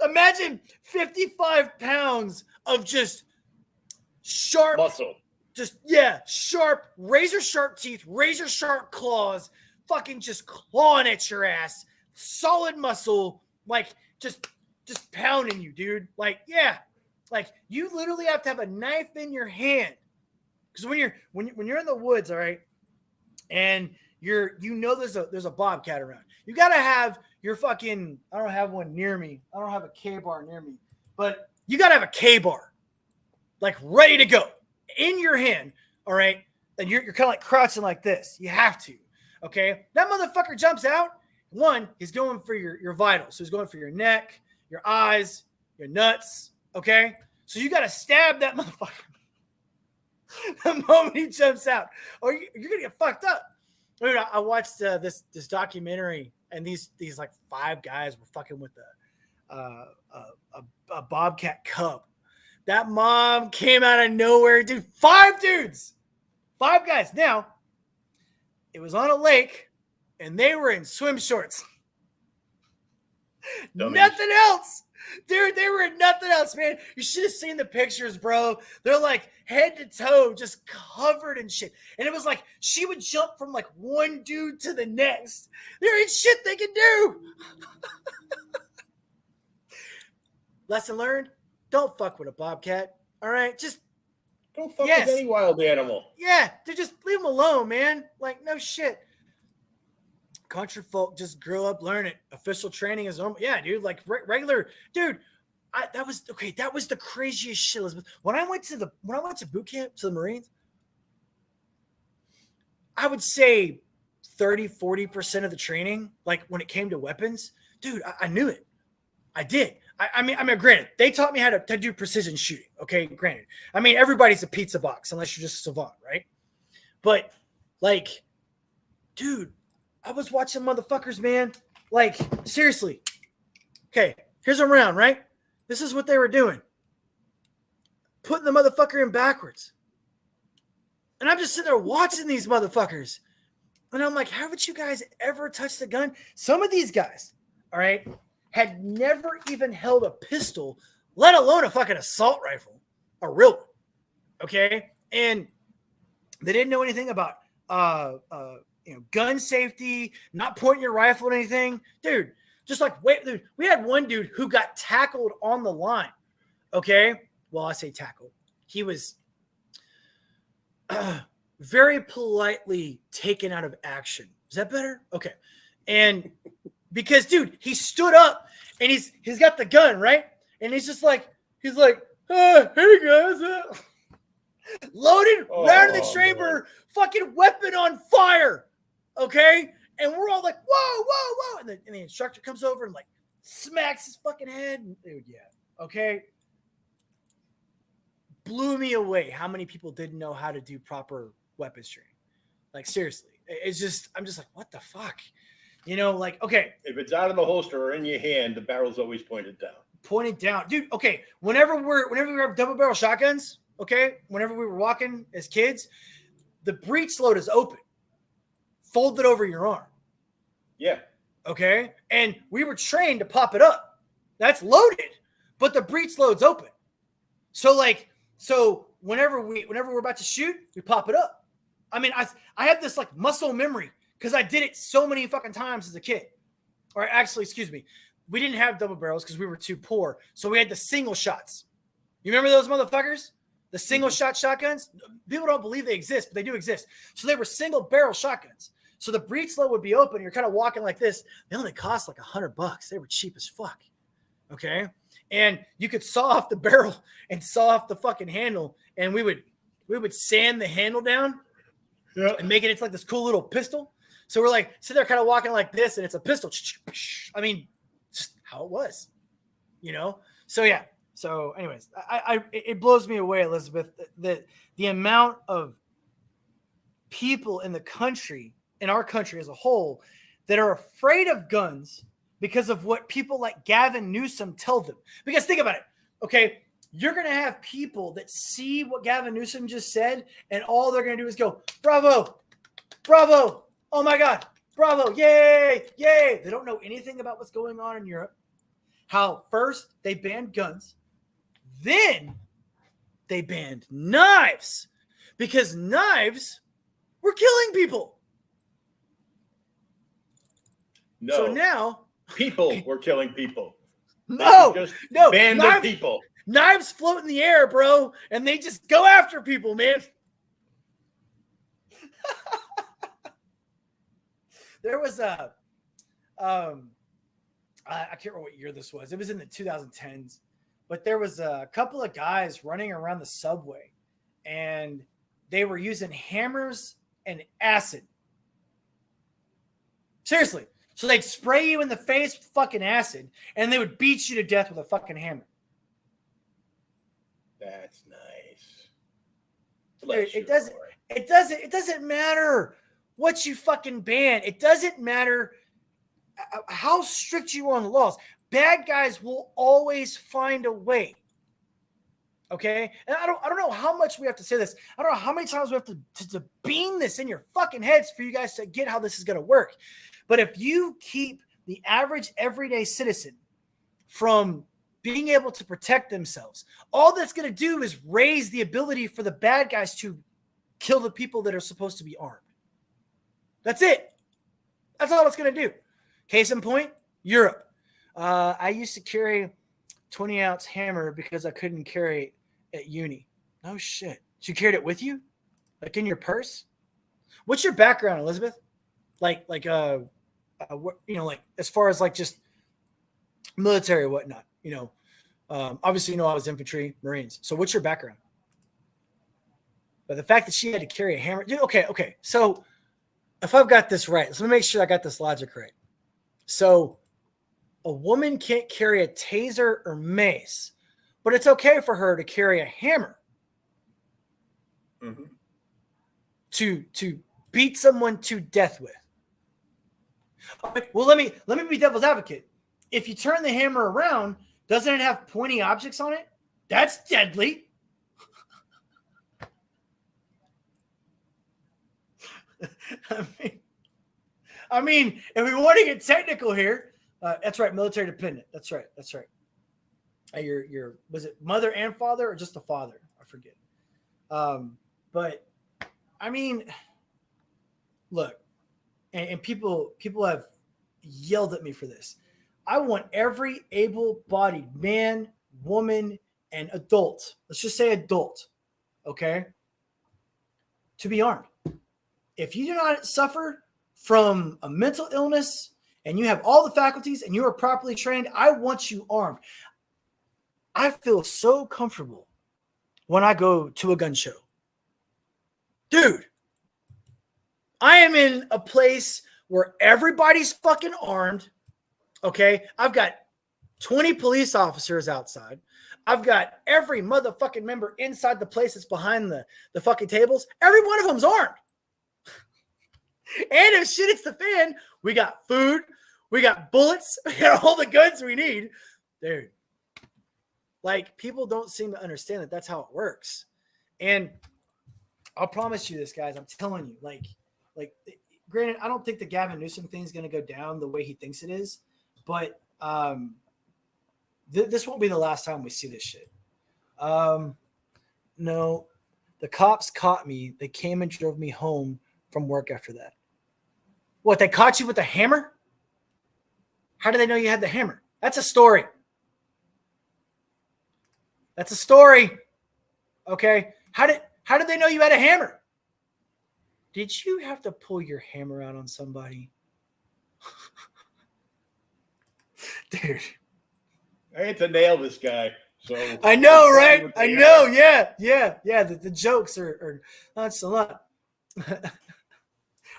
S1: Imagine 55 pounds of just sharp
S2: muscle.
S1: Sharp, razor sharp teeth, razor sharp claws, fucking just clawing at your ass. Solid muscle, like just pounding you, dude. Like, yeah. Like you literally have to have a knife in your hand. Because when you're in the woods, all right, and there's a bobcat around. You gotta have your fucking, I don't have one near me. I don't have a K-bar near me. But you gotta have a K-bar. Like ready to go. In your hand, all right? And you're kind of like crouching like this. You have to, okay? That motherfucker jumps out. One, he's going for your vitals. So he's going for your neck, your eyes, your nuts, okay? So you got to stab that motherfucker the moment he jumps out, or you're going to get fucked up. Dude, I watched this documentary, and these like 5 guys were fucking with a bobcat cub. That mom came out of nowhere, dude. 5 dudes. 5 guys. Now, it was on a lake, and they were in swim shorts. Nothing else. Dude, they were in nothing else, man. You should have seen the pictures, bro. They're like head to toe, just covered in shit. And it was like she would jump from like one dude to the next. There ain't shit they can do. Lesson learned. Don't fuck with a bobcat, all right? Just
S2: don't fuck with any wild animal.
S1: Yeah, just leave them alone, man. Like, no shit. Country folk just grow up learning. Official training is normal. Yeah, dude, like regular. Dude, that was the craziest shit, Elizabeth. When I went to boot camp, to the Marines, I would say 30-40% of the training, like when it came to weapons, dude, I knew it. I did. I mean, granted, they taught me how to do precision shooting. Okay, granted. I mean, everybody's a pizza box unless you're just a savant, right? But, like, dude, I was watching motherfuckers, man. Like, seriously. Okay, here's a round, right? This is what they were doing. Putting the motherfucker in backwards. And I'm just sitting there watching these motherfuckers. And I'm like, haven't you guys ever touched a gun? Some of these guys, all right, had never even held a pistol, let alone a fucking assault rifle, a real one, okay? And they didn't know anything about, gun safety, not pointing your rifle at anything. Dude, just like, dude, we had one dude who got tackled on the line, okay? Well, I say tackled. He was very politely taken out of action. Is that better? Okay. And because, dude, he stood up and he's got the gun, right? And he's like, hey guys, loaded, round in the chamber, fucking weapon on fire, okay? And we're all like, whoa, and the instructor comes over and like smacks his fucking head. And, dude, yeah, okay. Blew me away how many people didn't know how to do proper weapons training. Like, seriously, I'm just like, what the fuck? Like, okay.
S2: If it's out of the holster or in your hand, the barrel's always pointed down.
S1: Pointed down. Dude, okay. Whenever we have double barrel shotguns, okay, whenever we were walking as kids, the breech load is open. Folded over your arm.
S2: Yeah.
S1: Okay? And we were trained to pop it up. That's loaded, but the breech load's open. So whenever we're about to shoot, we pop it up. I mean, I have this like muscle memory because I did it so many fucking times as a kid. Or actually, excuse me, we didn't have double barrels because we were too poor. So we had the single shots. You remember those motherfuckers? The single shot shotguns, people don't believe they exist, but they do exist. So they were single barrel shotguns. So the breech-load would be open. You're kind of walking like this. They only cost like $100. They were cheap as fuck. Okay. And you could saw off the barrel and saw off the fucking handle. And we would sand the handle down and make it into like this cool little pistol. So we're like, sit there kind of walking like this, and it's a pistol. I mean, just how it was, you know? So yeah. So anyways, it blows me away, Elizabeth, that the amount of people in the country, in our country as a whole, that are afraid of guns because of what people like Gavin Newsom tell them. Because think about it. Okay. You're going to have people that see what Gavin Newsom just said, and all they're going to do is go, bravo, bravo. Oh my God, bravo. Yay. Yay. They don't know anything about what's going on in Europe. How first they banned guns. Then they banned knives because knives were killing people.
S2: No.
S1: So now
S2: people were killing people.
S1: No.
S2: Banned the people.
S1: Knives float in the air, bro, and they just go after people, man. There was a I can't remember what year this was. It was in the 2010s. But there was a couple of guys running around the subway, and they were using hammers and acid. Seriously. So they'd spray you in the face with fucking acid, and they would beat you to death with a fucking hammer.
S2: That's nice.
S1: It doesn't matter what you fucking ban. It doesn't matter how strict you are on the laws. Bad guys will always find a way. Okay? And I don't know how much we have to say this. I don't know how many times we have to beam this in your fucking heads for you guys to get how this is going to work. But if you keep the average everyday citizen from being able to protect themselves, all that's going to do is raise the ability for the bad guys to kill the people that are supposed to be armed. That's it. That's all it's going to do. Case in point, Europe. I used to carry 20-ounce hammer because I couldn't carry it at uni. No shit. So you carried it with you? Like in your purse? What's your background, Elizabeth? Like as far as like just military or whatnot, obviously, I was infantry, Marines. So what's your background? But the fact that she had to carry a hammer. Dude, okay. So if I've got this right, let me make sure I got this logic right. So a woman can't carry a taser or mace, but it's okay for her to carry a hammer to beat someone to death with. Okay, well, let me be devil's advocate. If you turn the hammer around, doesn't it have pointy objects on it? That's deadly. I mean, if we want to get technical here, that's right, military dependent. That's right. Your was it mother and father or just the father? I forget. But I mean, look, and people have yelled at me for this. I want every able-bodied man, woman, and adult, let's just say adult, okay, to be armed. If you do not suffer from a mental illness and you have all the faculties and you are properly trained, I want you armed. I feel so comfortable when I go to a gun show. Dude, I am in a place where everybody's fucking armed. Okay, I've got 20 police officers outside. I've got every motherfucking member inside the place that's behind the fucking tables. Every one of them's armed. And if shit hits the fan, we got food, we got bullets, we got all the guns we need. Dude, like, people don't seem to understand that that's how it works. And I'll promise you this, guys. I'm telling you, like, granted, I don't think the Gavin Newsom thing is going to go down the way he thinks it is, but this won't be the last time we see this shit. No, the cops caught me. They came and drove me home from work after that. What, they caught you with a hammer? How do they know you had the hammer? That's a story. That's a story. Okay. How did they know you had a hammer? Did you have to pull your hammer out on somebody? Dude.
S2: I had to nail this guy. So
S1: I know, right? I know. Yeah. The jokes are not so much.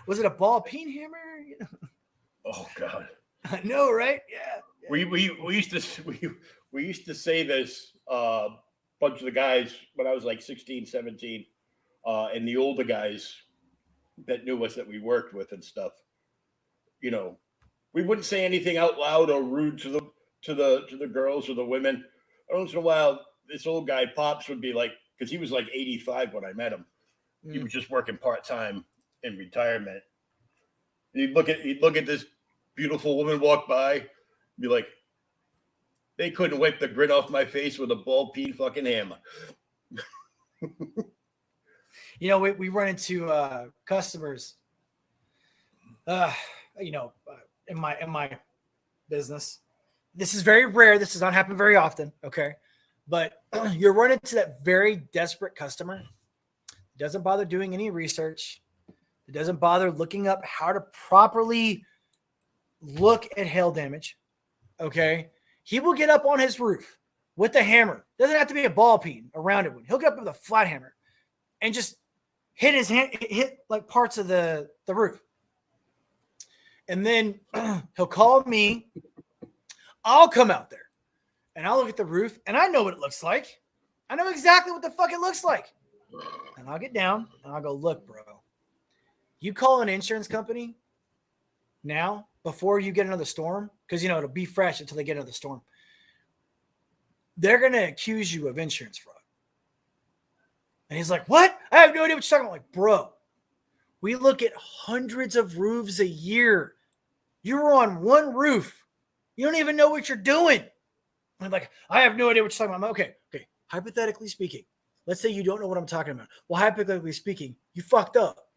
S1: Was it a ball peen hammer?
S2: Oh God.
S1: I know, right? Yeah.
S2: We used to say this bunch of the guys when I was like 16, 17, and the older guys that knew us that we worked with and stuff. You know, we wouldn't say anything out loud or rude to the girls or the women. Every once in a while, this old guy Pops would be like, because he was like 85 when I met him. He was just working part-time in retirement. And he'd look at this beautiful woman walk by, be like, they couldn't wipe the grin off my face with a ball peen fucking hammer.
S1: You know, we run into customers, you know, in my business. This is very rare. This does not happen very often. Okay. But you're running into that very desperate customer. Doesn't bother doing any research. It doesn't bother looking up how to properly look at hail damage. Okay. He will get up on his roof with the hammer. Doesn't have to be a ball peen, a rounded one. He'll get up with a flat hammer and just hit like parts of the roof. And then he'll call me. I'll come out there and I'll look at the roof and I know what it looks like. I know exactly what the fuck it looks like. And I'll get down and I'll go, look, bro, you call an insurance company now before you get another storm, because, you know, it'll be fresh until they get another storm. They're going to accuse you of insurance fraud. And he's like, what? I have no idea what you're talking about. I'm like, bro, we look at hundreds of roofs a year. You're on one roof. You don't even know what you're doing. I'm like, I have no idea what you're talking about. I'm like, okay. Hypothetically speaking, let's say you don't know what I'm talking about. Well, hypothetically speaking, you fucked up.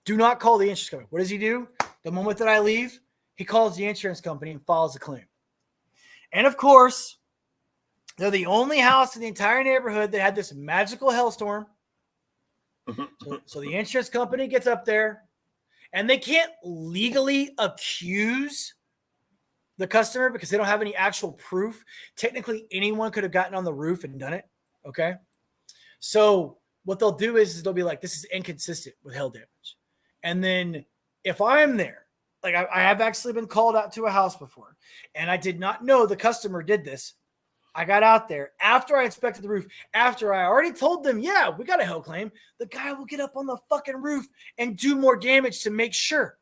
S1: Do not call the insurance company. What does he do? The moment that I leave, he calls the insurance company and files a claim. And of course, they're the only house in the entire neighborhood that had this magical hailstorm. So the insurance company gets up there and they can't legally accuse the customer because they don't have any actual proof. Technically, anyone could have gotten on the roof and done it. Okay. So what they'll do is they'll be like, this is inconsistent with hail damage. And then if I'm there, like I have actually been called out to a house before and I did not know the customer did this. I got out there after I inspected the roof, after I already told them, yeah, we got a hail claim. The guy will get up on the fucking roof and do more damage to make sure.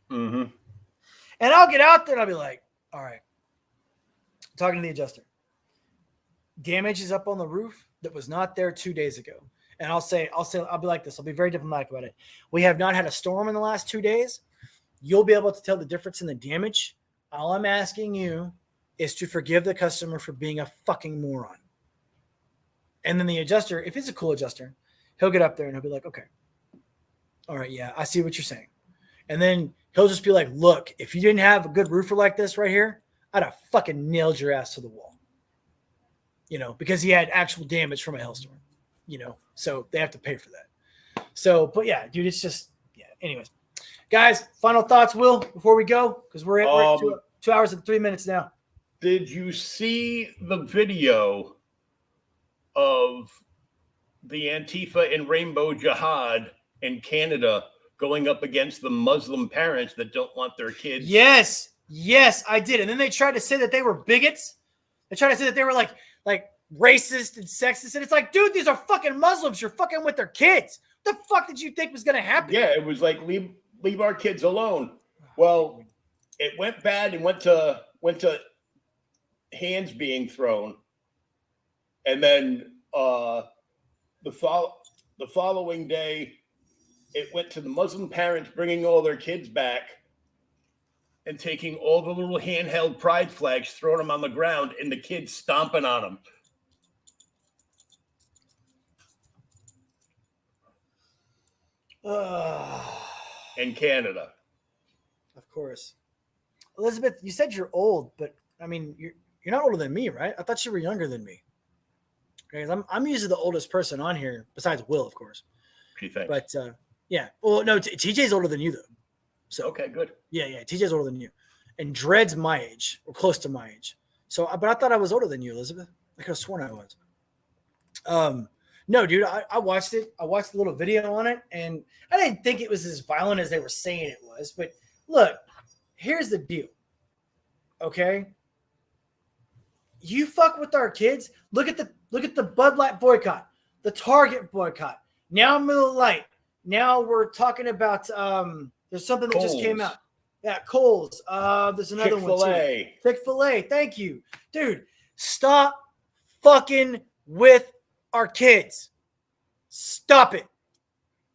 S2: Mm-hmm.
S1: And I'll get out there and I'll be like, all right, talking to the adjuster. Damage is up on the roof that was not there 2 days ago. And I'll be like this. I'll be very diplomatic about it. We have not had a storm in the last 2 days. You'll be able to tell the difference in the damage. All I'm asking you is to forgive the customer for being a fucking moron. And then the adjuster, if he's a cool adjuster, he'll get up there and he'll be like, okay, all right, yeah, I see what you're saying. And then he'll just be like, look, if you didn't have a good roofer like this right here, I'd have fucking nailed your ass to the wall. You know, because he had actual damage from a hailstorm, you know, so they have to pay for that. So, but yeah, dude, it's just, yeah. Anyways, guys, final thoughts, Will, before we go, because we're at 2 hours and 3 minutes now.
S2: Did you see the video of the Antifa and Rainbow Jihad in Canada going up against the Muslim parents that don't want their kids?
S1: Yes, I did. And then they tried to say that they were bigots. They tried to say that they were like racist and sexist. And it's like, dude, these are fucking Muslims. You're fucking with their kids. What the fuck did you think was going to happen?
S2: Yeah, it was like, leave our kids alone. Well, it went bad and went to hands being thrown. And then the following day, it went to the Muslim parents bringing all their kids back and taking all the little handheld pride flags, throwing them on the ground, and the kids stomping on them. In Canada.
S1: Of course. Elizabeth, you said you're old, but I mean, you're not older than me, right? I thought you were younger than me. because I'm usually the oldest person on here besides Will, of course.
S2: Gee, thanks.
S1: But yeah, well, no, TJ's older than you though. So
S2: okay, good.
S1: Yeah, TJ's older than you, and Dred's my age or close to my age. So, but I thought I was older than you, Elizabeth. I could have sworn I was. No, dude, I watched it. I watched a little video on it, and I didn't think it was as violent as they were saying it was. But look, here's the deal. Okay, you fuck with our kids. Look at the Bud Light boycott, the Target boycott. Now Miller Lite. Now we're talking about there's something that
S2: Kohl's.
S1: just came out. Yeah, Kohl's. There's another one too. Chick-fil-A. Thank you, dude. Stop fucking with our kids. Stop it.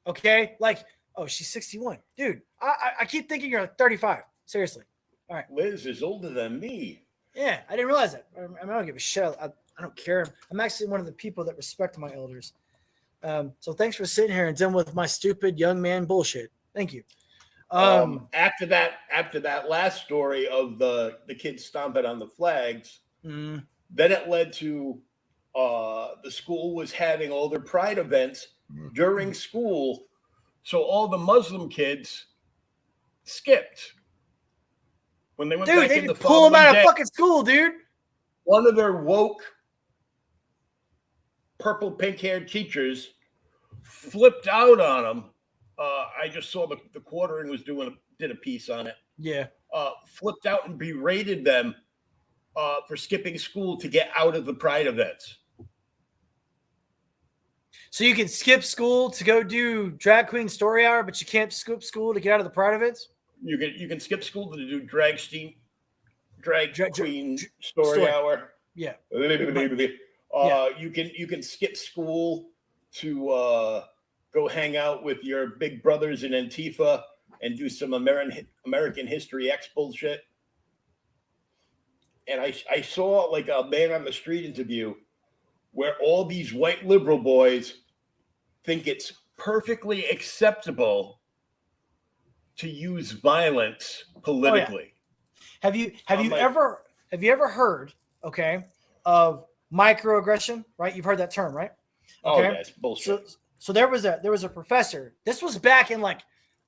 S1: Okay, like, oh, she's 61, dude. I keep thinking you're like 35. Seriously. All right.
S2: Liz is older than me.
S1: Yeah, I didn't realize that. I mean, I don't give a shit. I don't care. I'm actually one of the people that respect my elders. So thanks for sitting here and dealing with my stupid young man bullshit. Thank you.
S2: After that last story of the kids stomping on the flags, then it led to the school was having all their pride events during school, so all the Muslim kids skipped when they went back
S1: they
S2: in the
S1: pull them out
S2: day.
S1: of fucking school, dude.
S2: One of their woke purple pink-haired teachers flipped out on them. I just saw the quartering was did a piece on it.
S1: Yeah.
S2: Flipped out and berated them for skipping school to get out of the pride events.
S1: So you can skip school to go do drag queen story hour, but you can't skip school to get out of the pride events?
S2: You can skip school to do drag queen story hour.
S1: Yeah.
S2: You can skip school to go hang out with your big brothers in Antifa and do some American History X bullshit. And I saw like a man on the street interview where all these white liberal boys think it's perfectly acceptable to use violence politically.
S1: Oh, yeah. Have you ever heard, okay, of microaggression, right? You've heard that term, right? Okay.
S2: Oh, yeah, it's bullshit.
S1: So there was a professor. This was back in like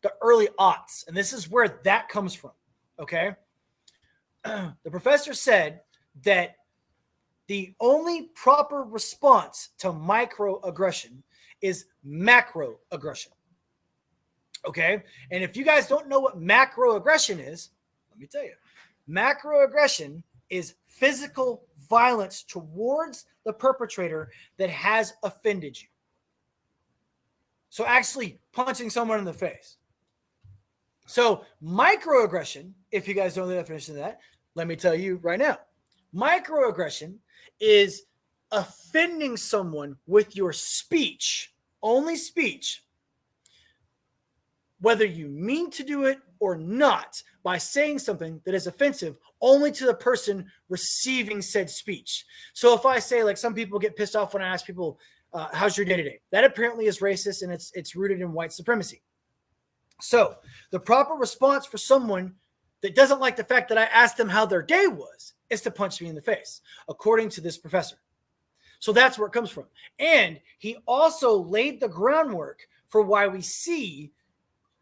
S1: the early aughts, and this is where that comes from. Okay. The professor said that the only proper response to microaggression is macroaggression. Okay. And if you guys don't know what macroaggression is, let me tell you. Macroaggression is physical violence towards the perpetrator that has offended you. So actually punching someone in the face. So microaggression, if you guys don't know the definition of that, let me tell you right now. Microaggression is offending someone with your speech, only speech, whether you mean to do it or not, by saying something that is offensive only to the person receiving said speech. So if I say, like, some people get pissed off when I ask people, how's your day today? That apparently is racist, and it's rooted in white supremacy. So the proper response for someone that doesn't like the fact that I asked them how their day was is to punch me in the face, according to this professor. So that's where it comes from. And he also laid the groundwork for why we see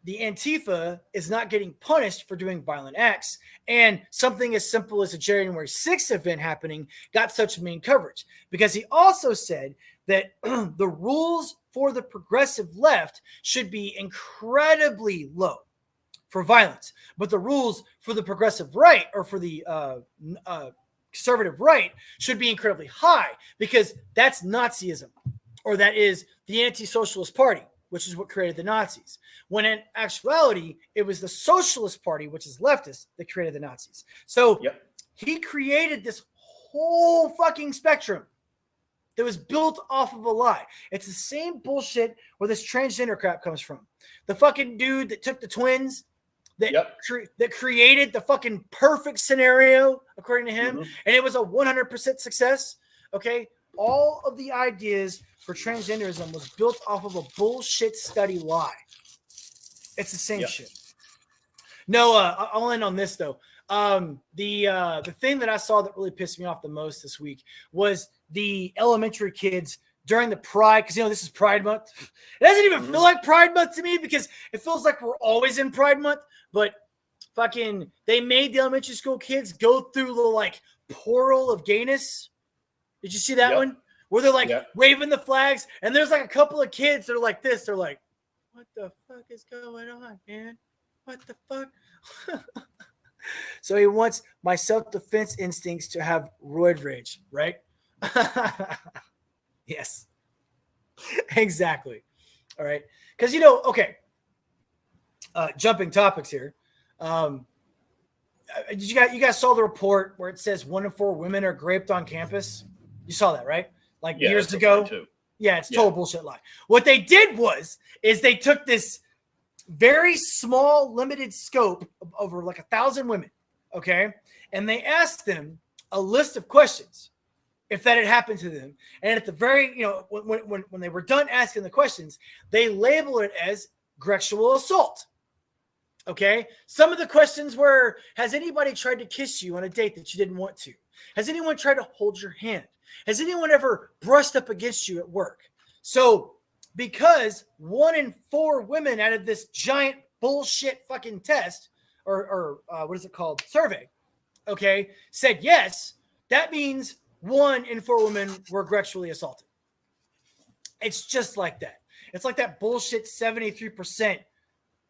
S1: the Antifa is not getting punished for doing violent acts. And something as simple as a January 6th event happening got such main coverage. Because he also said that the rules for the progressive left should be incredibly low for violence. But the rules for the progressive right, or for the conservative right, should be incredibly high, because that's Nazism, or that is the anti-socialist party, which is what created the Nazis. When in actuality, it was the Socialist Party, which is leftist, that created the Nazis. So he created this whole fucking spectrum that was built off of a lie. It's the same bullshit where this transgender crap comes from. The fucking dude that took the twins, that created the fucking perfect scenario, according to him, and it was a 100% success. Okay, all of the ideas for transgenderism was built off of a bullshit study lie. It's the same shit. No, I'll end on this though. The thing that I saw that really pissed me off the most this week was the elementary kids during the Pride, because this is Pride Month. It doesn't even feel like Pride Month to me because it feels like we're always in Pride Month. But fucking, they made the elementary school kids go through the portal of gayness. Did you see that one? Where they're waving the flags, and there's a couple of kids that are like this. They're like, "What the fuck is going on, man? What the fuck?" So he wants my self-defense instincts to have roid rage, right? Yes, exactly. All right, because okay. Jumping topics here. You guys saw the report where it says 1 in 4 women are raped on campus? You saw that, right? Years ago. Yeah, it's total bullshit lie. What they did is they took this very small, limited scope of over 1,000 women, okay? And they asked them a list of questions if that had happened to them. And at the very, when they were done asking the questions, they labeled it as sexual assault. Okay. Some of the questions were, has anybody tried to kiss you on a date that you didn't want to? Has anyone tried to hold your hand? Has anyone ever brushed up against you at work? So because 1 in 4 women out of this giant bullshit fucking test or what is it called? Survey. Okay. Said yes. That means 1 in 4 women were sexually assaulted. It's just like that. It's like that bullshit 73%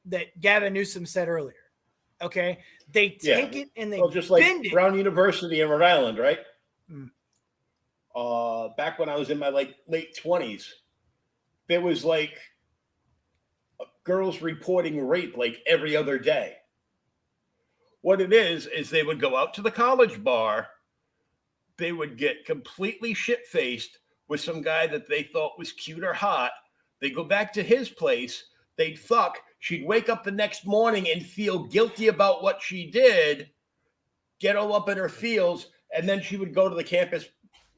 S1: that Gavin Newsom said earlier. Okay. They take it and they
S2: just like
S1: bend it.
S2: Brown University in Rhode Island, right? Back when I was in my late 20s, there was girls reporting rape every other day. What it is they would go out to the college bar. They would get completely shit-faced with some guy that they thought was cute or hot. They go back to his place. They'd fuck. She'd wake up the next morning and feel guilty about what she did, get all up in her feels, and then she would go to the campus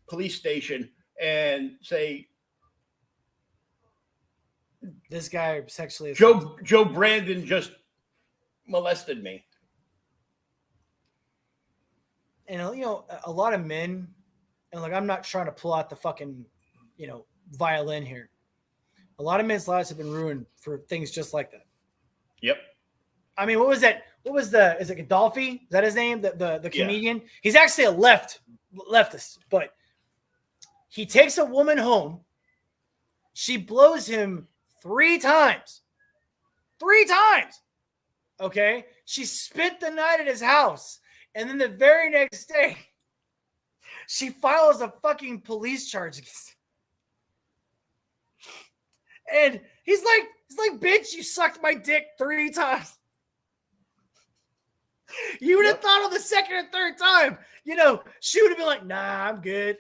S2: police station and say,
S1: this guy sexually
S2: Joe Brandon just molested me.
S1: And a lot of men, and I'm not trying to pull out the fucking violin here. A lot of men's lives have been ruined for things just like that.
S2: Yep.
S1: I mean, what was that? Is it Gaddafi? Is that his name? The comedian? Yeah. He's actually a leftist, but he takes a woman home. She blows him 3 times. 3 times. Okay. She spent the night at his house. And then the very next day, she files a fucking police charge against him. And he's like, bitch, you sucked my dick 3 times. You would have thought on the second or third time, she would have been like, nah, I'm good.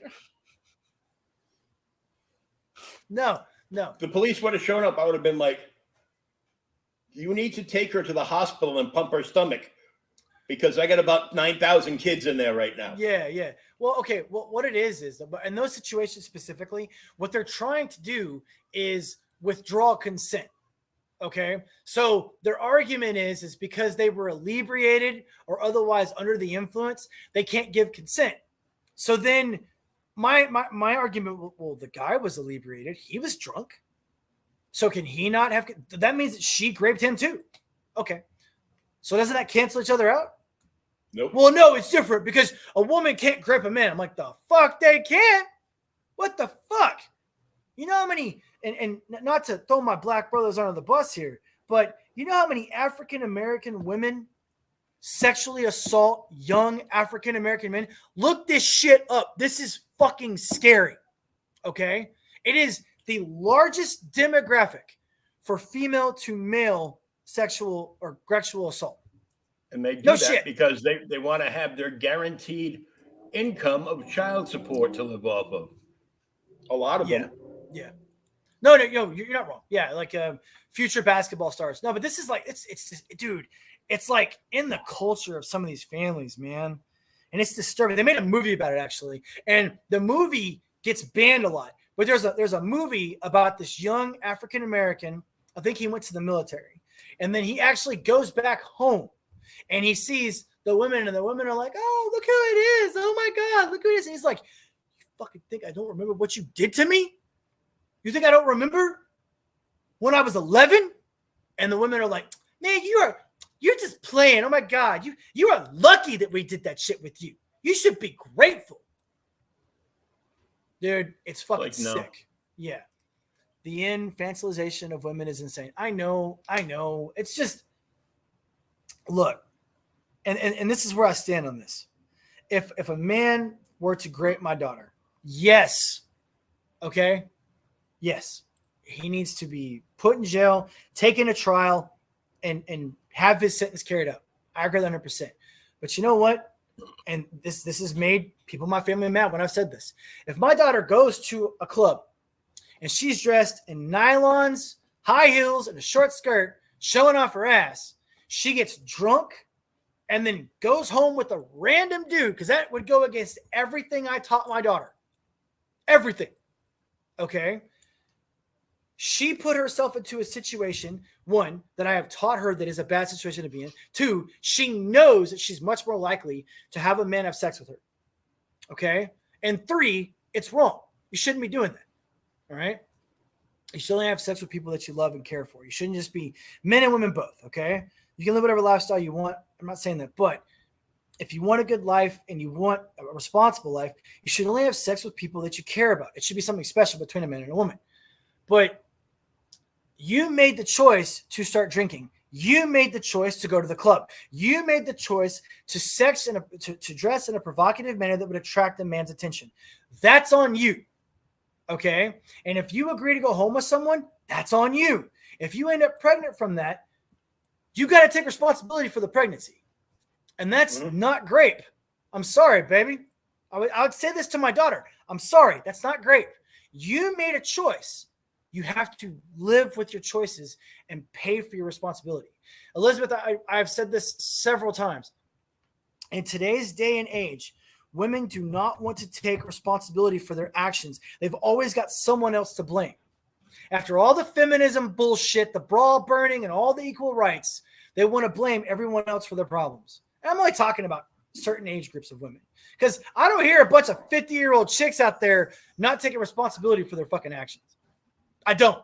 S1: No.
S2: The police would have shown up. I would have been like, you need to take her to the hospital and pump her stomach because I got about 9,000 kids in there right now.
S1: Yeah. Well, okay. Well, what it is in those situations specifically, what they're trying to do is withdraw consent. Okay. So their argument is because they were inebriated or otherwise under the influence, they can't give consent. So then my argument, well, the guy was inebriated. He was drunk. So can he not have, that means that she raped him too. Okay. So doesn't that cancel each other out?
S2: Nope.
S1: Well, no, it's different because a woman can't rape a man. I'm like, the fuck they can't? What the fuck? You know how many, and not to throw my black brothers under the bus here, but you know how many African-American women sexually assault young African-American men? Look this shit up. This is fucking scary. Okay? It is the largest demographic for female to male sexual or sexual assault.
S2: And they do that because they want to have their guaranteed income of child support to live off of. A lot of them.
S1: Yeah. No, you're not wrong. Yeah, like future basketball stars. No, but this is like it's dude. It's like in the culture of some of these families, man, and it's disturbing. They made a movie about it actually, and the movie gets banned a lot. But there's a movie about this young African American. I think he went to the military, and then he actually goes back home, and he sees the women, and the women are like, oh, look who it is. Oh my God, look who it is. And he's like, you fucking think I don't remember what you did to me? You think I don't remember when I was 11? And the women are like, man, you're just playing. Oh my God, you are lucky that we did that shit with you. You should be grateful. Dude, it's fucking sick. Yeah. The infantilization of women is insane. I know. It's just, look, and this is where I stand on this. If a man were to grape my daughter, yes, okay, yes, he needs to be put in jail, taken to trial, and have his sentence carried out. I agree 100%. But you know what? And this has made people in my family mad when I've said this. If my daughter goes to a club and she's dressed in nylons, high heels, and a short skirt, showing off her ass, she gets drunk and then goes home with a random dude, because that would go against everything I taught my daughter. Everything. Okay? She put herself into a situation, one, that I have taught her that is a bad situation to be in. Two, she knows that she's much more likely to have a man have sex with her. Okay? And three, it's wrong. You shouldn't be doing that. All right? You should only have sex with people that you love and care for. You shouldn't just be men and women both. Okay? You can live whatever lifestyle you want. I'm not saying that. But if you want a good life and you want a responsible life, you should only have sex with people that you care about. It should be something special between a man and a woman. But you made the choice to start drinking. You made the choice to go to the club. You made the choice to dress in a provocative manner that would attract a man's attention. That's on you. Okay? And if you agree to go home with someone, that's on you. If you end up pregnant from that, you got to take responsibility for the pregnancy. And that's not grape. I'm sorry, baby. I would say this to my daughter. I'm sorry. That's not grape. You made a choice. You have to live with your choices and pay for your responsibility. Elizabeth, I've said this several times. In today's day and age, women do not want to take responsibility for their actions. They've always got someone else to blame. After all the feminism bullshit, the bra burning, and all the equal rights, they want to blame everyone else for their problems. And I'm only talking about certain age groups of women, because I don't hear a bunch of 50-year-old chicks out there not taking responsibility for their fucking actions. I don't.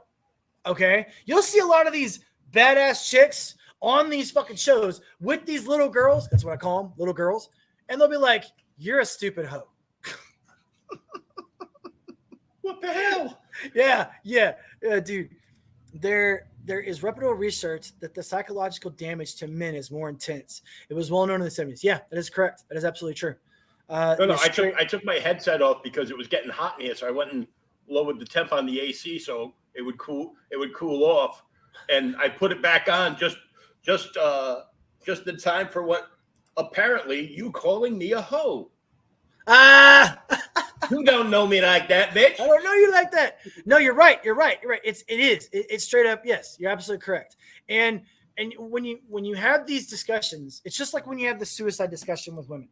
S1: Okay? You'll see a lot of these badass chicks on these fucking shows with these little girls. That's what I call them, little girls. And they'll be like, you're a stupid hoe.
S2: What the hell?
S1: Yeah, dude. There is reputable research that the psychological damage to men is more intense. It was well known in the 70s. Yeah, that is correct. That is absolutely true.
S2: No, I took my headset off because it was getting hot in here, so I went and lowered the temp on the AC so it would cool off, and I put it back on just in time for what apparently you calling me a hoe. You don't know me like that, bitch.
S1: I don't know you like that. No, you're right. It's straight up. Yes, you're absolutely correct. And when you have these discussions, it's just like when you have the suicide discussion with women.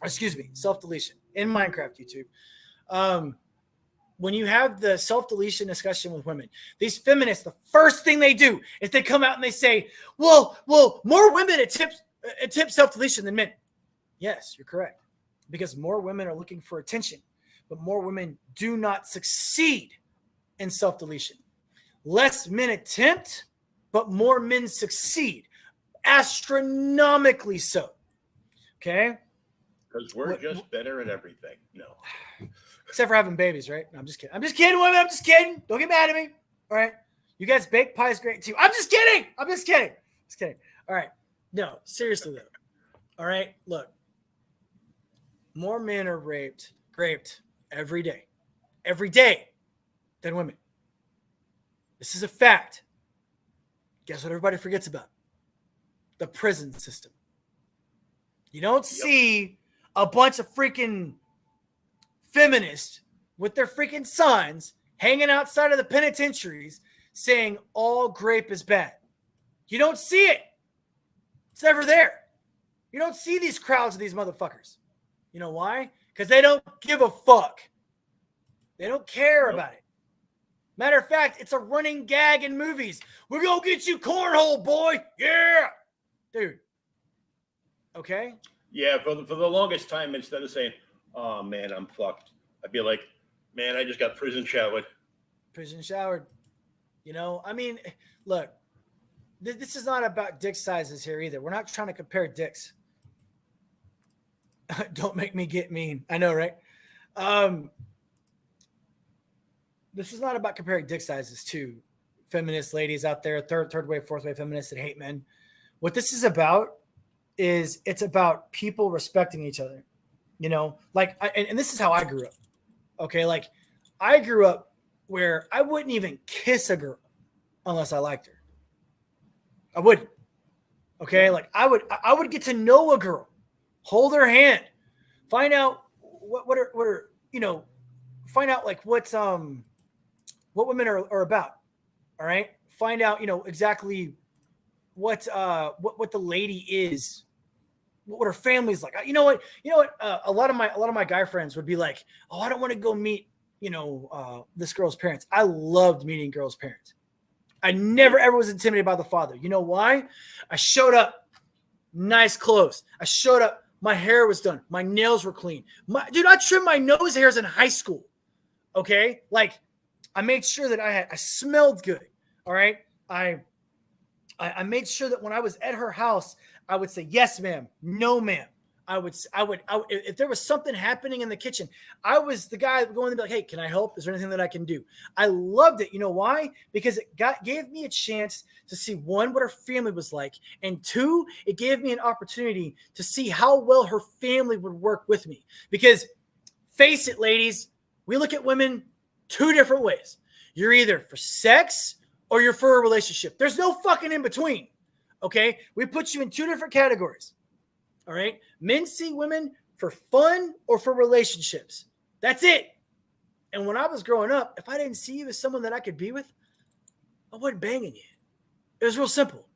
S1: Excuse me, self-deletion in Minecraft YouTube. When you have the self-deletion discussion with women, these feminists, the first thing they do is they come out and they say, well, more women attempt self-deletion than men. Yes, you're correct. Because more women are looking for attention, but more women do not succeed in self-deletion. Less men attempt, but more men succeed. Astronomically so. Okay?
S2: Because we're just better at everything. No.
S1: Except for having babies, right? No, I'm just kidding. I'm just kidding, women. I'm just kidding. Don't get mad at me. All right? You guys baked pie is great too. I'm just kidding. Just kidding. All right. No, seriously though. All right? Look. More men are raped every day than women. This is a fact. Guess what everybody forgets about? The prison system. You don't see a bunch of freaking feminists with their freaking signs hanging outside of the penitentiaries saying all grape is bad. You don't see it. It's never there. You don't see these crowds of these motherfuckers. You know why? Because they don't give a fuck. They don't care about it. Matter of fact, it's a running gag in movies. We're going to get you cornhole, boy. Yeah. Dude. Okay.
S2: Yeah, for the longest time, instead of saying, "Oh man, I'm fucked," I'd be like, "Man, I just got prison showered."
S1: Prison showered. You know, I mean, look, this is not about dick sizes here either. We're not trying to compare dicks. Don't make me get mean. I know, right? This is not about comparing dick sizes to feminist ladies out there, third wave, fourth wave feminists that hate men. What this is about is it's about people respecting each other. You know, like, and this is how I grew up. Okay, like I grew up where I wouldn't even kiss a girl unless I liked her. I wouldn't. Okay, like I would get to know a girl, hold her hand, find out what are you know, find out like what women are about. All right, find out, you know, exactly what the lady is, what her family's like. You know what? A lot of my guy friends would be like, "Oh, I don't want to go meet, this girl's parents." I loved meeting girls' parents. I never ever was intimidated by the father. You know why? I showed up, nice clothes. I showed up, my hair was done, my nails were clean. Dude, I trimmed my nose hairs in high school. Okay, like I made sure that I smelled good. All right, I made sure that when I was at her house, I would say, "Yes, ma'am," "No, ma'am." I would, if there was something happening in the kitchen, I was the guy going to be like, "Hey, can I help? Is there anything that I can do?" I loved it. You know why? Because it gave me a chance to see, one, what her family was like, and two, it gave me an opportunity to see how well her family would work with me. Because face it, ladies, we look at women two different ways. You're either for sex or you're for a relationship. There's no fucking in between. Okay? We put you in two different categories. All right? Men see women for fun or for relationships. That's it. And when I was growing up, if I didn't see you as someone that I could be with, I wasn't banging you. It was real simple.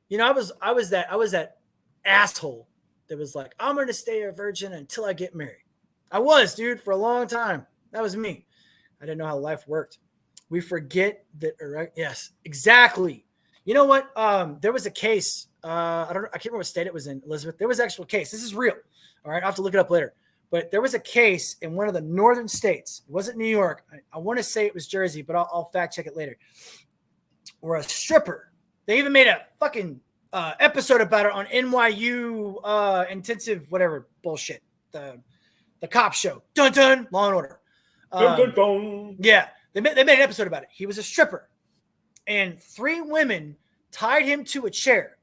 S1: You know, I was that asshole that was like, "I'm going to stay a virgin until I get married." I was, dude, for a long time. That was me. I didn't know how life worked. We forget that. Yes, exactly. You know what? There was a case. I can't remember what state it was in, Elizabeth. There was an actual case. This is real. All right, I'll have to look it up later. But there was a case in one of the northern states. It wasn't New York. I want to say it was Jersey, but I'll fact check it later. Where a stripper. They even made a fucking episode about it on NYU intensive whatever bullshit. The cop show. Dun dun. Law and Order.
S2: Dun, dun, dun.
S1: Yeah, they made an episode about it. He was a stripper, and 3 women tied him to a chair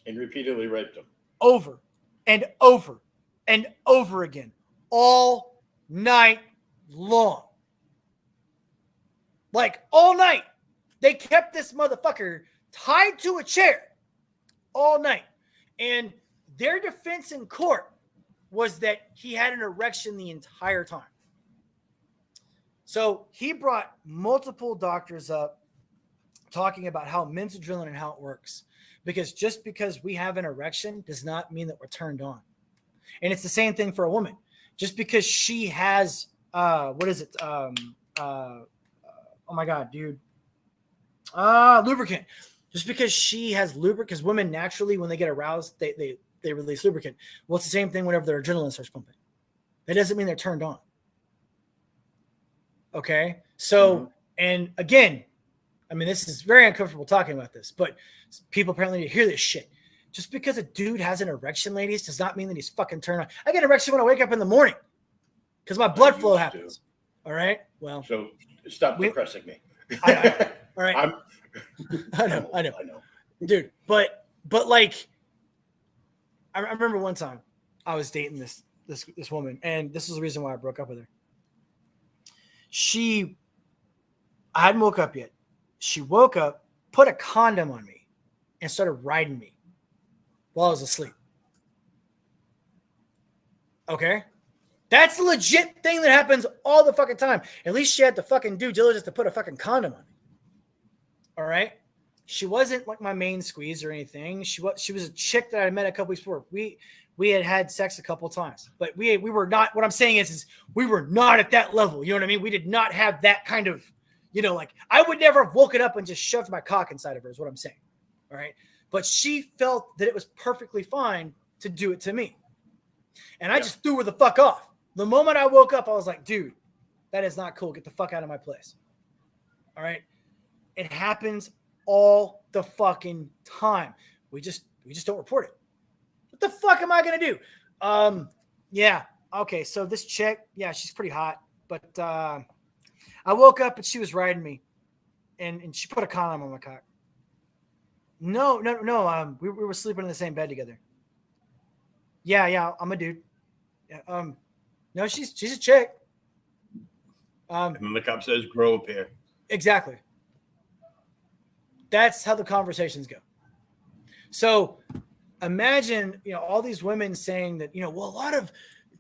S2: And repeatedly raped him.
S1: over and over and over again all night long. Like all night. They kept this motherfucker tied to a chair all night. And their defense in court was that he had an erection the entire time. So he brought multiple doctors up talking about how men's adrenaline and how it works. Because just because we have an erection does not mean that we're turned on. And it's the same thing for a woman. Just because she has, oh my God, dude. Lubricant. Just because she has lubricant, because women naturally, when they get aroused, they release lubricant. Well, it's the same thing whenever their adrenaline starts pumping. That doesn't mean they're turned on. Okay? So, and again, I mean, this is very uncomfortable talking about this, but people apparently need to hear this shit. Just because a dude has an erection, ladies, does not mean that he's fucking turned on. I get an erection when I wake up in the morning because my blood flow happens. All right? Well.
S2: So stop depressing me.
S1: I know. All right. I know. Dude, but like, I remember one time I was dating this woman, and this is the reason why I broke up with her. I hadn't woke up yet. She woke up, put a condom on me, and started riding me while I was asleep. Okay? That's a legit thing that happens all the fucking time. At least she had the fucking due diligence to put a fucking condom on me. All right? She wasn't like my main squeeze or anything. She was a chick that I met a couple weeks before. We had sex a couple times, but we were not. What I'm saying is we were not at that level. You know what I mean? We did not have that kind of, like I would never have woken up and just shoved my cock inside of her. Is what I'm saying. All right. but she felt that it was perfectly fine to do it to me. And I just threw her the fuck off. The moment I woke up, I was like, dude, that is not cool. Get the fuck out of my place. All right. It happens all the fucking time. We just don't report it. What the fuck am I going to do? Yeah. Okay. So this chick, yeah, she's pretty hot, but, I woke up and she was riding me and she put a condom on my cock. No. We were sleeping in the same bed together. Yeah. I'm a dude. Yeah, no, she's a chick.
S2: And then the cop says, grow up here.
S1: Exactly. That's how the conversations go. So imagine, all these women saying that, well, a lot of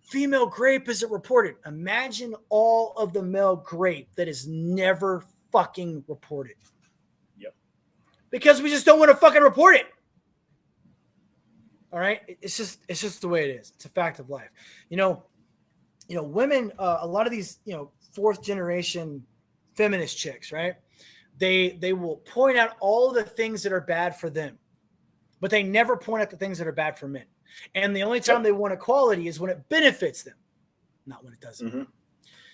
S1: female grape isn't reported. Imagine all of the male grape that is never fucking reported.
S2: Yep.
S1: Because we just don't want to fucking report it. All right. It's just the way it is. It's a fact of life. Women, a lot of these, fourth generation feminist chicks, right? They will point out all the things that are bad for them, but they never point out the things that are bad for men. And the only time they want equality is when it benefits them, not when it doesn't.
S2: Mm-hmm.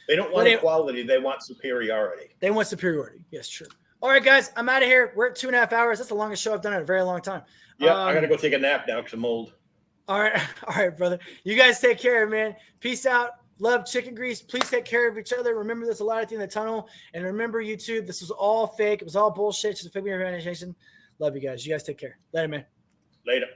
S2: They don't want equality. They want superiority.
S1: They want superiority. Yes, true. All right, guys, I'm out of here. We're at 2.5 hours. That's the longest show I've done in a very long time.
S2: Yeah, I got to go take a nap now because I'm old.
S1: All right, brother. You guys take care, man. Peace out. Love, chicken grease. Please take care of each other. Remember, there's a lot at the end of the tunnel. And remember, YouTube, this was all fake. It was all bullshit. It's just a figure of imagination. Love you guys. You guys take care. Later, man.
S2: Later.